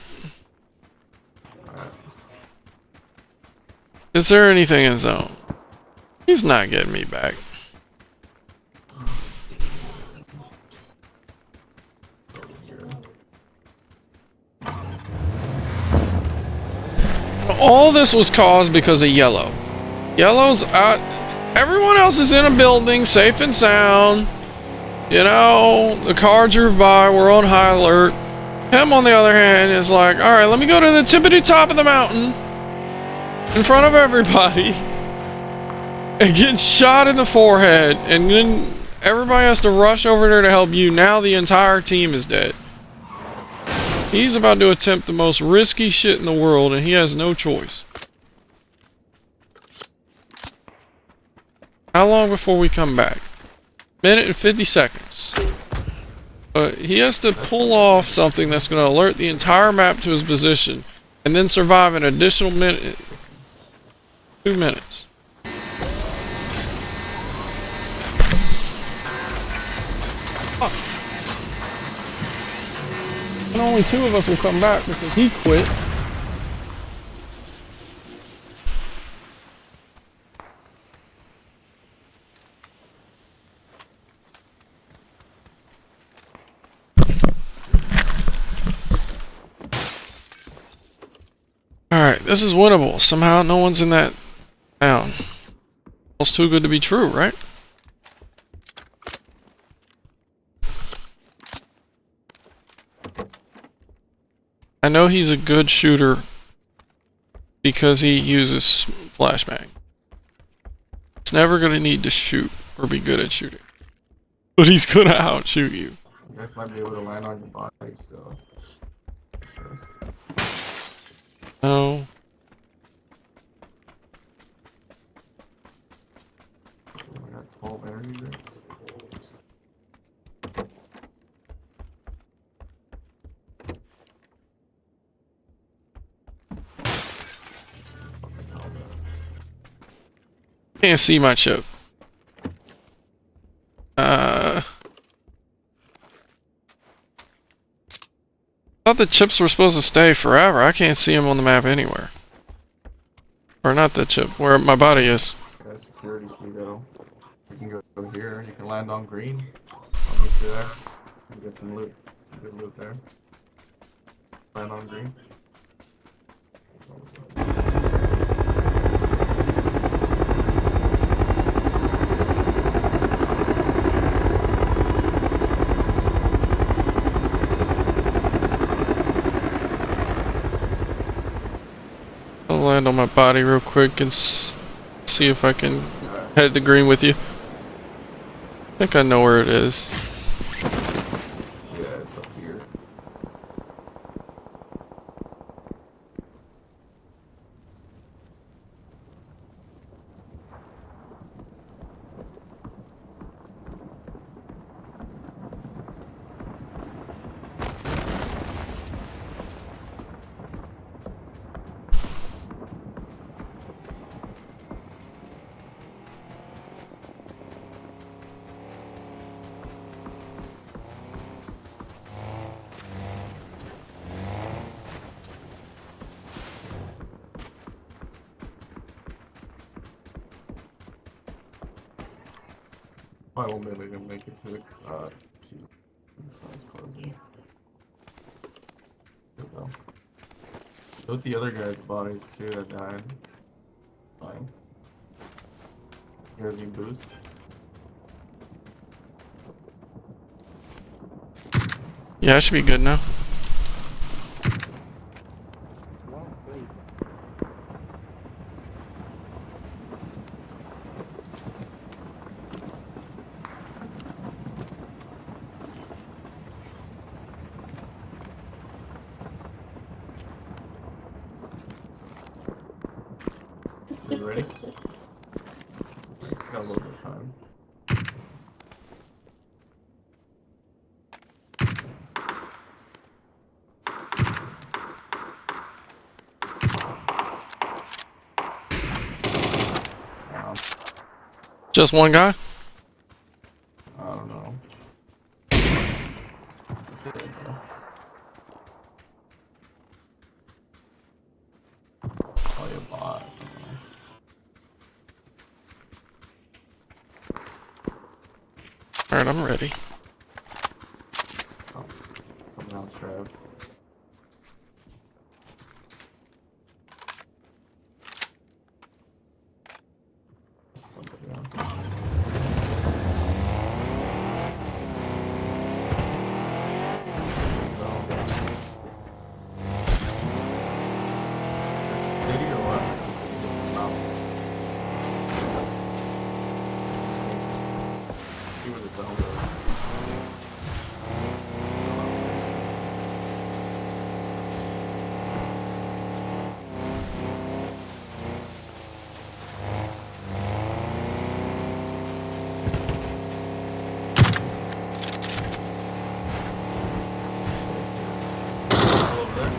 Is there anything in zone? He's not getting me back. All this was caused because of Yellow. Yellow's out. Everyone else is in a building, safe and sound. You know, the car drove by, we're on high alert. Him, on the other hand, is like, alright, let me go to the tippity top of the mountain in front of everybody and get shot in the forehead, and then everybody has to rush over there to help you. Now the entire team is dead. He's about to attempt the most risky shit in the world, and he has no choice. How long before we come back? Minute and 50 seconds. But he has to pull off something that's going to alert the entire map to his position, and then survive an additional minute. 2 minutes. Fuck. And only 2 of us will come back because he quit. Alright, this is winnable. Somehow no one's in that town. Almost too good to be true, right? I know he's a good shooter because he uses flashbang. He's never gonna need to shoot or be good at shooting. But he's gonna outshoot you. You guys might be able to land on your body still. Sure. No. We got 12 air units. Can't see my chip. I thought the chips were supposed to stay forever. I can't see them on the map anywhere. Or not the chip, where my body is. Got a security key though. You can go here. You can land on green. I'll meet you there. You get some loot. Some good loot there. Land on green. I'll land on my body real quick and see if I can head to green with you. I think I know where it is. Yeah, it's up here. I won't be able to make it to the queue. So it's closing. There we go. Loot the other guys' bodies too that died. Fine. You guys need boost? Yeah, I should be good now. You ready? Just got a little bit of time. Just one guy? I don't know. Probably a bot. Alright, I'm ready. Oh, someone else tried. Somebody else. City or what? No. See where the zone goes. Over there.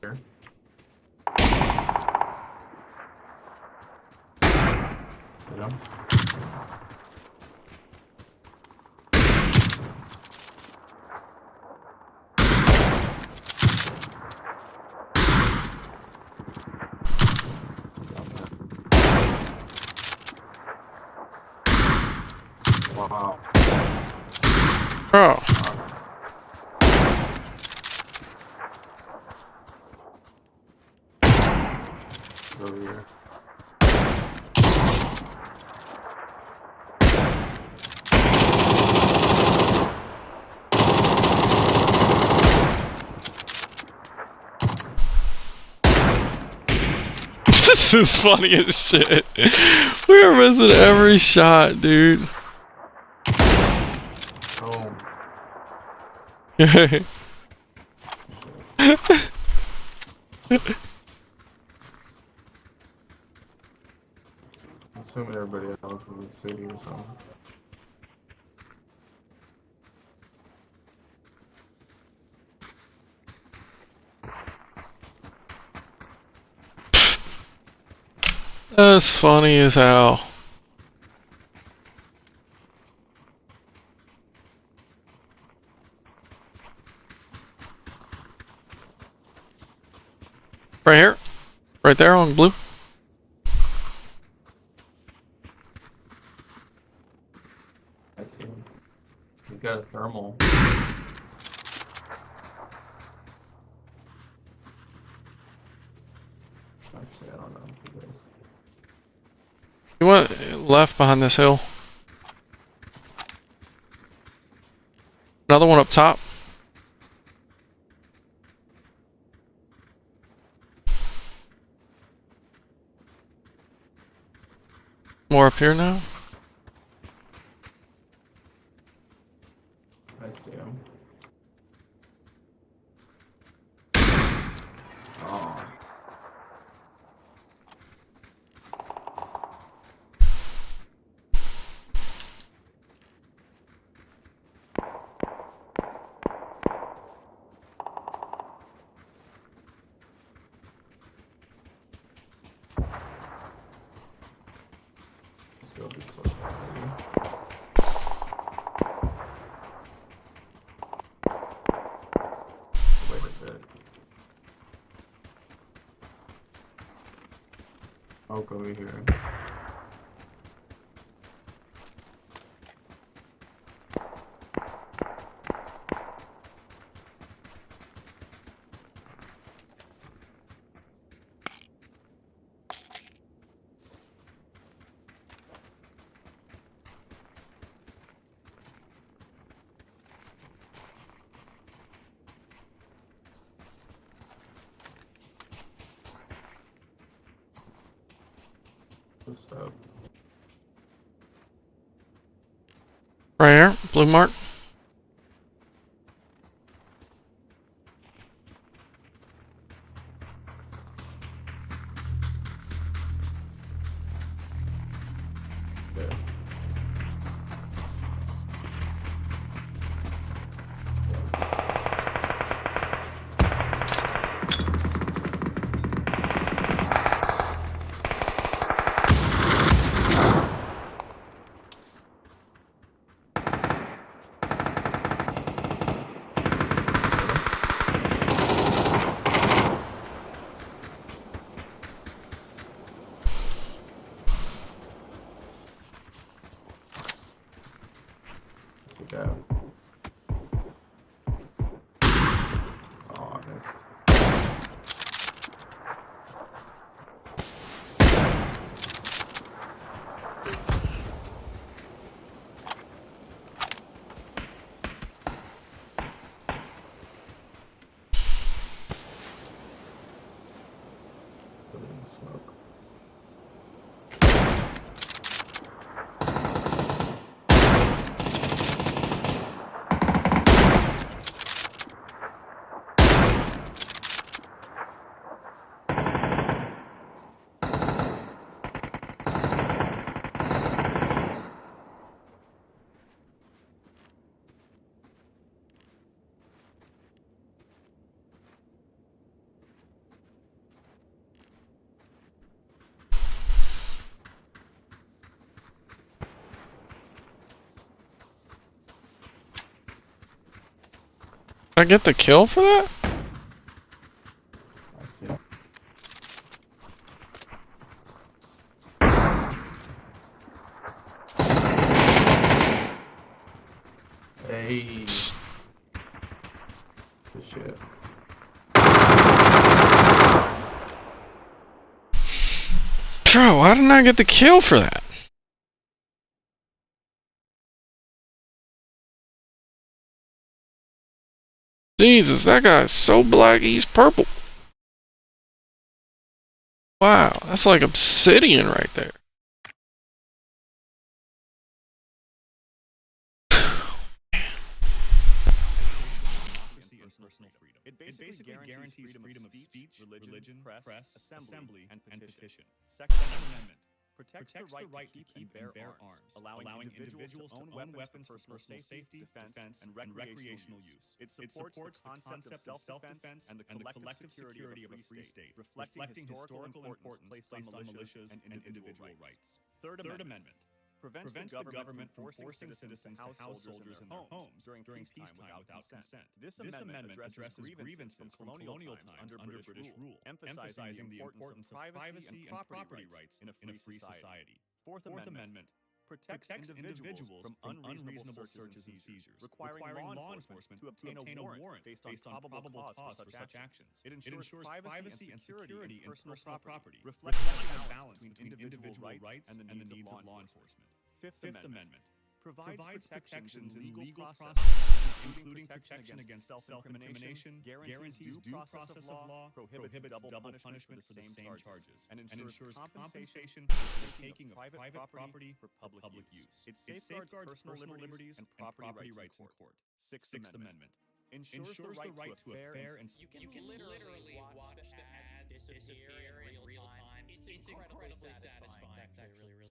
Here. Hit him. Wow. Bro. Over here. This is funny as shit. We are missing every shot, dude. Oh. I'm assuming everybody else is in the city or something. That's funny as hell. Right here. Right there on blue. I see him. He's got a thermal. Actually, I don't know if he does. He went left behind this hill. Another one up top. More up here now. I see him. Oh. Let's go this way. Wait a bit. I'll go over here. What's up? Right here, blue mark. Yeah. What's the gap? Oh, I missed. Put it in the smoke. Did I get the kill for that? I see. Hey. Good shit. Bro, why didn't I get the kill for that? Jesus, that guy's so black, he's purple. Wow, that's like obsidian right there. It basically guarantees freedom of speech, religion, press, assembly, and petition. Second Amendment protects the right to keep and bear arms, allowing individuals to own weapons for personal safety, defense, and recreational use. It supports the concept of self-defense and the collective security of a free state, reflecting historical importance placed on militias and individual rights. Third Amendment prevents the government from forcing citizens to house soldiers in their homes during peacetime without consent. This amendment addresses grievances from colonial times under British rule, emphasizing the importance of privacy and property rights in a free society. Fourth Amendment protects individuals from unreasonable searches and seizures, requiring law enforcement to obtain a warrant based on probable cause for such actions. It ensures privacy and security in personal property, reflecting a balance between individual rights and the needs of law enforcement. Fifth Amendment provides protections in legal processes, including protection against self-incrimination, guarantees due process of law, prohibits double punishment for the same charges, and ensures compensation for the taking of private property for public use. It safeguards personal liberties and property rights in court. Sixth Amendment ensures the right to a fair and You can literally watch the ads disappear in real time. It's incredibly satisfying.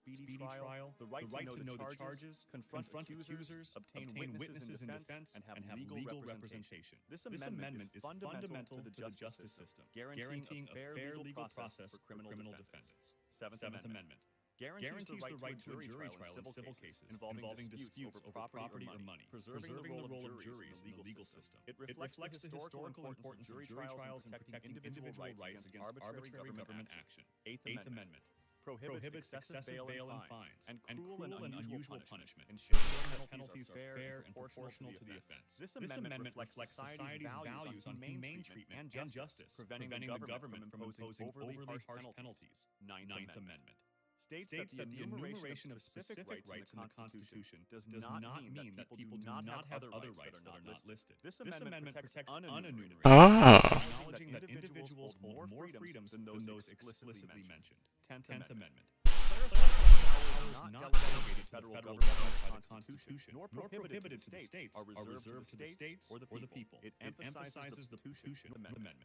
speedy trial, the right to know the charges, confront accusers, obtain witnesses in defense, and have legal representation. This amendment is fundamental to the justice system, guaranteeing a fair legal process for criminal defendants. Seventh Amendment guarantees the right to a jury trial in civil cases involving disputes over property or money, preserving the role of juries in the legal system. It reflects the historical importance of jury trials and protecting individual rights against arbitrary government action. Eighth Amendment prohibits excessive bail and fines, and cruel and unusual punishment, ensuring that penalties are fair and proportional to the offense. This amendment reflects society's values on humane treatment and justice, preventing the government from imposing overly harsh penalties. Ninth Amendment states that the enumeration of specific rights in the Constitution does not mean that people do not have other rights that are not listed. This amendment protects unenumerated rights, acknowledging that individuals hold more freedoms than those explicitly mentioned. Tenth Amendment not delegated to the federal government by the Constitution, nor prohibited to the states, are reserved to the states or the people. It emphasizes the Constitution Amendment.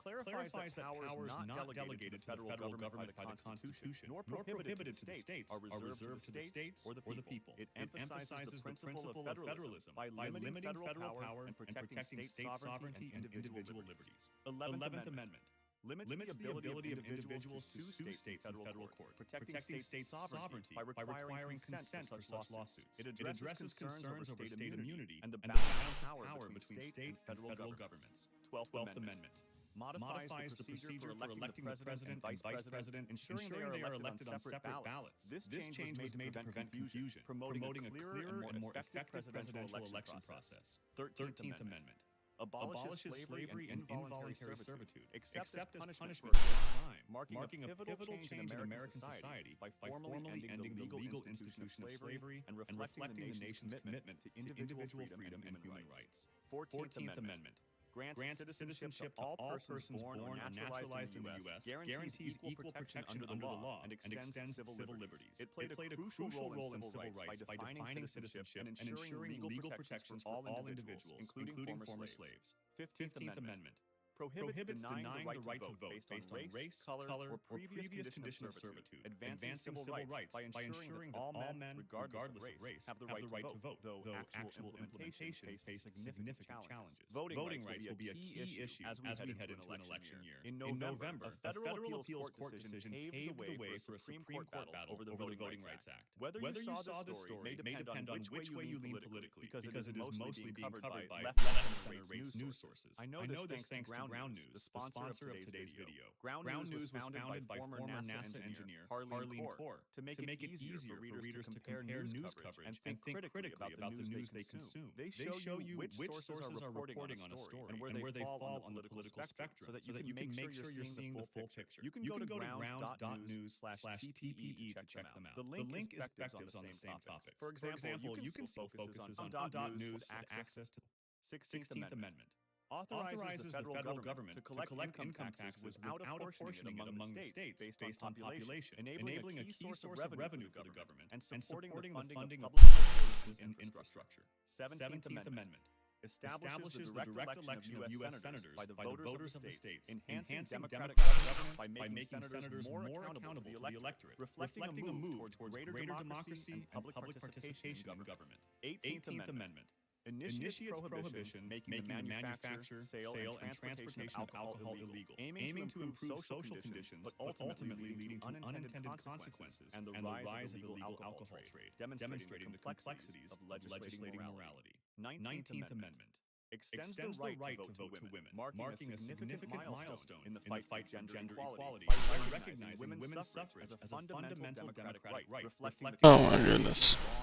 Clarifies that powers not delegated to the federal government by the Constitution, nor prohibited to the states, are reserved to the states or the people. It emphasizes the principle of federalism by limiting federal power and protecting state sovereignty and individual liberties. 11th Amendment limits the ability of individuals to sue states in federal court, protecting state sovereignty by requiring consent for such lawsuits. It addresses concerns over state immunity and the balance of power between state and federal governments. 12th Amendment modifies the procedure for electing the president and vice president, ensuring they are elected on separate ballots. This change was made to prevent confusion, promoting a clearer and more effective presidential election process. 13th Amendment abolishes slavery and involuntary servitude, except as punishment for a crime, marking a pivotal change in American society by formally ending the legal institution of slavery and reflecting the nation's commitment to individual freedom and human rights. 14th Amendment grants citizenship to all persons born or naturalized in the U.S., guarantees equal protection under the law, and extends civil liberties. It played a crucial role in civil rights by defining citizenship and ensuring legal protections for all individuals, including former slaves. 15th Amendment prohibits denying the right to vote based on race, color, or previous condition of servitude, advancing civil rights by ensuring that all men, regardless of race, have the right to vote, though actual implementation faces significant challenges. Voting rights will be a key issue as we head into an election year. In November, a federal appeals court decision paved the way for a Supreme Court battle over the Voting Rights Act. Whether you saw this story may depend on which way you lean politically, because it is mostly being covered by left-center news sources. I know this thanks to Ground News, the sponsor of today's video. Ground News was founded by former NASA engineer Harleen Kaur to make it easier for readers to compare news coverage and think critically about the news they consume. They show you which sources are reporting on a story and where they fall on the political spectrum so that you can make sure you're seeing the full picture. You can go to ground.news/TPE to check them out. The link is perspectives on the same topic. For example, you can see focuses on .news access to 16th Amendment. Authorizes the federal government to collect income taxes without apportioning it among the states based on population, enabling a key source of revenue for the government, and supporting the funding of public services and infrastructure. 17th Amendment establishes the direct election of U.S. senators by the voters of the states, enhancing democratic governance by making senators more accountable to the electorate, reflecting a move towards greater democracy and public participation in government. 18th Amendment initiates prohibition making the manufacture, sale, and transportation of alcohol illegal, aiming to improve social conditions, but ultimately leading to unintended consequences and the rise of illegal alcohol trade, demonstrating the complexities of legislating morality. 19th Amendment extends the right to vote to women, marking a significant milestone in the fight for gender equality by recognizing women's suffrage as a fundamental democratic right, reflecting the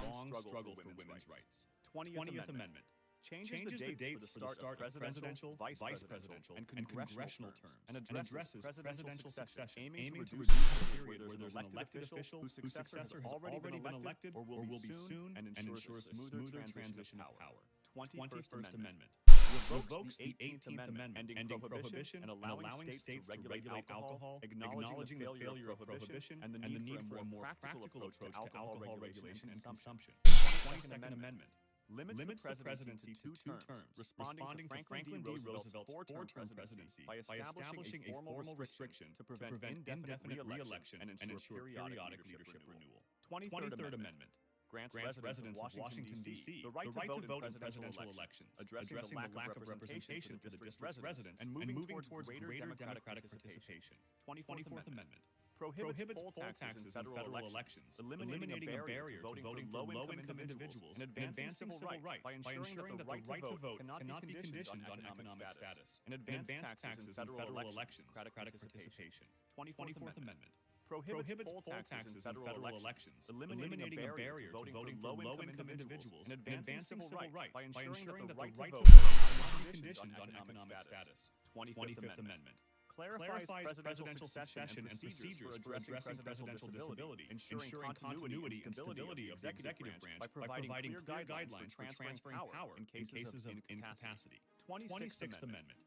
long struggle for women's rights. 20th Amendment changes the dates for the start of presidential, vice presidential, and congressional terms, and addresses presidential succession, aiming to reduce the period where there's an elected official whose successor has already been elected or will be soon, and ensures a smoother transition of power. 21st Amendment revokes the 18th Amendment, ending prohibition and allowing states to regulate alcohol, acknowledging the failure of prohibition and the need for a more practical approach to alcohol regulation and consumption. 22nd Amendment limits the presidency to 2 terms, responding to Franklin D. Roosevelt's 4-term presidency by establishing a formal restriction to prevent indefinite re-election and ensure periodic leadership renewal. 23rd Amendment grants residents of Washington, D.C. the right to vote in presidential elections, addressing the lack of representation for the district's residents and moving towards greater democratic participation. 24th Amendment prohibits poll taxes in federal elections, eliminating a barrier to voting for low-income individuals, and advancing civil rights by ensuring that the right to vote cannot be conditioned on economic status, and advance taxes in federal elections, democratic participation. 24th Amendment prohibits poll taxes in federal elections, eliminating a barrier to voting for low-income individuals, and advancing civil rights by ensuring that the right to vote cannot be conditioned on economic status. 25th Amendment clarifies presidential succession and procedures for addressing presidential disability, ensuring continuity and stability of the executive branch by providing clear guidelines for transferring power in cases of incapacity. 26th Amendment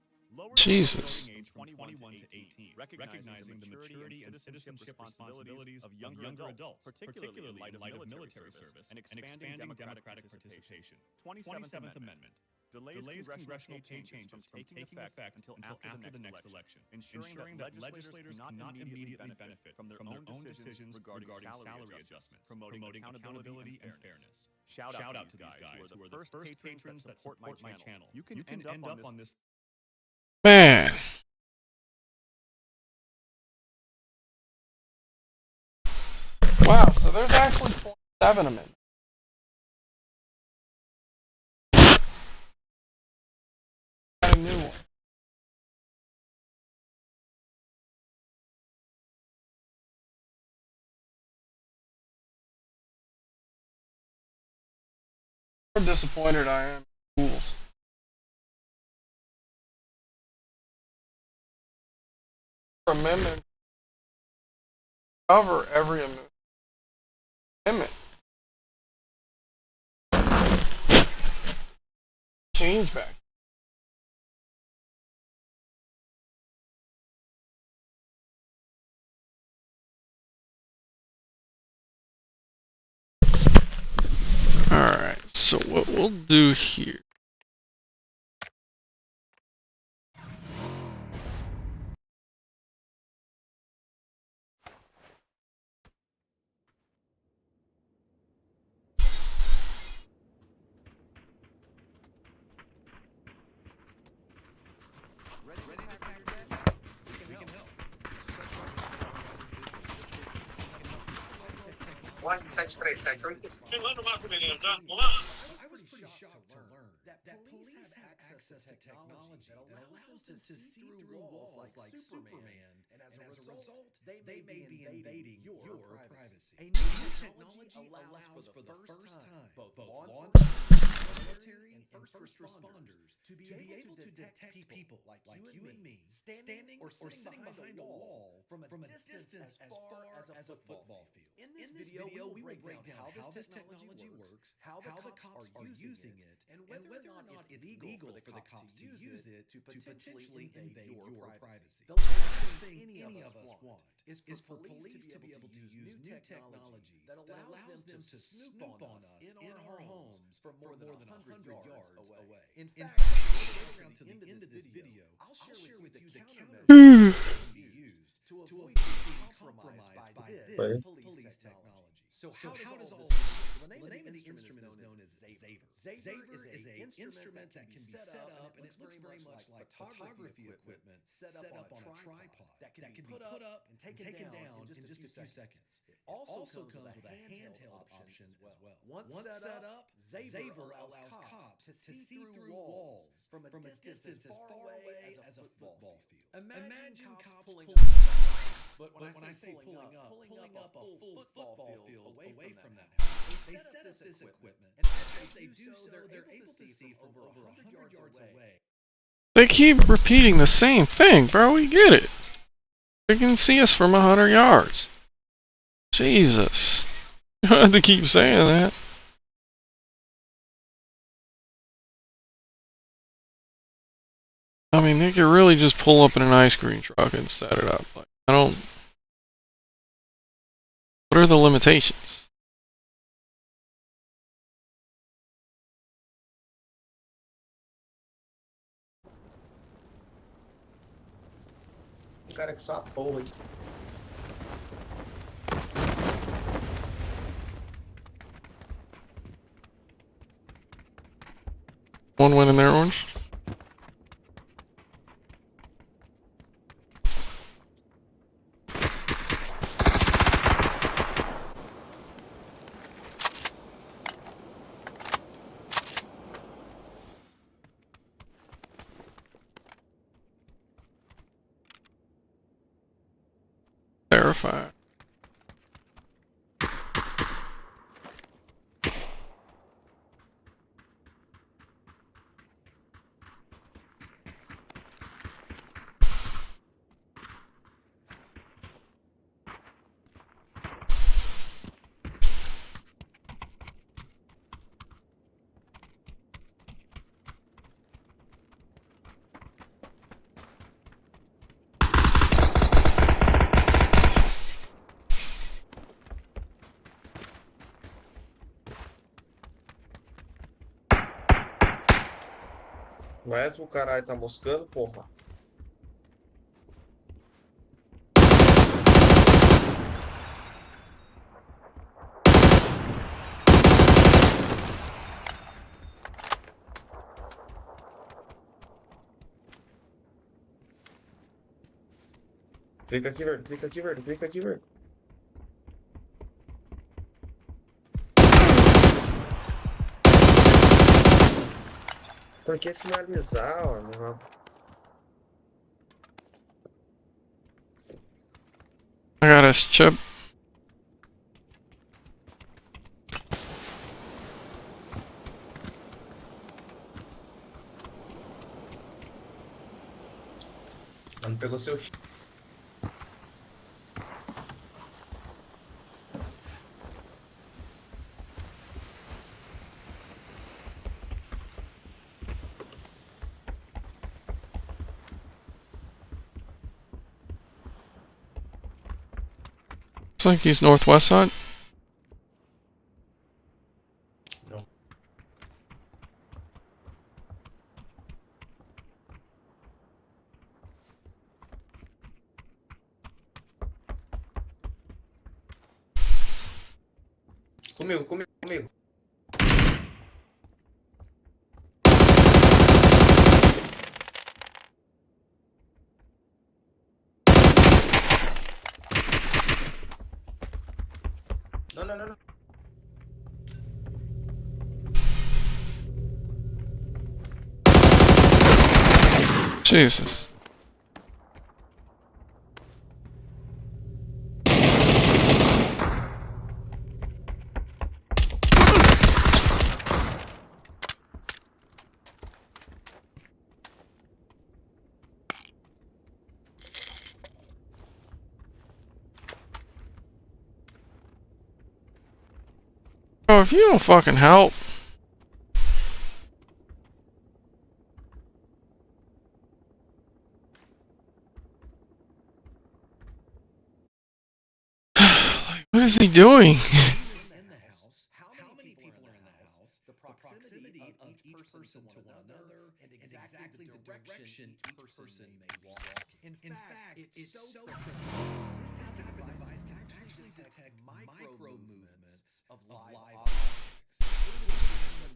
Jesus. Age from 21 to 18, recognizing the maturity and citizenship responsibilities of younger adults, particularly in light of military service, and expanding democratic participation. 27th Amendment delays congressional pay changes from taking effect until after the next election, ensuring that legislators cannot immediately benefit from their own decisions regarding salary adjustments, promoting accountability and fairness. Shout out to these guys who are the first patrons that support my channel. You can end up on this. Man. Wow, so there's actually 27 of them. A new one. How disappointed I am in schools. Amendment cover every amendment. Change back. Alright, so what we'll do here. One such 3 seconds. I was pretty shocked to learn that police have access to technology that allows them to see through walls like Superman, and as a result, they may be invading your privacy. A new technology allows for the first time both law enforcement, military, and first responders to be able to detect people like you and me standing or sitting behind a wall from a distance as far as a football field. In this video, we will break down how this technology works, how the cops are using it, and whether or not it's legal for the cops to use it to potentially invade your privacy. The last thing any of us want is for police to be able to use new technology that allows them to snoop on us in our homes from more than 100 yards away. In fact, around to the end of this video, I'll share with you the countermeasures that can be used to avoid being compromised by this police technology. So how does all this work? Well, the name of the instrument is known as Zaver. Zaver is an instrument that can be set up, and it looks very much like photography equipment set up on a tripod that can be put up and taken down in just a few seconds. It also comes with a handheld option as well. Once set up, Zaver allows cops to see through walls from a distance as far away as a football field. Imagine cops pulling up. But when I say pulling up a full football field away from that house, they set up this equipment, and as they do so, they're able to see from over 100 yards away. They keep repeating the same thing, bro. We get it. They can see us from 100 yards. Jesus. You don't have to keep saying that. I mean, they could really just pull up in an ice cream truck and set it up. Like, I don't... What are the limitations? You gotta stop bullying. One win in there, Orange. Terrified. Mas o caralho tá moscando, porra. Clica aqui, velho. Clica aqui, velho. Clica aqui, velho. Por que finalizar, ó? Não- I got his chip. Mano, pegou seu. Looks like he's northwest side. Não. Comigo, comigo, comigo. Não, não, não, não. Jesus. Oh, if you don't fucking help. Like, what is he doing? In the house, how many people are in the house, the proximity of each person to one another, and exactly the direction each person may walk. In fact, it's so precise. This type of device can actually detect micro movements of live objects.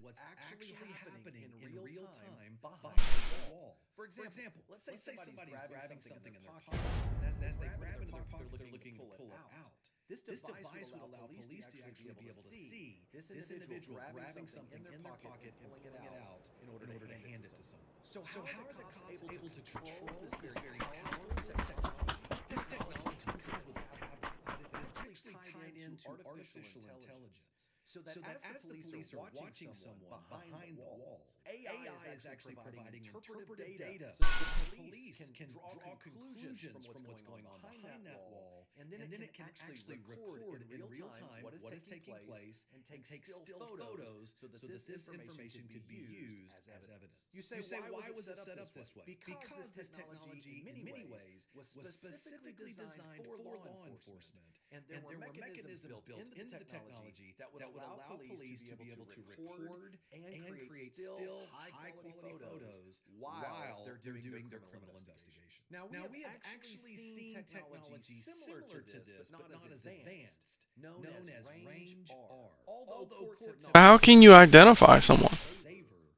What's actually happening in real time behind the wall. For example, let's say somebody's grabbing something in their pocket, and as they grab into their pocket, they're looking to pull it out. This device would allow police to actually be able to see this individual grabbing something in their pocket and pulling it out in order to hand it to someone. So how are the cops able to control this very powerful technology? This technology comes with a tablet that is actually tied into artificial intelligence. So that as the police are watching someone behind the walls, AI is actually providing interpretive data so that the police can draw conclusions from what's going on behind that wall, and then it can actually record in real time what is taking place and take still photos so that this information could be used as evidence. You say why was it set up this way? Because this technology in many ways was specifically designed for law enforcement, and there were mechanisms built into the technology that would allow police to be able to record and create still high-quality photos while they're doing their criminal investigation. Now we have actually seen technology similar to this, but not as advanced, known as range R. Although courts have How can you identify someone?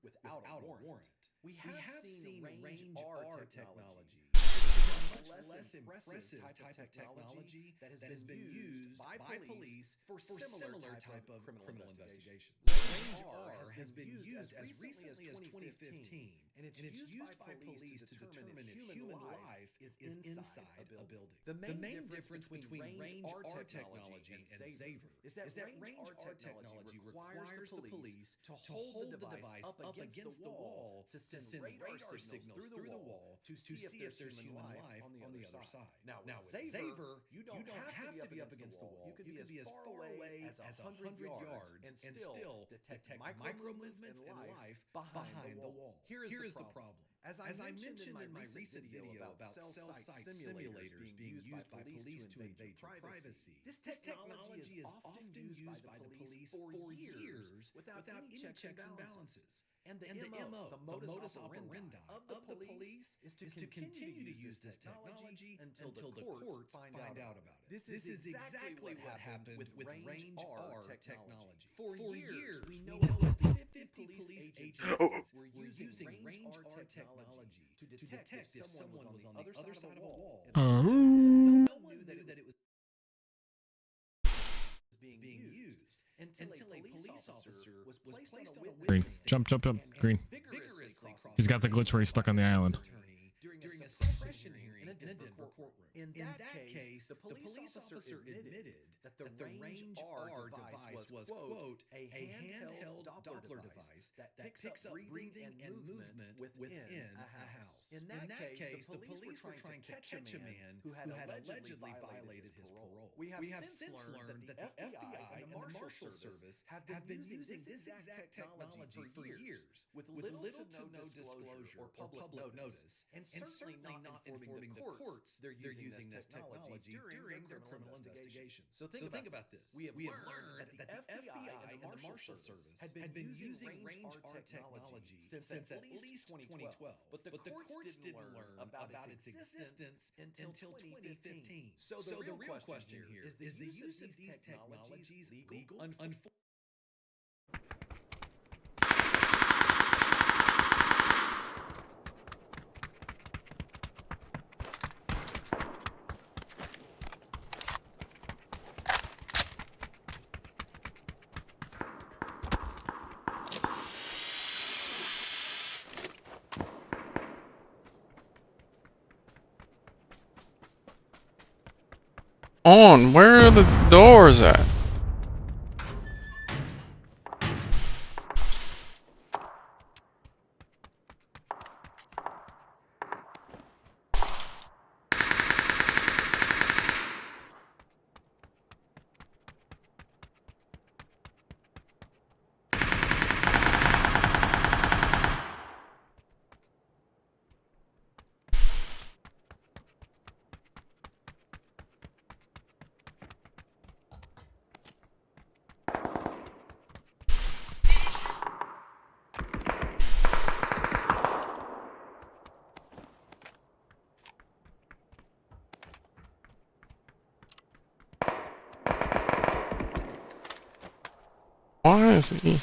without a warrant. We have seen range R technology, which is a much less impressive type of technology that has been used by police for similar type of criminal investigation. Range R has been used as recently as 2015, and it's used by police to determine if human life is inside a building. The main difference between range R technology and Saver is that range R technology requires the police to hold the device up against the wall to send radar signals through the wall to see if there's human life on the other side. Now with Saver, you don't have to be up against the wall. You could be as far away as 100 yards and still detect micro movements and life behind the wall. Here is the problem. As I mentioned in my recent video about cell site simulators being used by police to invade your privacy, this technology is often used by the police for years without any checks and balances. And the MO, the modus operandi of the police is to continue to use this technology until the courts find out about it. This is exactly what happened with Range R technology. For years, we know at least 50 police agencies were using Range R technology to detect if someone was on the other side of a wall. And no one knew that it was being used until a police officer was placed on a Green. witness Jump. stand Green. vigorously He's got the glitch where he's stuck on the island. during a suppression hearing in a Denver courtroom. In that case, the police officer admitted that the Range R device was, quote, a handheld Doppler device that picks up breathing and movement within a house. In that case, the police were trying to catch a man who had allegedly violated his parole. We have since learned that the FBI and the Marshal Service have been using this exact technology for years with little to no disclosure or public notice, and certainly not informing the courts they're using this technology during their criminal investigation. So think about this. We have learned that the FBI and the Marshal Service had been using Range R technology since at least 2012, but the courts didn't learn about its existence until 2015. So the real question here is the use of these technologies legal? Where are the doors at? Why is he?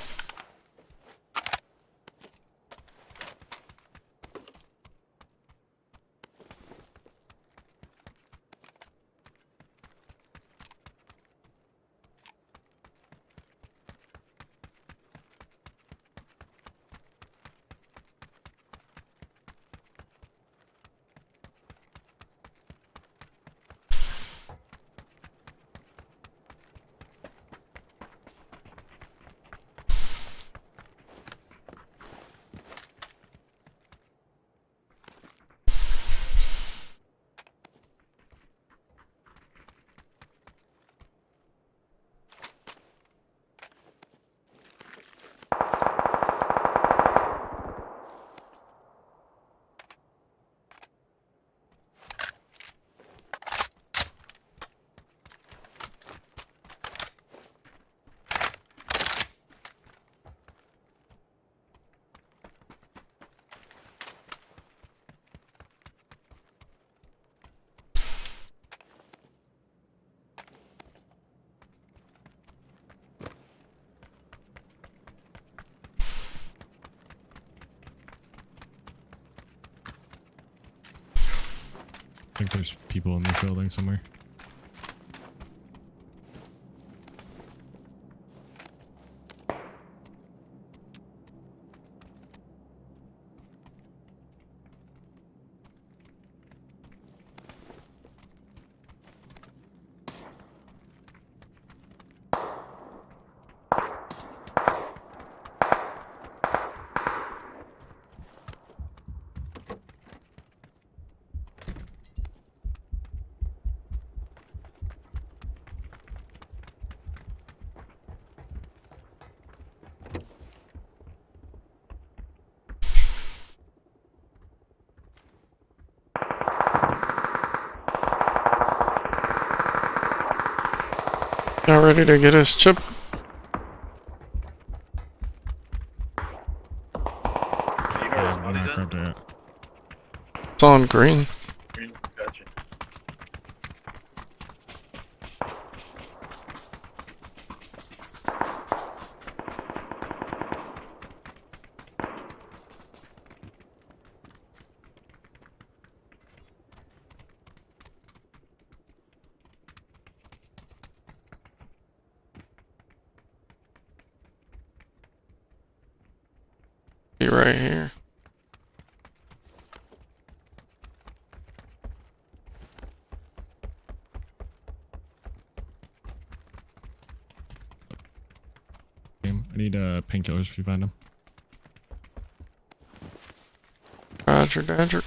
I think there's people in this building somewhere. Not ready to get his chip. You know where his money's at? It's on green. Green, gotcha. Be right here. I need painkillers if you find them. Roger, Dodger.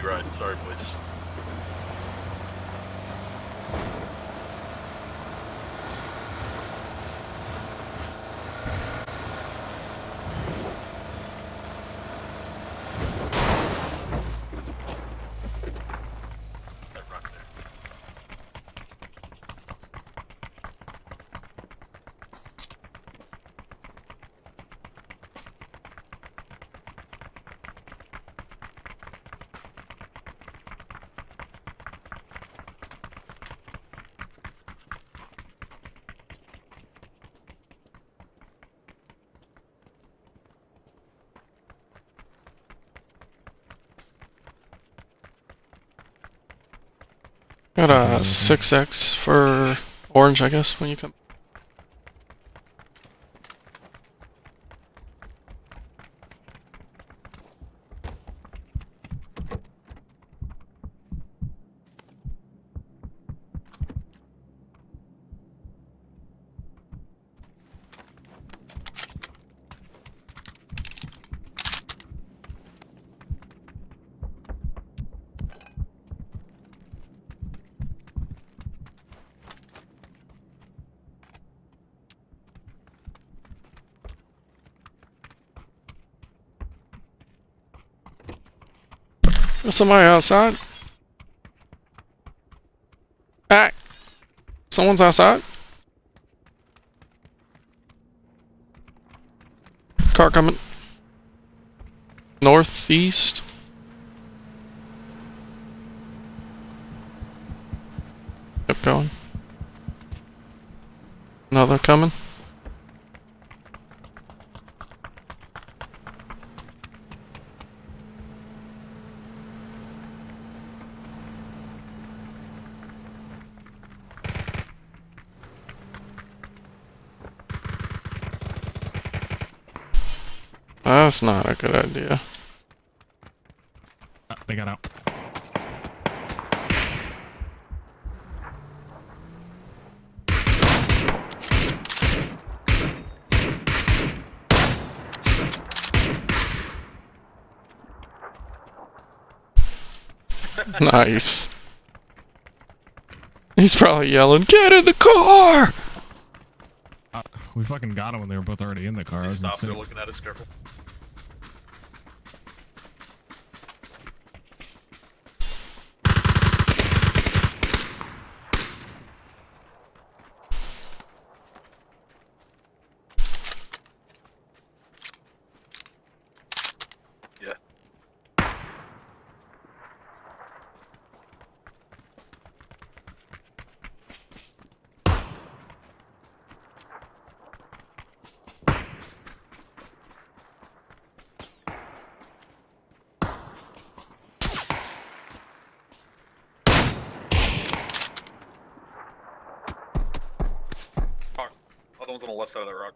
Right, sorry boys. Got a 6X for orange, I guess, when you come. There's somebody outside. Back. Someone's outside. Car coming. Northeast. Keep going. Another coming. That's not a good idea. They got out. Nice. He's probably yelling, "Get in the car!" We fucking got them when they were both already in the car. Stop, they're looking at us, careful. Yeah. Other one's on the left side of that rock.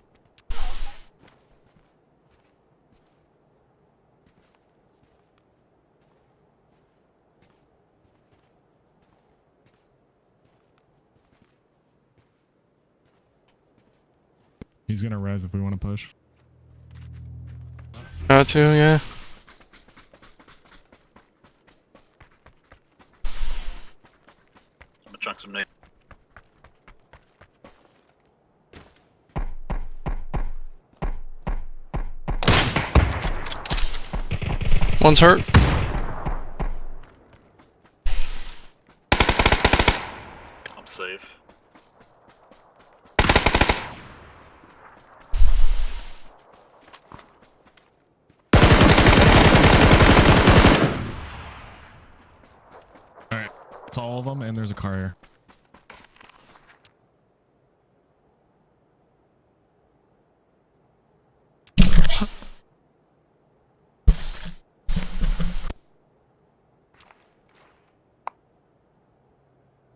He's gonna res if we want to push. Got to, yeah. I'm gonna chunk some names. One's hurt. I'm safe. Alright, it's all of them, and there's a car here.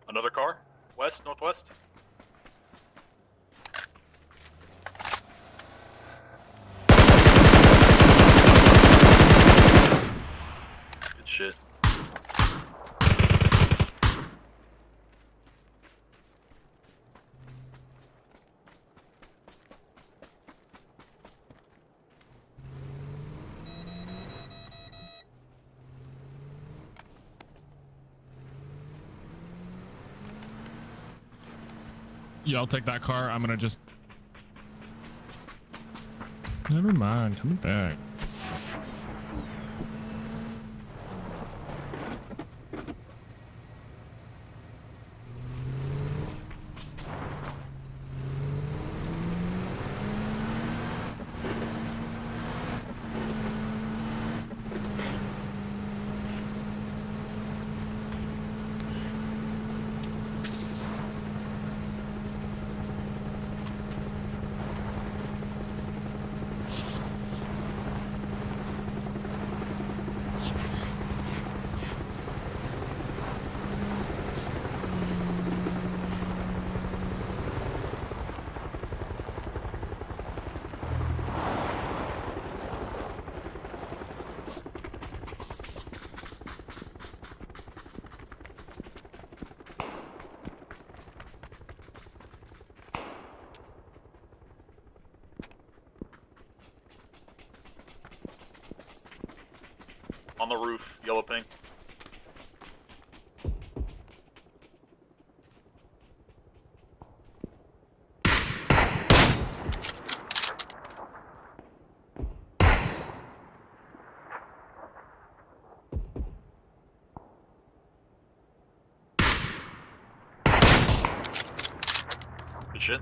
Another car? West, northwest? Good shit. Yeah, I'll take that car. I'm gonna just... Never mind, coming back. On the roof, yellow ping. Good shit.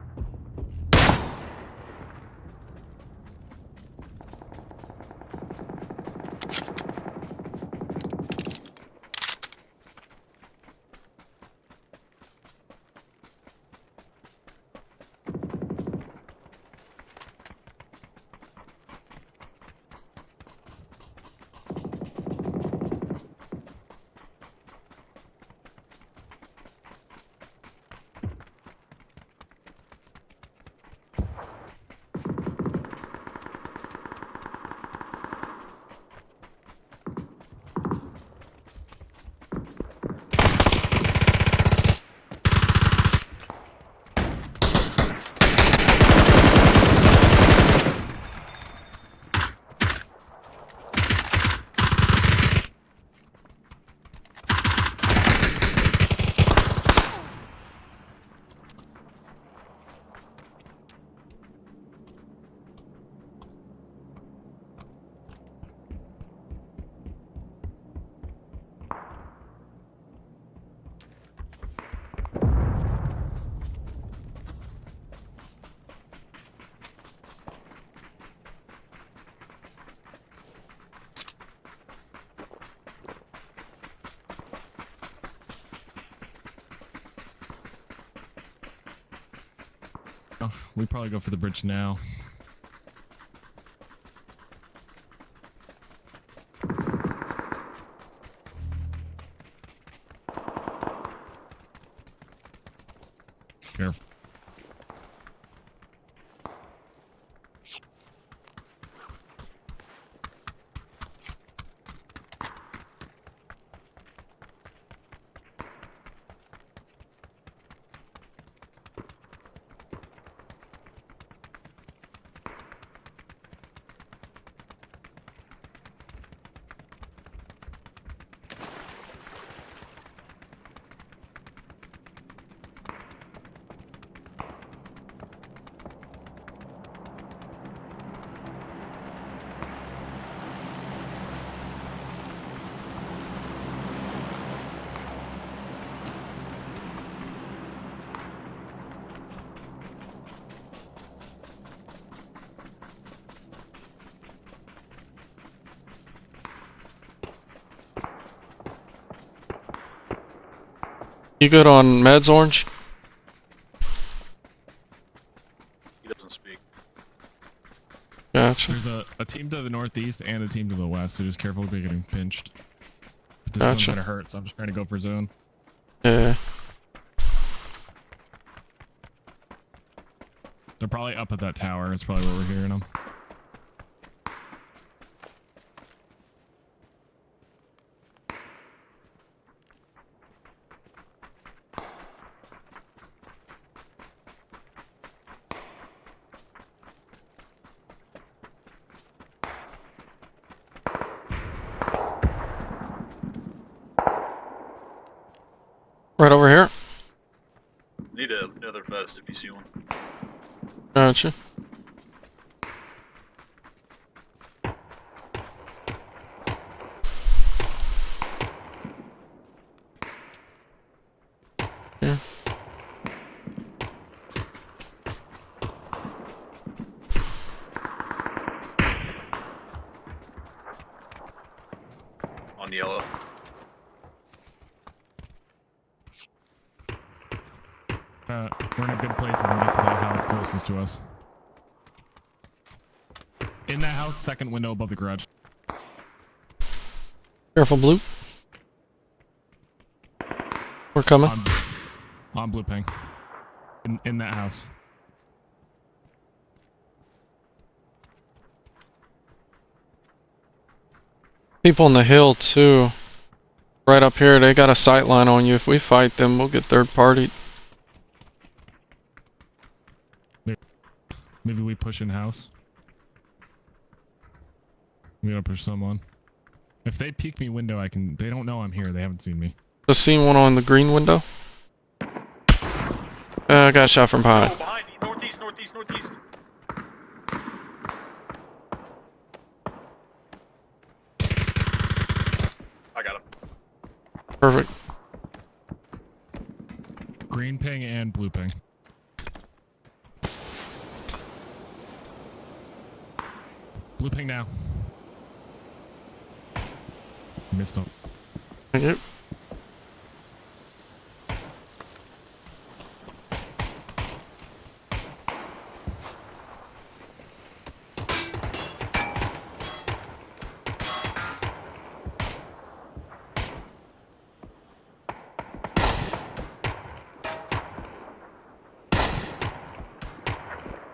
Oh, we probably go for the bridge now. Careful. You good on meds, Orange? He doesn't speak. Gotcha. There's a team to the northeast and a team to the west, so just careful of getting pinched. But this Gotcha. one's gonna hurt, so I'm just trying to go for zone. Yeah. They're probably up at that tower. It's probably where we're hearing them. Right over here. Need another vest if you see one. Gotcha. Yeah. On yellow. We're in a good place if we can get to that house closest to us. In that house, second window above the garage. Careful, Blue. We're coming. On blue ping. In that house. People on the hill too. Right up here, they got a sight line on you. If we fight them, we'll get third party. Maybe we push in house. We gotta push someone. If they peek me window, I can. They don't know I'm here. They haven't seen me. Just seen one on the green window. I got a shot from behind. Oh, behind you. Northeast, northeast, northeast. I got him. Perfect. Green ping and blue ping. Blue ping now. Missed him. Thank you.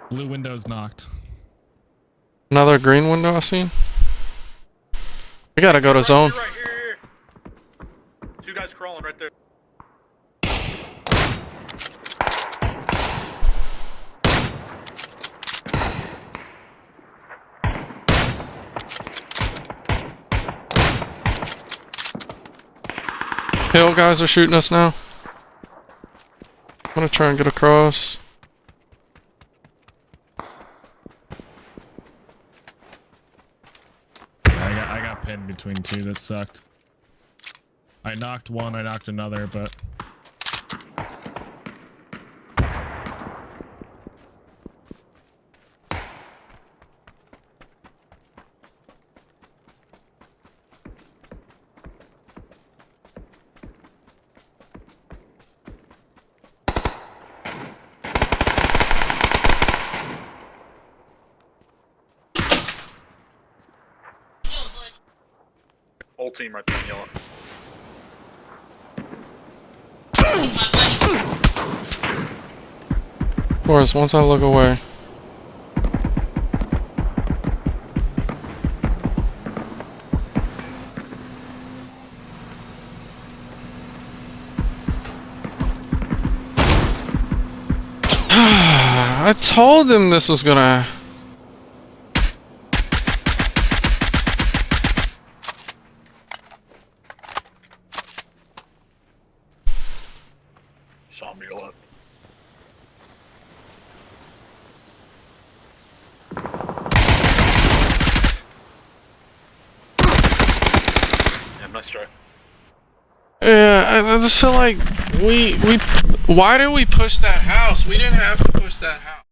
Blue window's knocked. Another green window I seen. We gotta go to zone. Right here. Two guys crawling right there. Hill guys are shooting us now. I'm gonna try and get across. I got pinned between two. That sucked. I knocked one. I knocked another, but. Whole team right there in yellow. Of course, once I look away. I told him this was gonna. Saw me to your left. Yeah, nice try. Yeah, I just feel like we. Why did we push that house? We didn't have to push that house.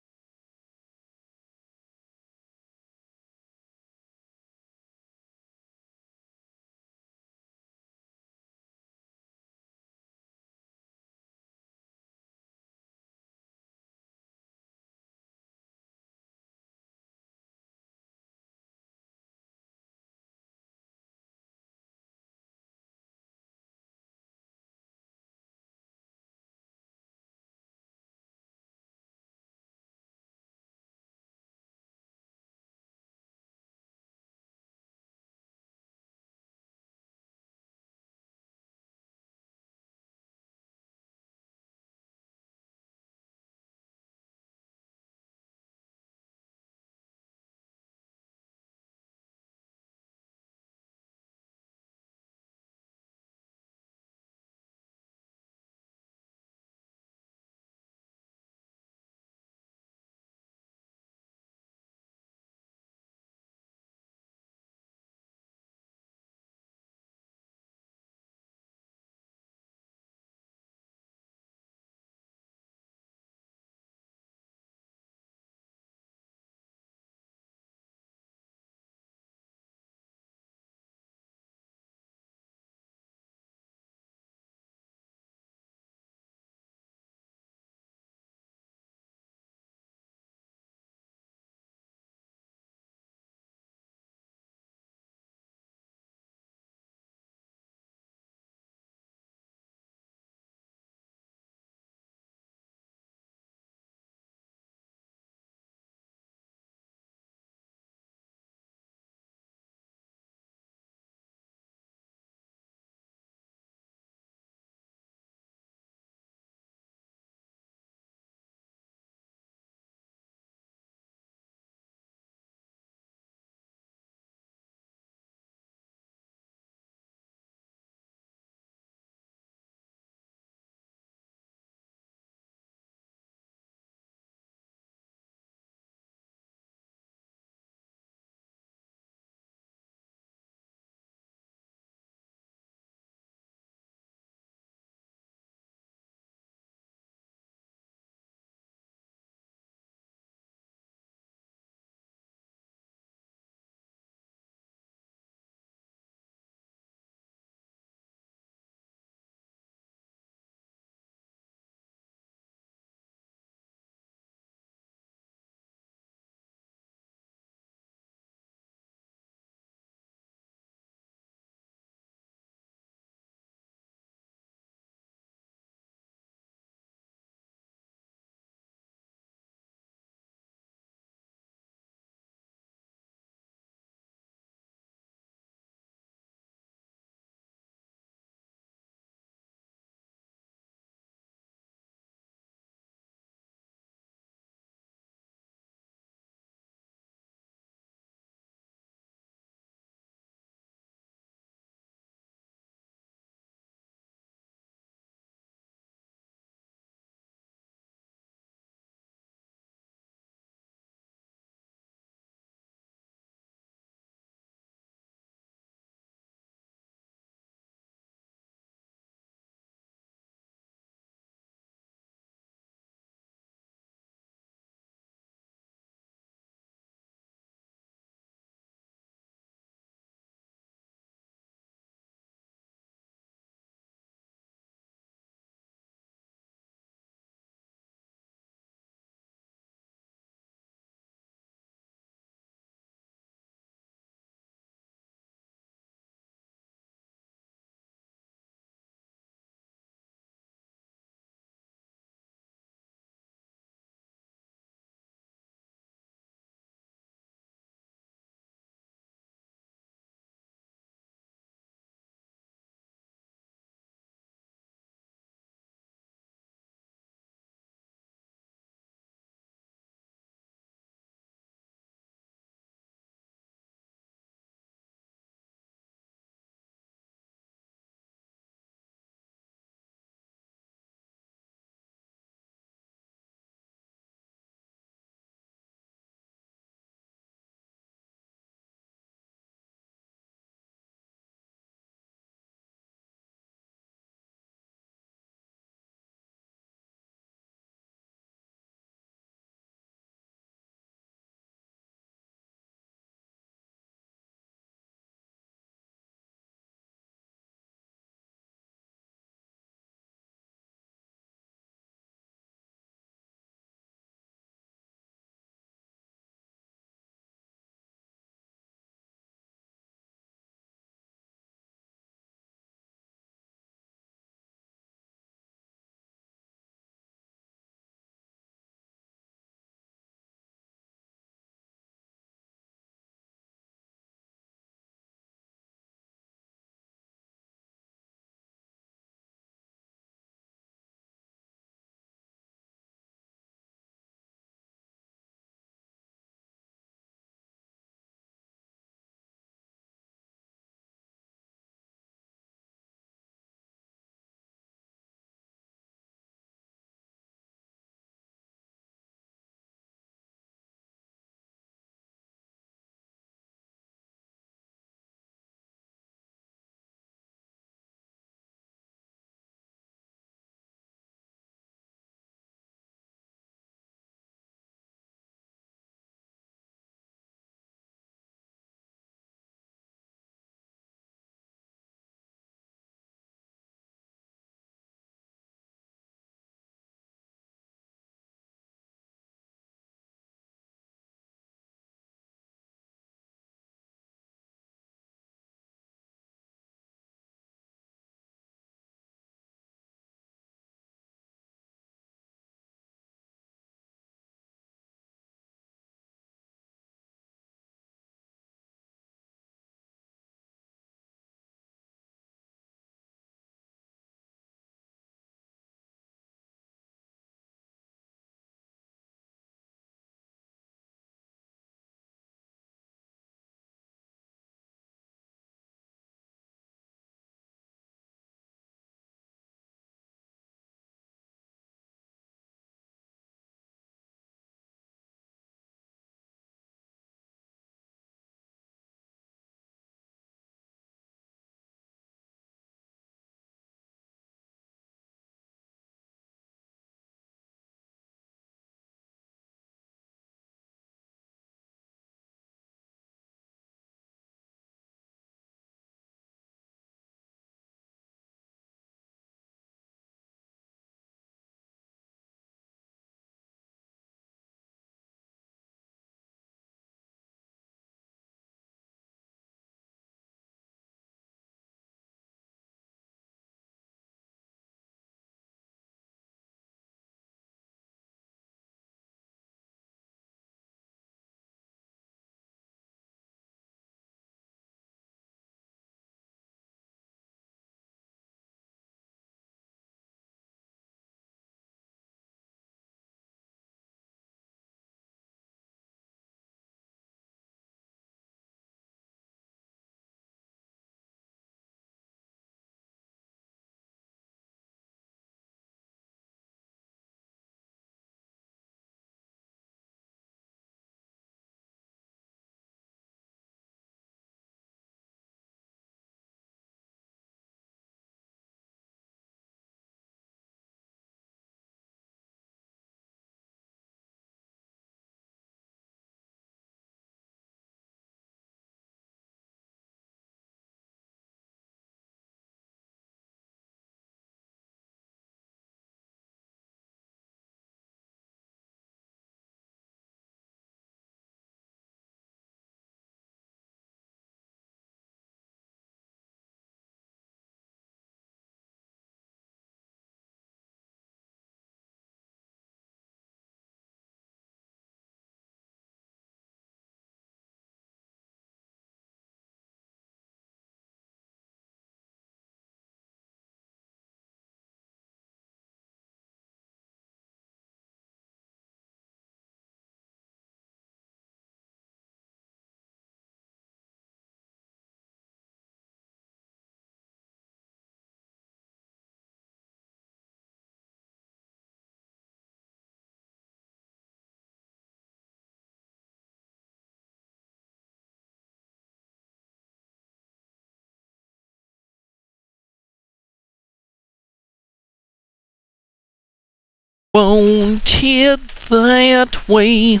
want it that way.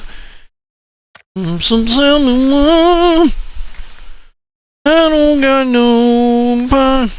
Some someone I don't got no pun.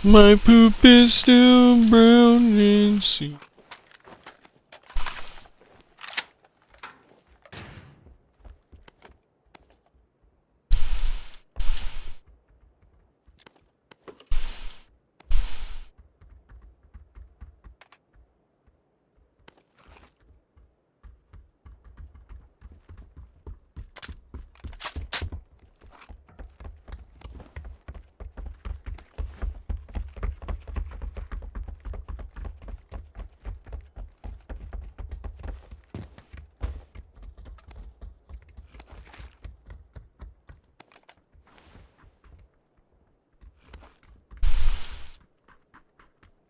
My poop is still brown and sea.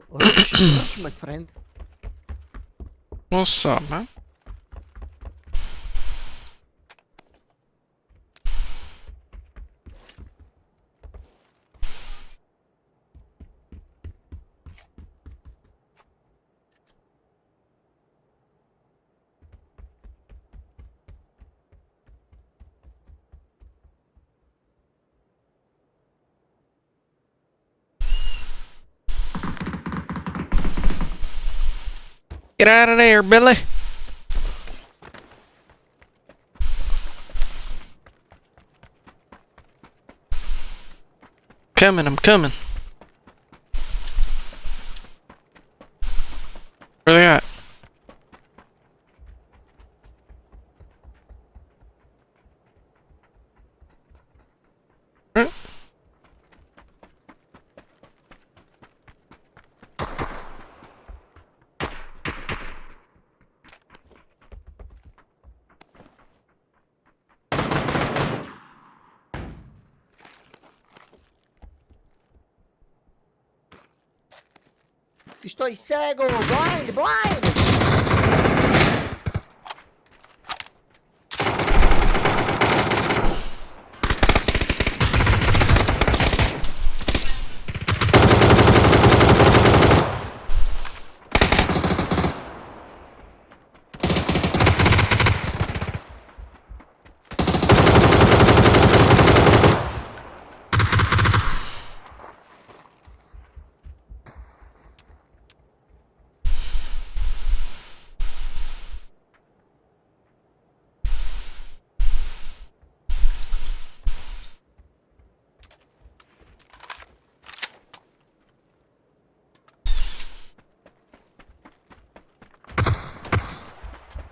Rush, my friend. What's up, man? Get out of there, Billy. Coming, I'm coming. Where they at? Huh? Estoy cego! Blind! Blind!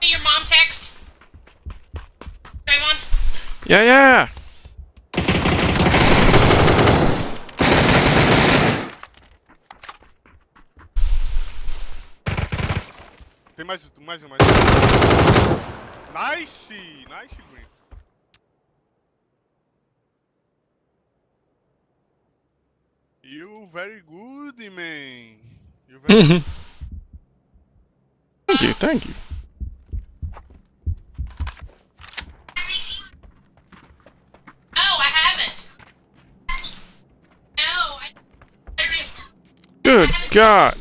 See your mom text? Draymond? Yeah, yeah. Tem mais um. Nice! Nice, Green. You very good, man. You very good. Thank you, thank you. No, I haven't. No, I just... Good God.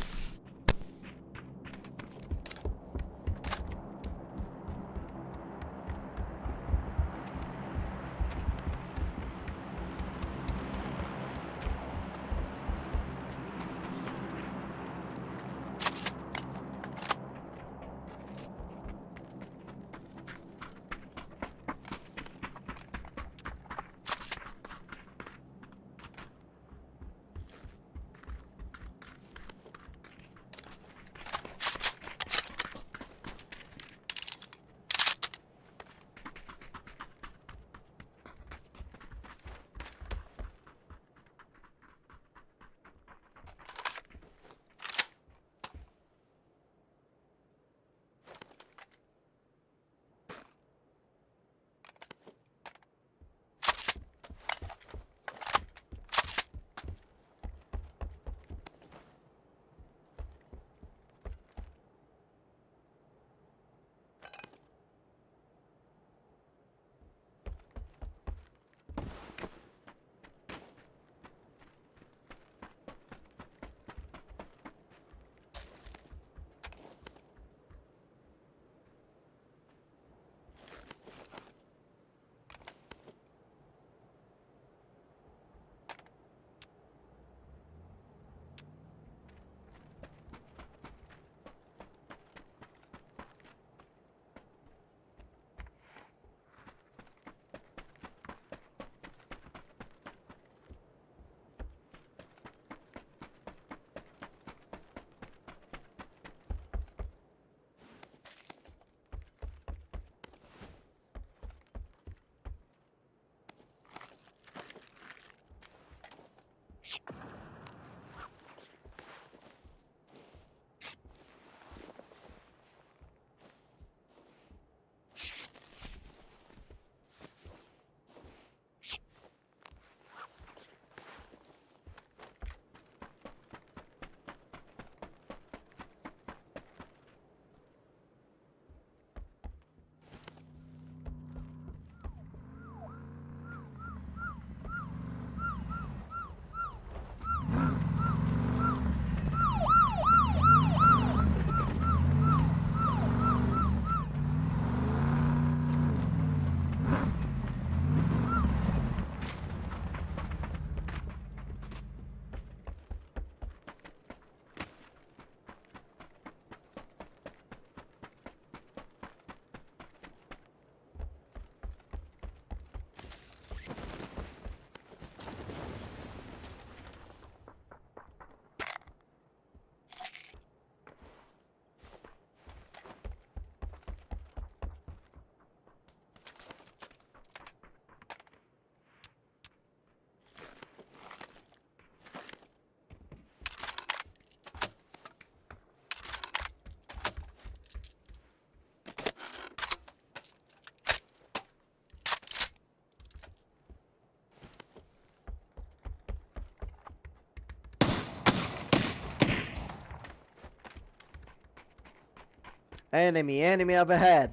Enemy up ahead.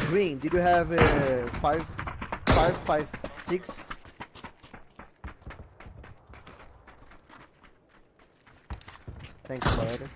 Green, did you have 556? Thanks, bud.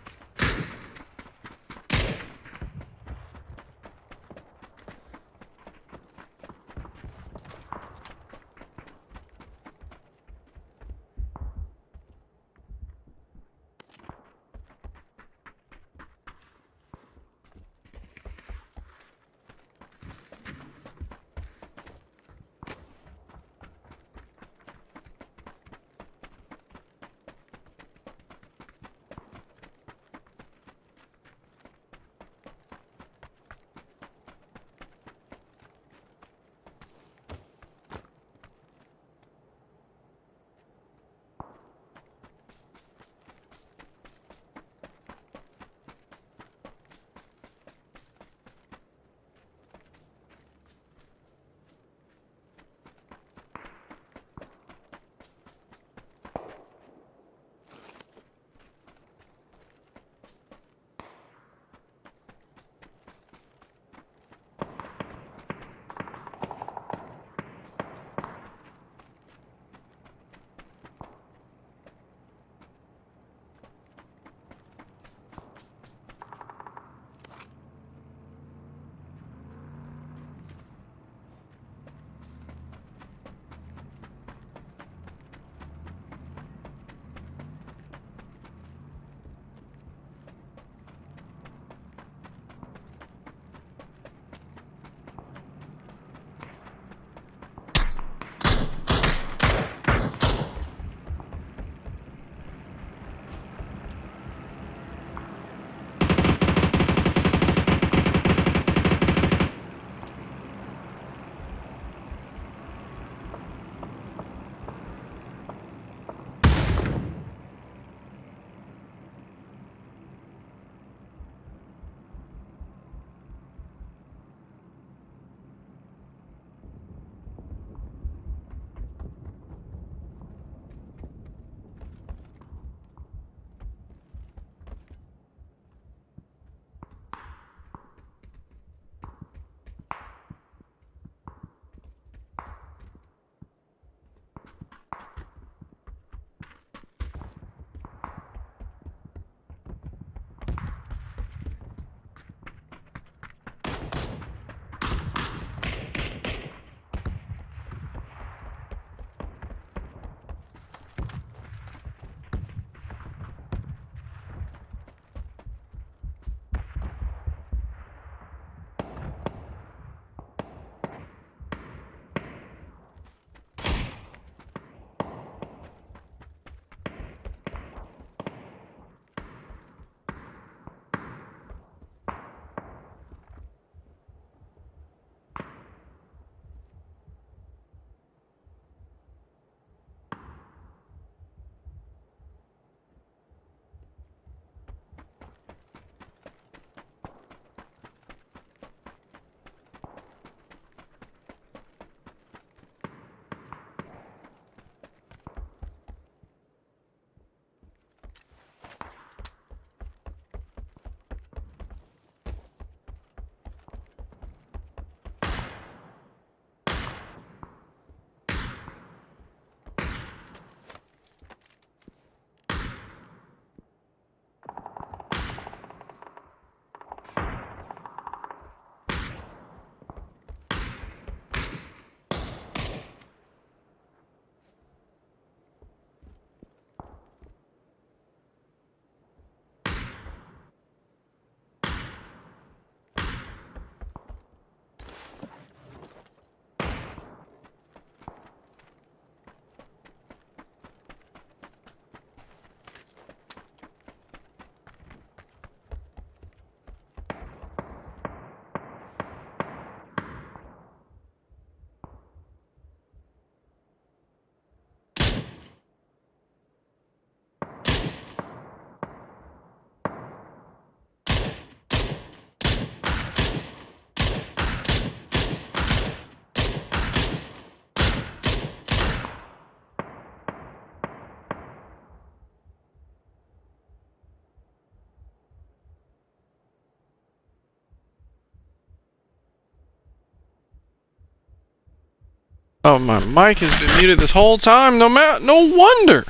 Oh, my mic has been muted this whole time. No wonder.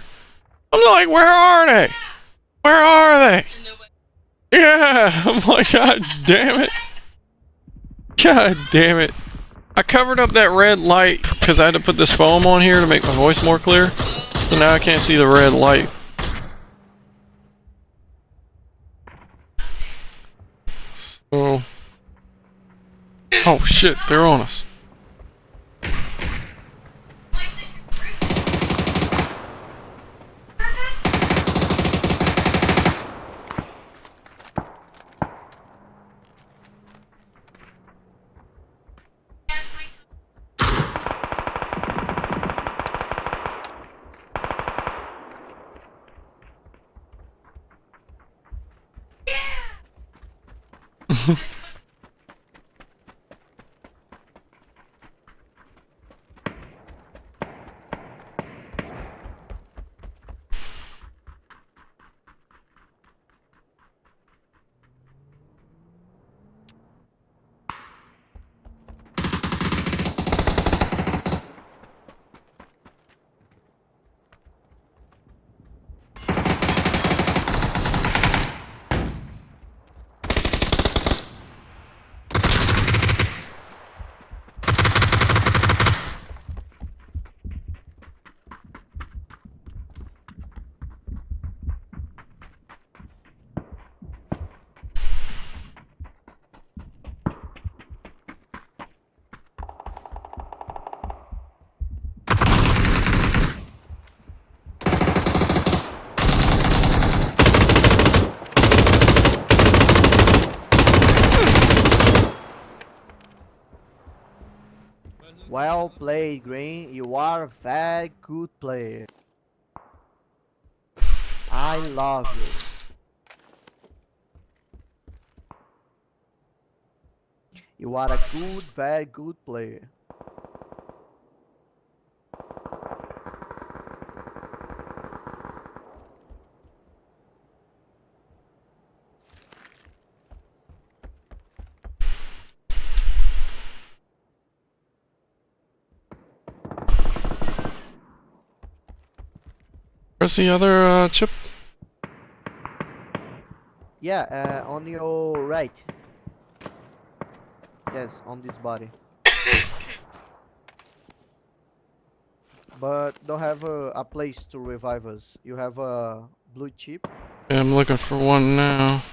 I'm like, where are they? Where are they? Yeah. I'm like, God damn it. God damn it. I covered up that red light because I had to put this foam on here to make my voice more clear. So now I can't see the red light. So... Oh shit, they're on us. Well played, Green. You are a very good player. I love you. You are a good, very good player. Where's the other chip? Yeah, on your right. Yes, on this body. But don't have a place to revive us. You have a blue chip. Yeah, I'm looking for one now.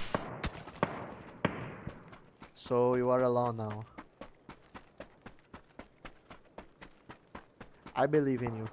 So you are alone now. I believe in you.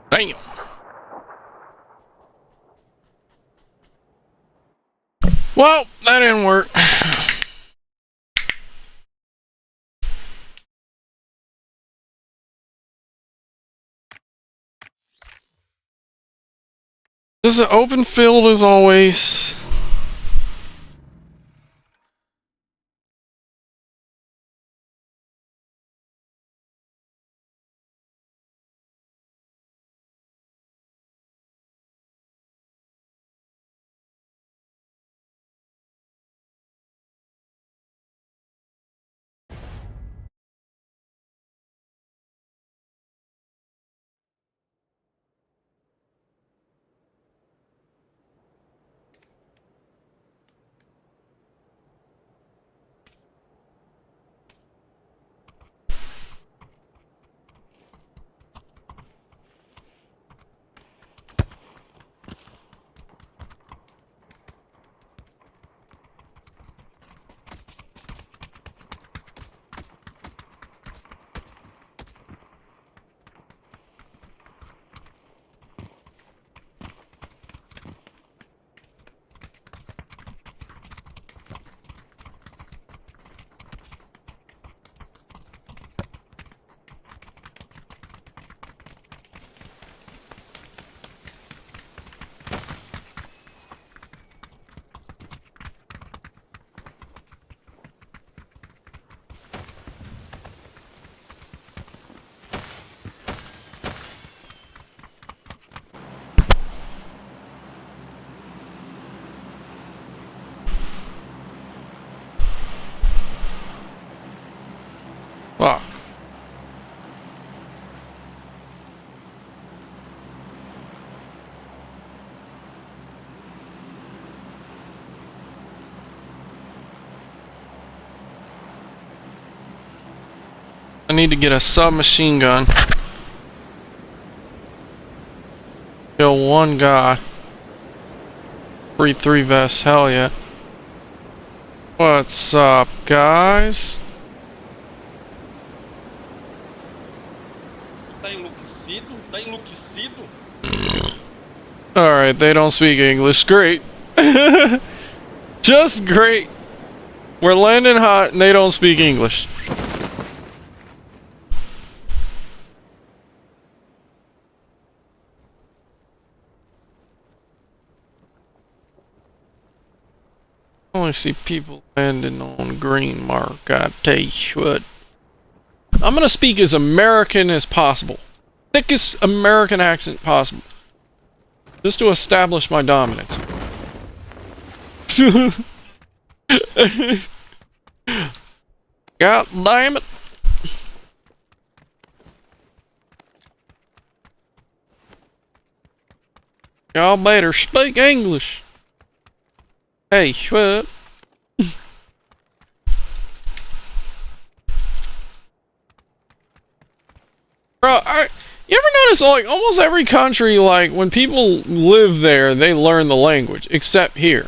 Damn. Well, that didn't work. This is an open field as always. need to get a submachine gun. Kill one guy. Free 3 vests, hell yeah. What's up, guys? Alright, they don't speak English. Great. Just great. We're landing hot and they don't speak English. I only see people landing on green mark. I tell you what. I'm gonna speak as American as possible. Thickest American accent possible. Just to establish my dominance. God damn it. Y'all better speak English. Hey, what? Bro, you ever notice, like, almost every country, like, when people live there, they learn the language, except here.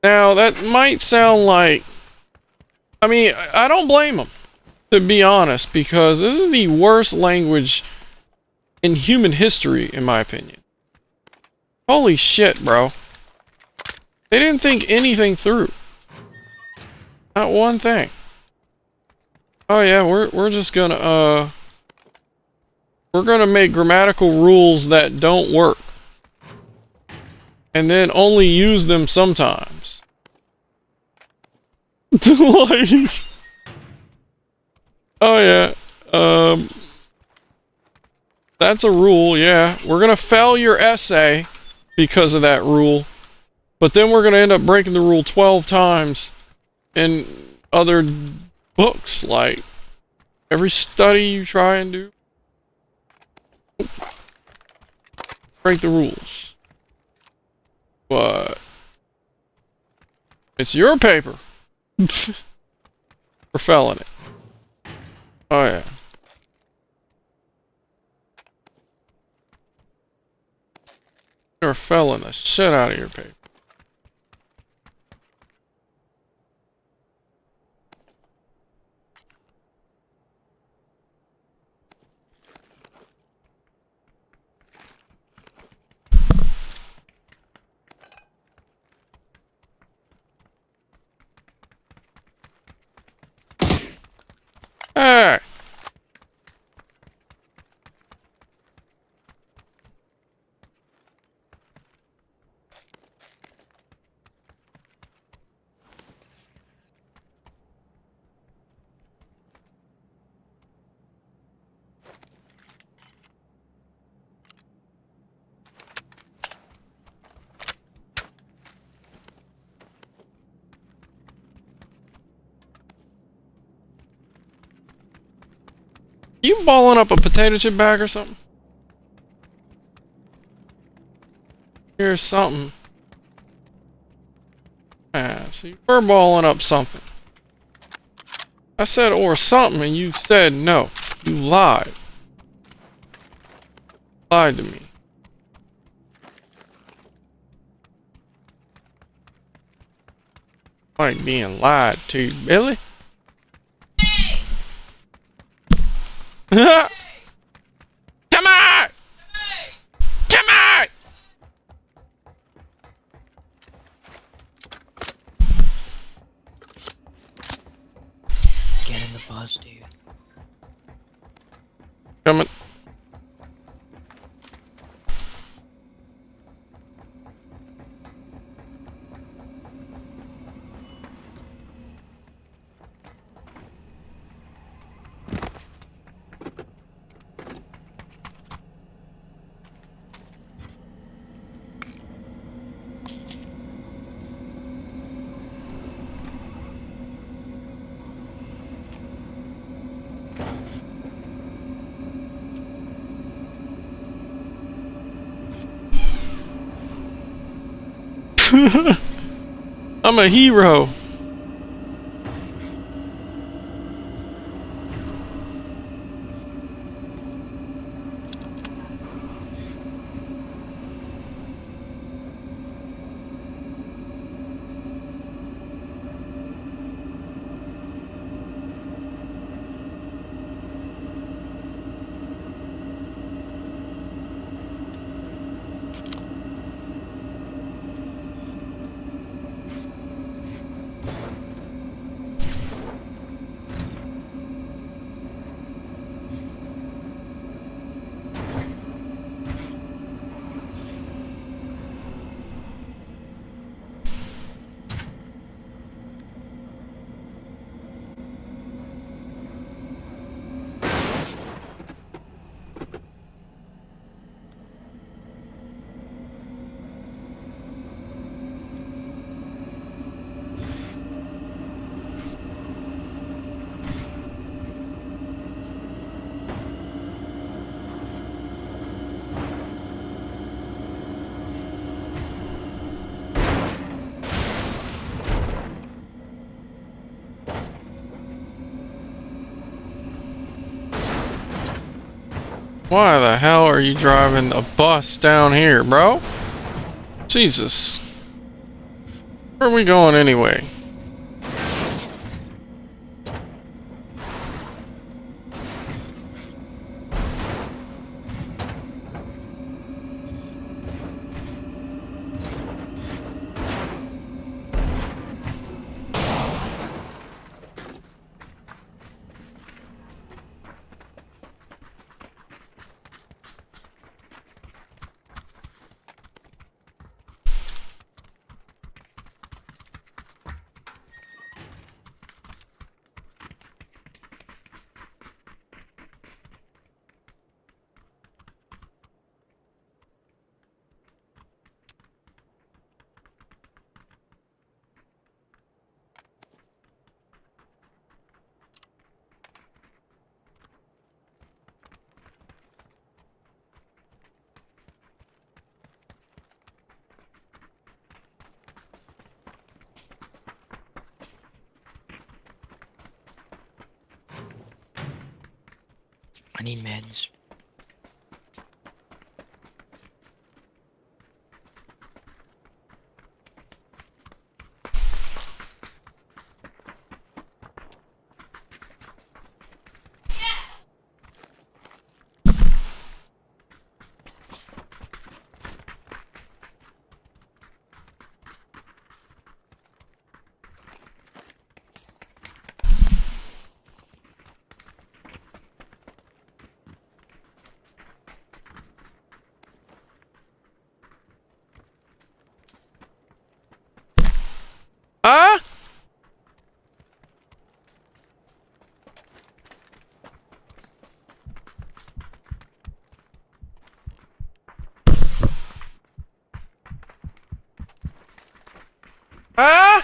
Now, that might sound like... I mean, I don't blame them, to be honest, because this is the worst language in human history, in my opinion. Holy shit, bro. They didn't think anything through. Not one thing. Oh yeah, we're just gonna, we're gonna make grammatical rules that don't work. And then only use them sometimes. Like... Oh yeah, that's a rule, yeah. We're gonna fail your essay because of that rule. But then we're gonna end up breaking the rule 12 times in other books, like every study you try and do. Break the rules. But it's your paper. We're failing it. Oh yeah. You're failing the shit out of your paper. Hey! You balling up a potato chip bag or something? Here's something. Ah, so you were balling up something. I said or something and you said no. You lied. Lied to me. Like being lied to, Billy. Come on! Come on! Get in the bus, dude. Coming. I'm a hero. Why the hell are you driving a bus down here, bro? Jesus. Where are we going anyway? I need meds. Huh? Huh?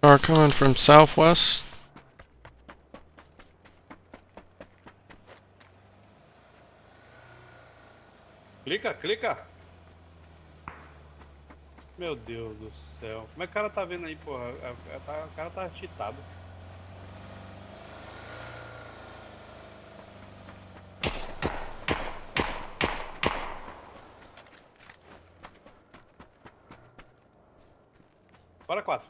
Car coming from southwest. Clica, clica. Meu Deus do céu. Como é que o cara tá vendo aí, porra? O cara tá cheatado. Bora 4.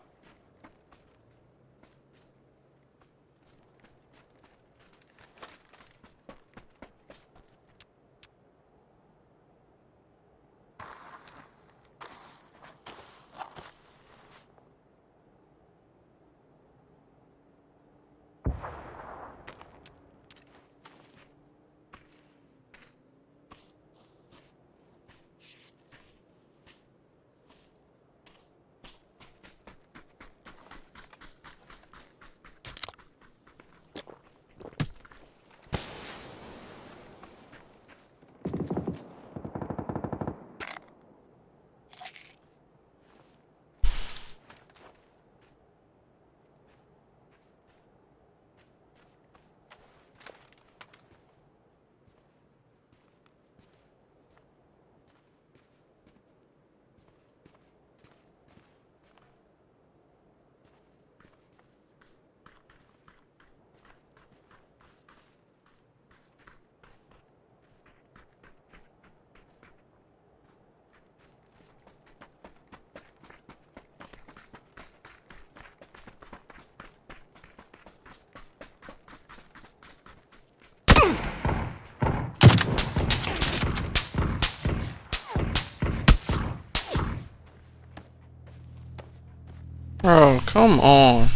Bro, come on.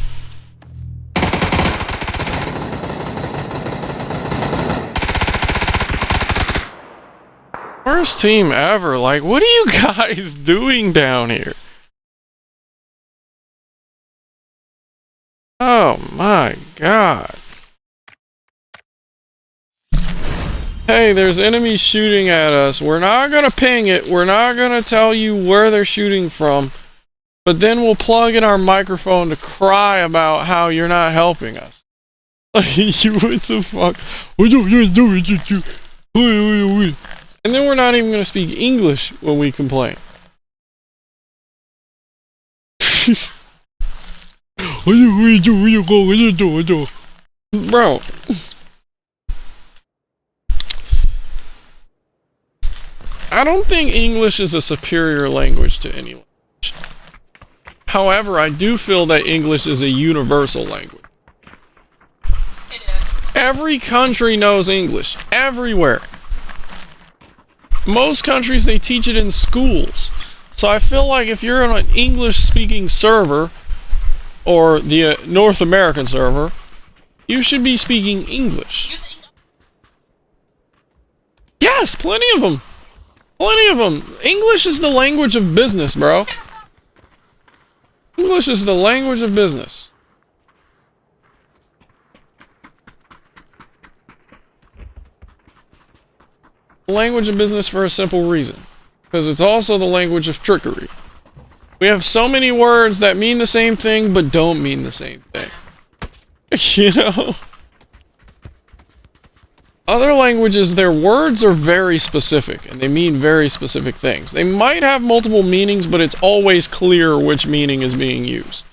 Worst team ever. Like, what are you guys doing down here? Oh my god. Hey, there's enemies shooting at us. We're not gonna ping it. We're not gonna tell you where they're shooting from. But then we'll plug in our microphone to cry about how you're not helping us. Like, you, what the fuck? What are you doing? And then we're not even gonna speak English when we complain. Bro. I don't think English is a superior language to any language. However, I do feel that English is a universal language. It is. Every country knows English. Everywhere. Most countries, they teach it in schools. So I feel like if you're on an English-speaking server, or the North American server, you should be speaking English. Yes, plenty of them. Plenty of them. English is the language of business, bro. English is the language of business. The language of business for a simple reason. Because it's also the language of trickery. We have so many words that mean the same thing, but don't mean the same thing. You know? Other languages, their words are very specific, and they mean very specific things. They might have multiple meanings, but it's always clear which meaning is being used.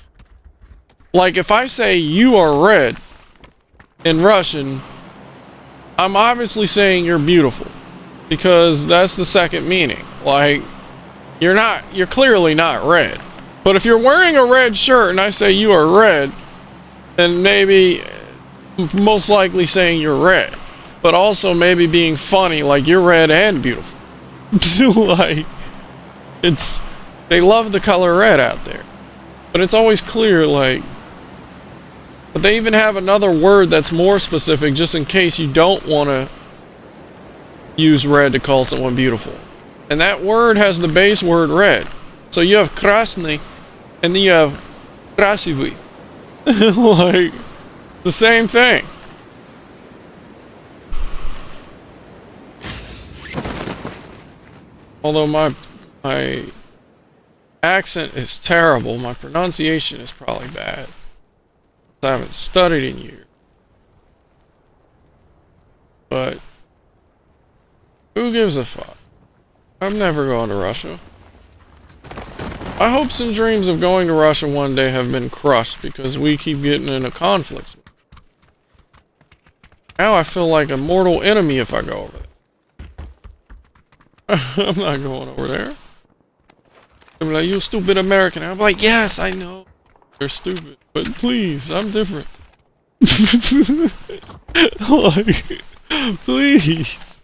Like, if I say, you are red, in Russian, I'm obviously saying you're beautiful. Because that's the second meaning. Like, you're clearly not red. But if you're wearing a red shirt and I say you are red, then maybe, most likely saying you're red. But also maybe being funny, like you're red and beautiful. Like, they love the color red out there. But it's always clear, like, but they even have another word that's more specific just in case you don't want to use red to call someone beautiful. And that word has the base word red. So you have krasny, and then you have krasivy. Like, the same thing. Although my accent is terrible. My pronunciation is probably bad. I haven't studied in years. But who gives a fuck? I'm never going to Russia. My hopes and dreams of going to Russia one day have been crushed because we keep getting into conflicts. Now I feel like a mortal enemy if I go over there. I'm not going over there. I'm like, you stupid American. I'm like, yes, I know. They're stupid. But please, I'm different. Like, please.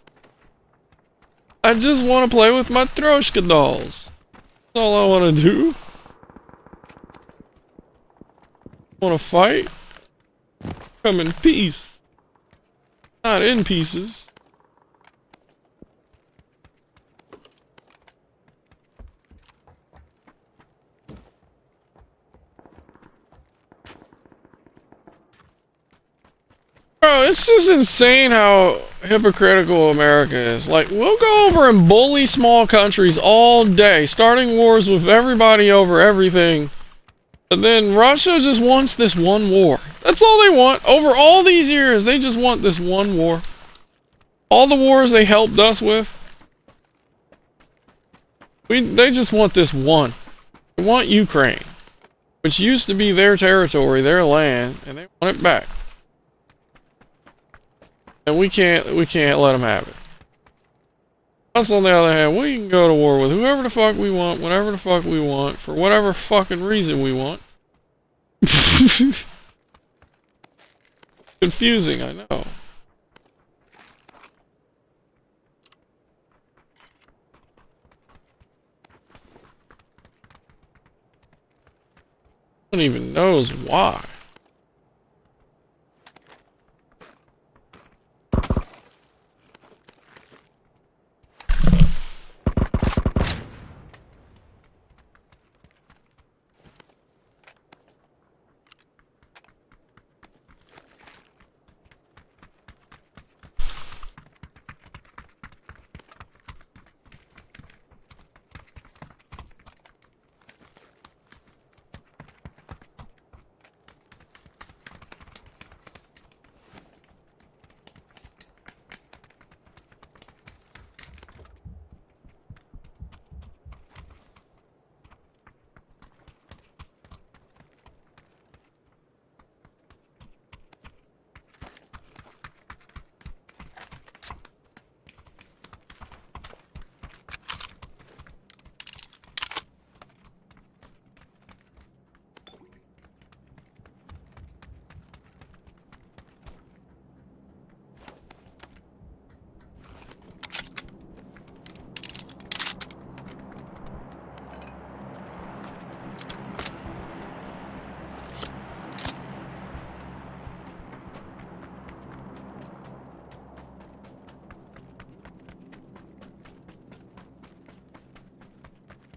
I just want to play with my Troshka dolls. That's all I want to do. Want to fight? Come in peace. Not in pieces. Bro, it's just insane how hypocritical America is. Like, we'll go over and bully small countries all day, starting wars with everybody over everything. But then Russia just wants this one war. That's all they want. Over all these years, they just want this one war. All the wars they helped us with, they just want this one. They want Ukraine, which used to be their territory, their land, and they want it back. And we can't let them have it. Us, on the other hand, we can go to war with whoever the fuck we want, whenever the fuck we want, for whatever fucking reason we want. Confusing, I know. No one even knows why.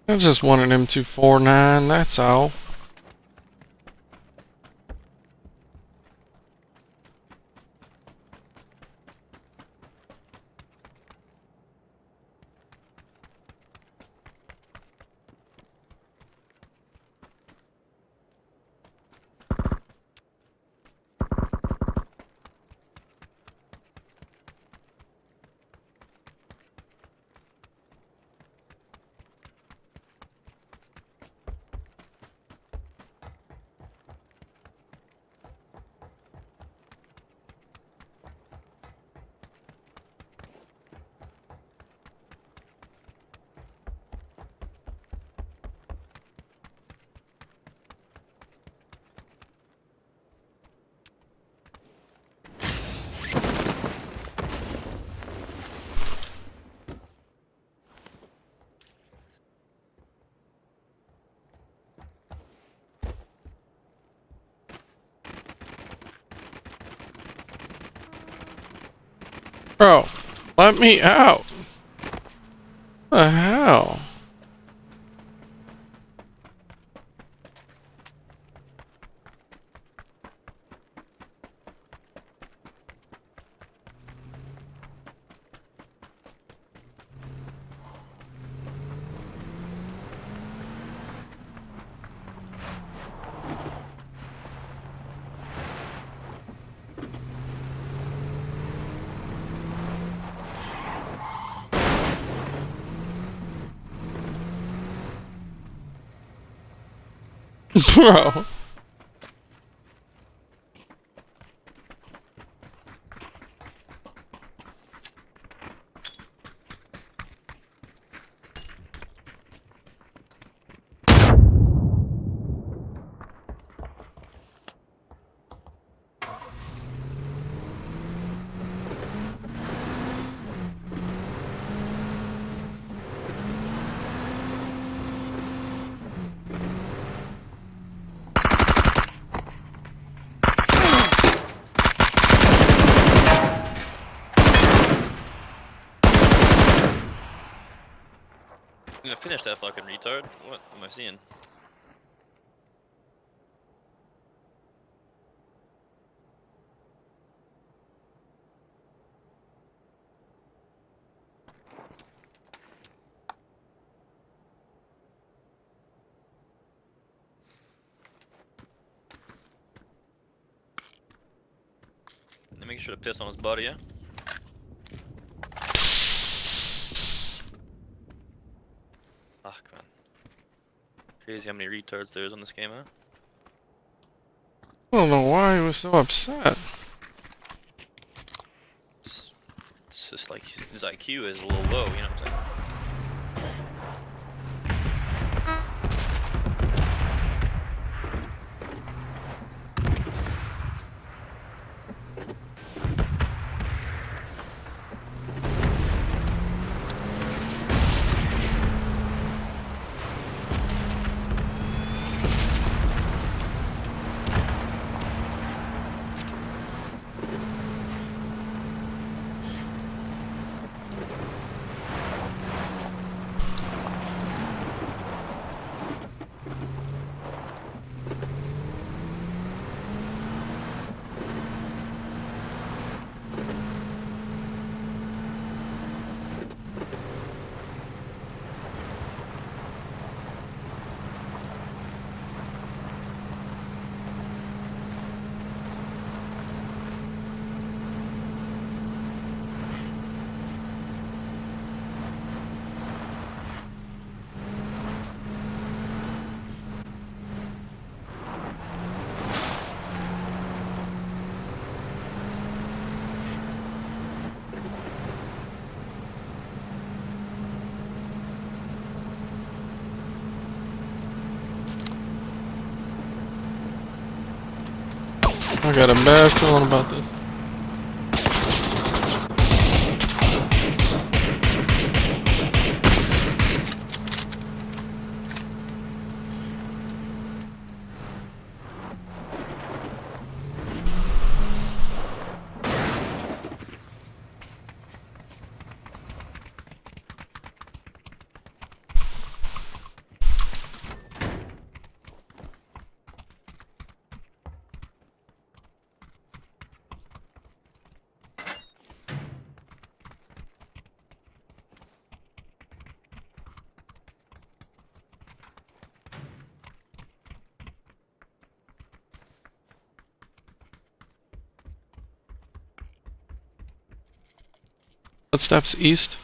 I just want an M249, that's all. Bro, let me out. What the hell? Bro. I'm gonna finish that fucking retard. What am I seeing? Make sure to piss on his body, yeah? Ah, come on. Crazy how many retards there is on this game, huh? I don't know why he was so upset. It's just like his IQ is a little low, you know what I'm saying? I got a bad feeling about this. Footsteps east.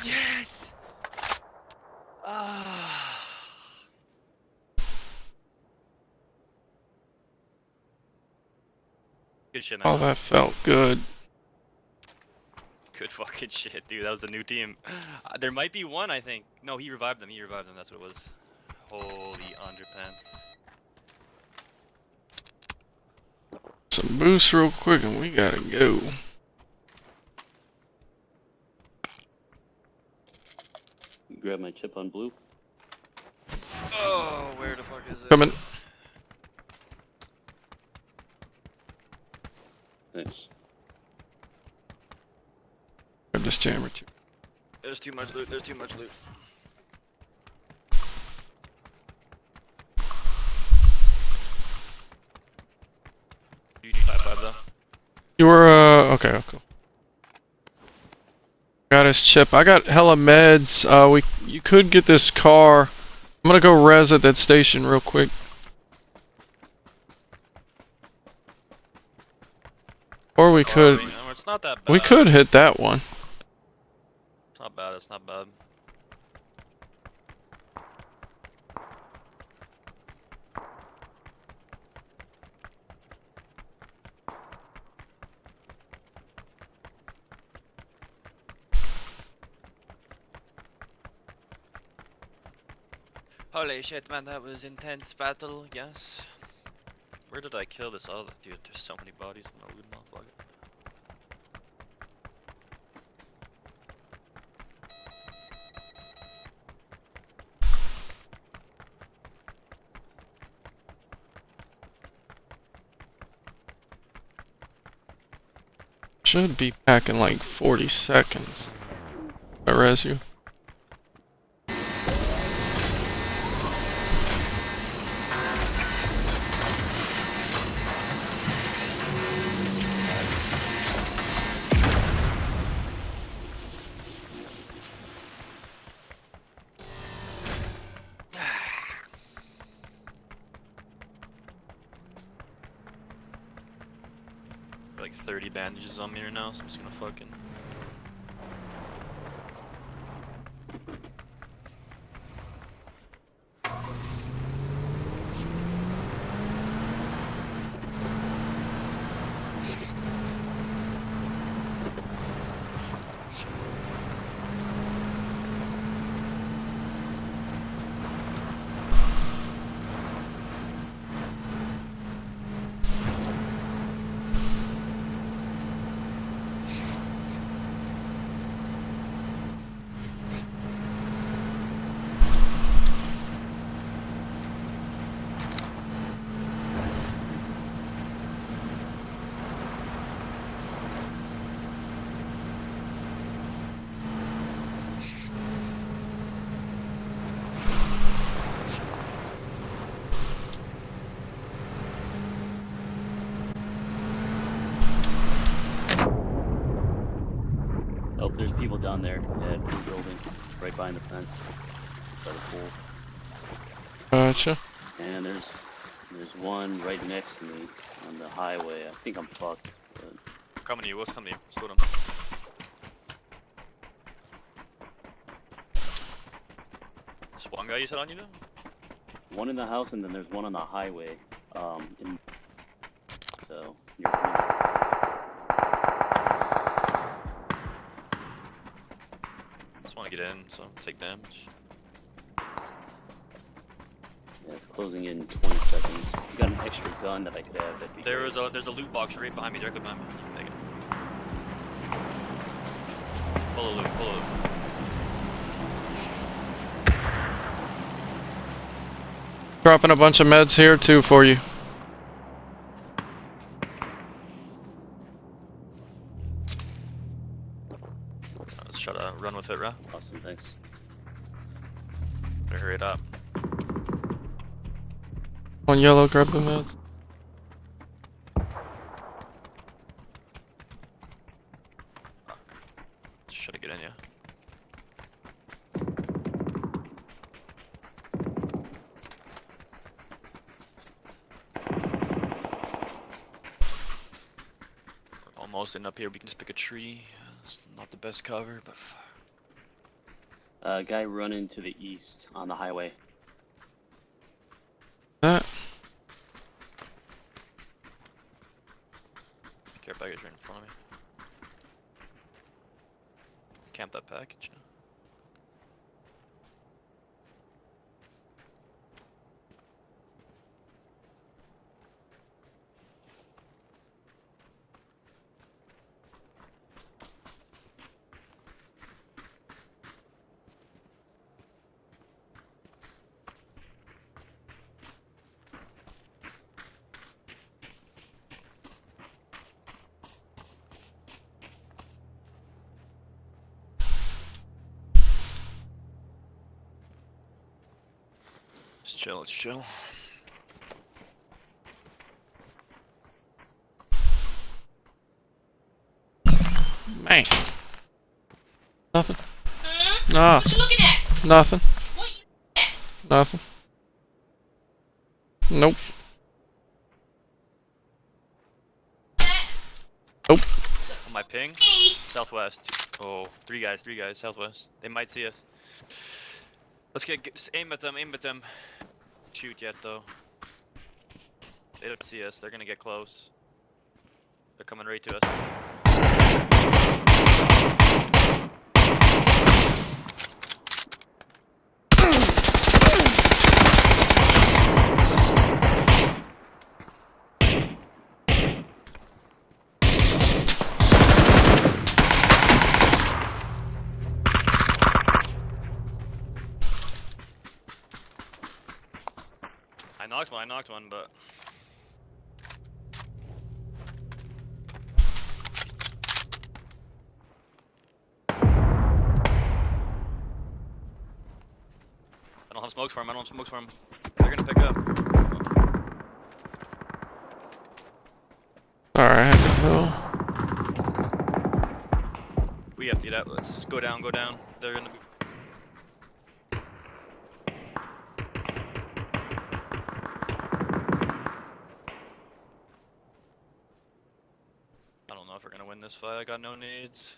Yes! Ah. Good shit, man. Oh, that felt good. Good fucking shit, dude. That was a new team. There might be one, I think. No, he revived them. He revived them. That's what it was. Holy underpants. Some boost real quick and we gotta go. Grab my chip on blue. Oh, where the fuck is it? Coming. Nice. Grab this jammer too. There's too much loot. There's too much loot. You need 5-5 though. You were, okay, cool. Got his chip. I got hella meds. You could get this car. I'm gonna go res at that station real quick. Or we could. It's not that bad. We could hit that one. It's not bad. It's not bad. Holy shit, man, that was intense battle, yes. Where did I kill this other dude? There's so many bodies in the loot motherfucker. Should be back in like 40 seconds. I res you. Like 30 bandages on me right now, so I'm just gonna fucking... Oh, there's people down there at the building, right behind the fence, by the pool. Gotcha. And there's one right next to me on the highway. I think I'm fucked. But... Coming to you, what's coming to you? Let's go to him. This one guy you said on you now? One in the house, and then there's one on the highway. So you're Just want to get in, so take damage. Yeah, it's closing in 20 seconds. You got an extra gun that I could have. That'd be There's a loot box right behind me, directly behind me. You can take it. Full of loot, full of loot. Dropping a bunch of meds here too for you. Let's try to run with it, Ra. Awesome, thanks. Better hurry it up. One yellow, grab the meds. Should I get in, yeah? We're almost in up here. We can just pick a tree. It's not the best cover, but Guy running to the east on the highway. Care package right in front of me. Camp that package. Let's chill, let's chill. Man. Nothing. Nah. What you looking at? Nothing. What you looking at? Nothing. Nope. Nope. On my ping? Southwest. Oh, three guys, southwest. They might see us. Let's just aim at them, Shoot yet though. They don't see us, they're gonna get close. They're coming right to us. I knocked one, but I don't have smokes for him, They're gonna pick up. Alright, well. We have to get out, let's go down. They're gonna be I don't know if we're gonna win this fight, I got no nades.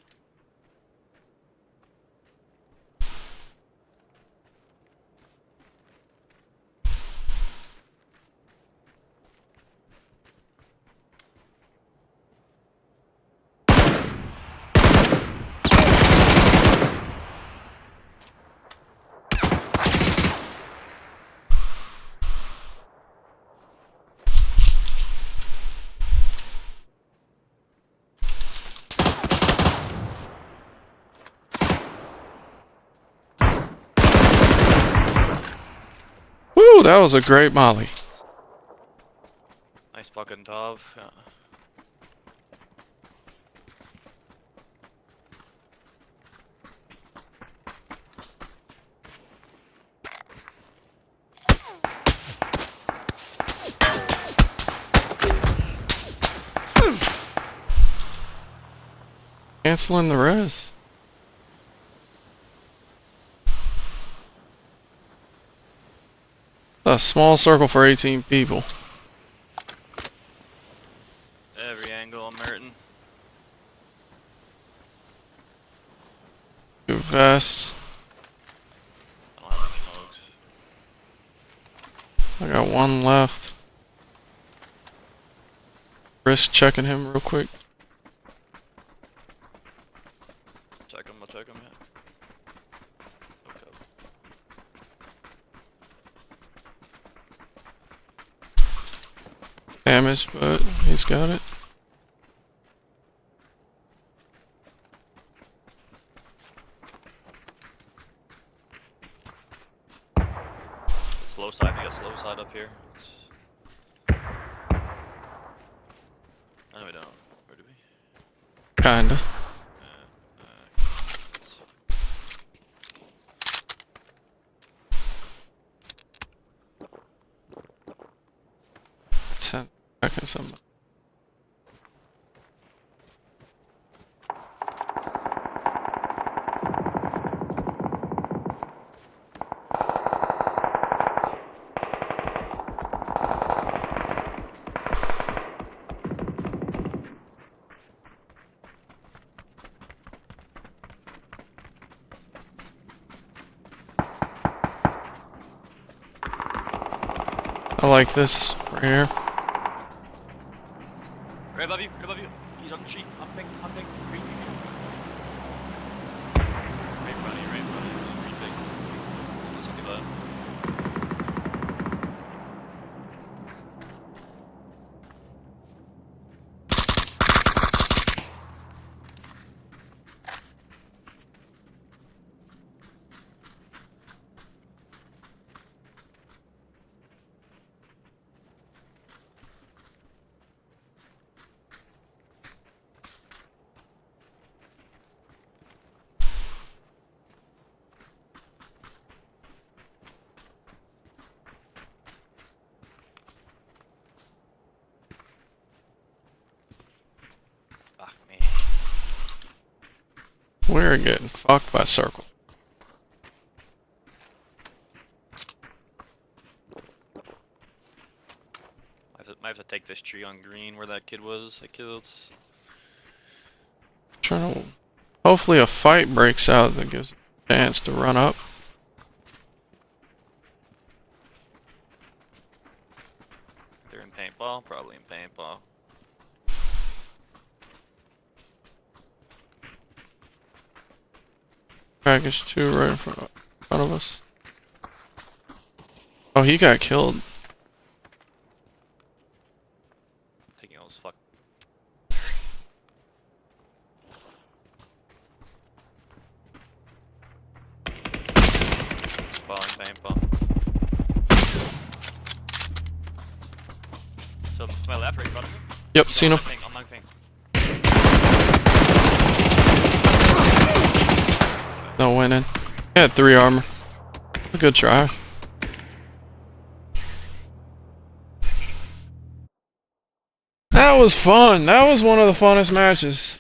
Woo, that was a great molly. Nice fucking Tav. Yeah. Canceling the res. A small circle for 18 people. Every angle I'm hurting. Two vests. I don't have any smokes. I got one left. Risk checking him real quick. I'll check him, yeah. Okay. Damaged, but he's got it. Slow side, we got slow side up here. No, we don't. Where do we? Kinda. Checking somebody. like this right here. Right above you, right above you. He's on the tree. On pink, green, green, green. Right in front of you, right in front of you. Green pink. That's not too bad. Fuck me. We're getting fucked by circle. Might have to take this tree on green where that kid was. I killed. Trying to. Hopefully a fight breaks out that gives a chance to run up. They're in paintball, probably in paintball. Package 2 right in front of us. Oh, he got killed. Taking all this fuck. Paintball. So to my left, right in front of me. Yep, seen him. On my thing. No winning. He had 3 armor. A good try. That was fun. That was one of the funnest matches.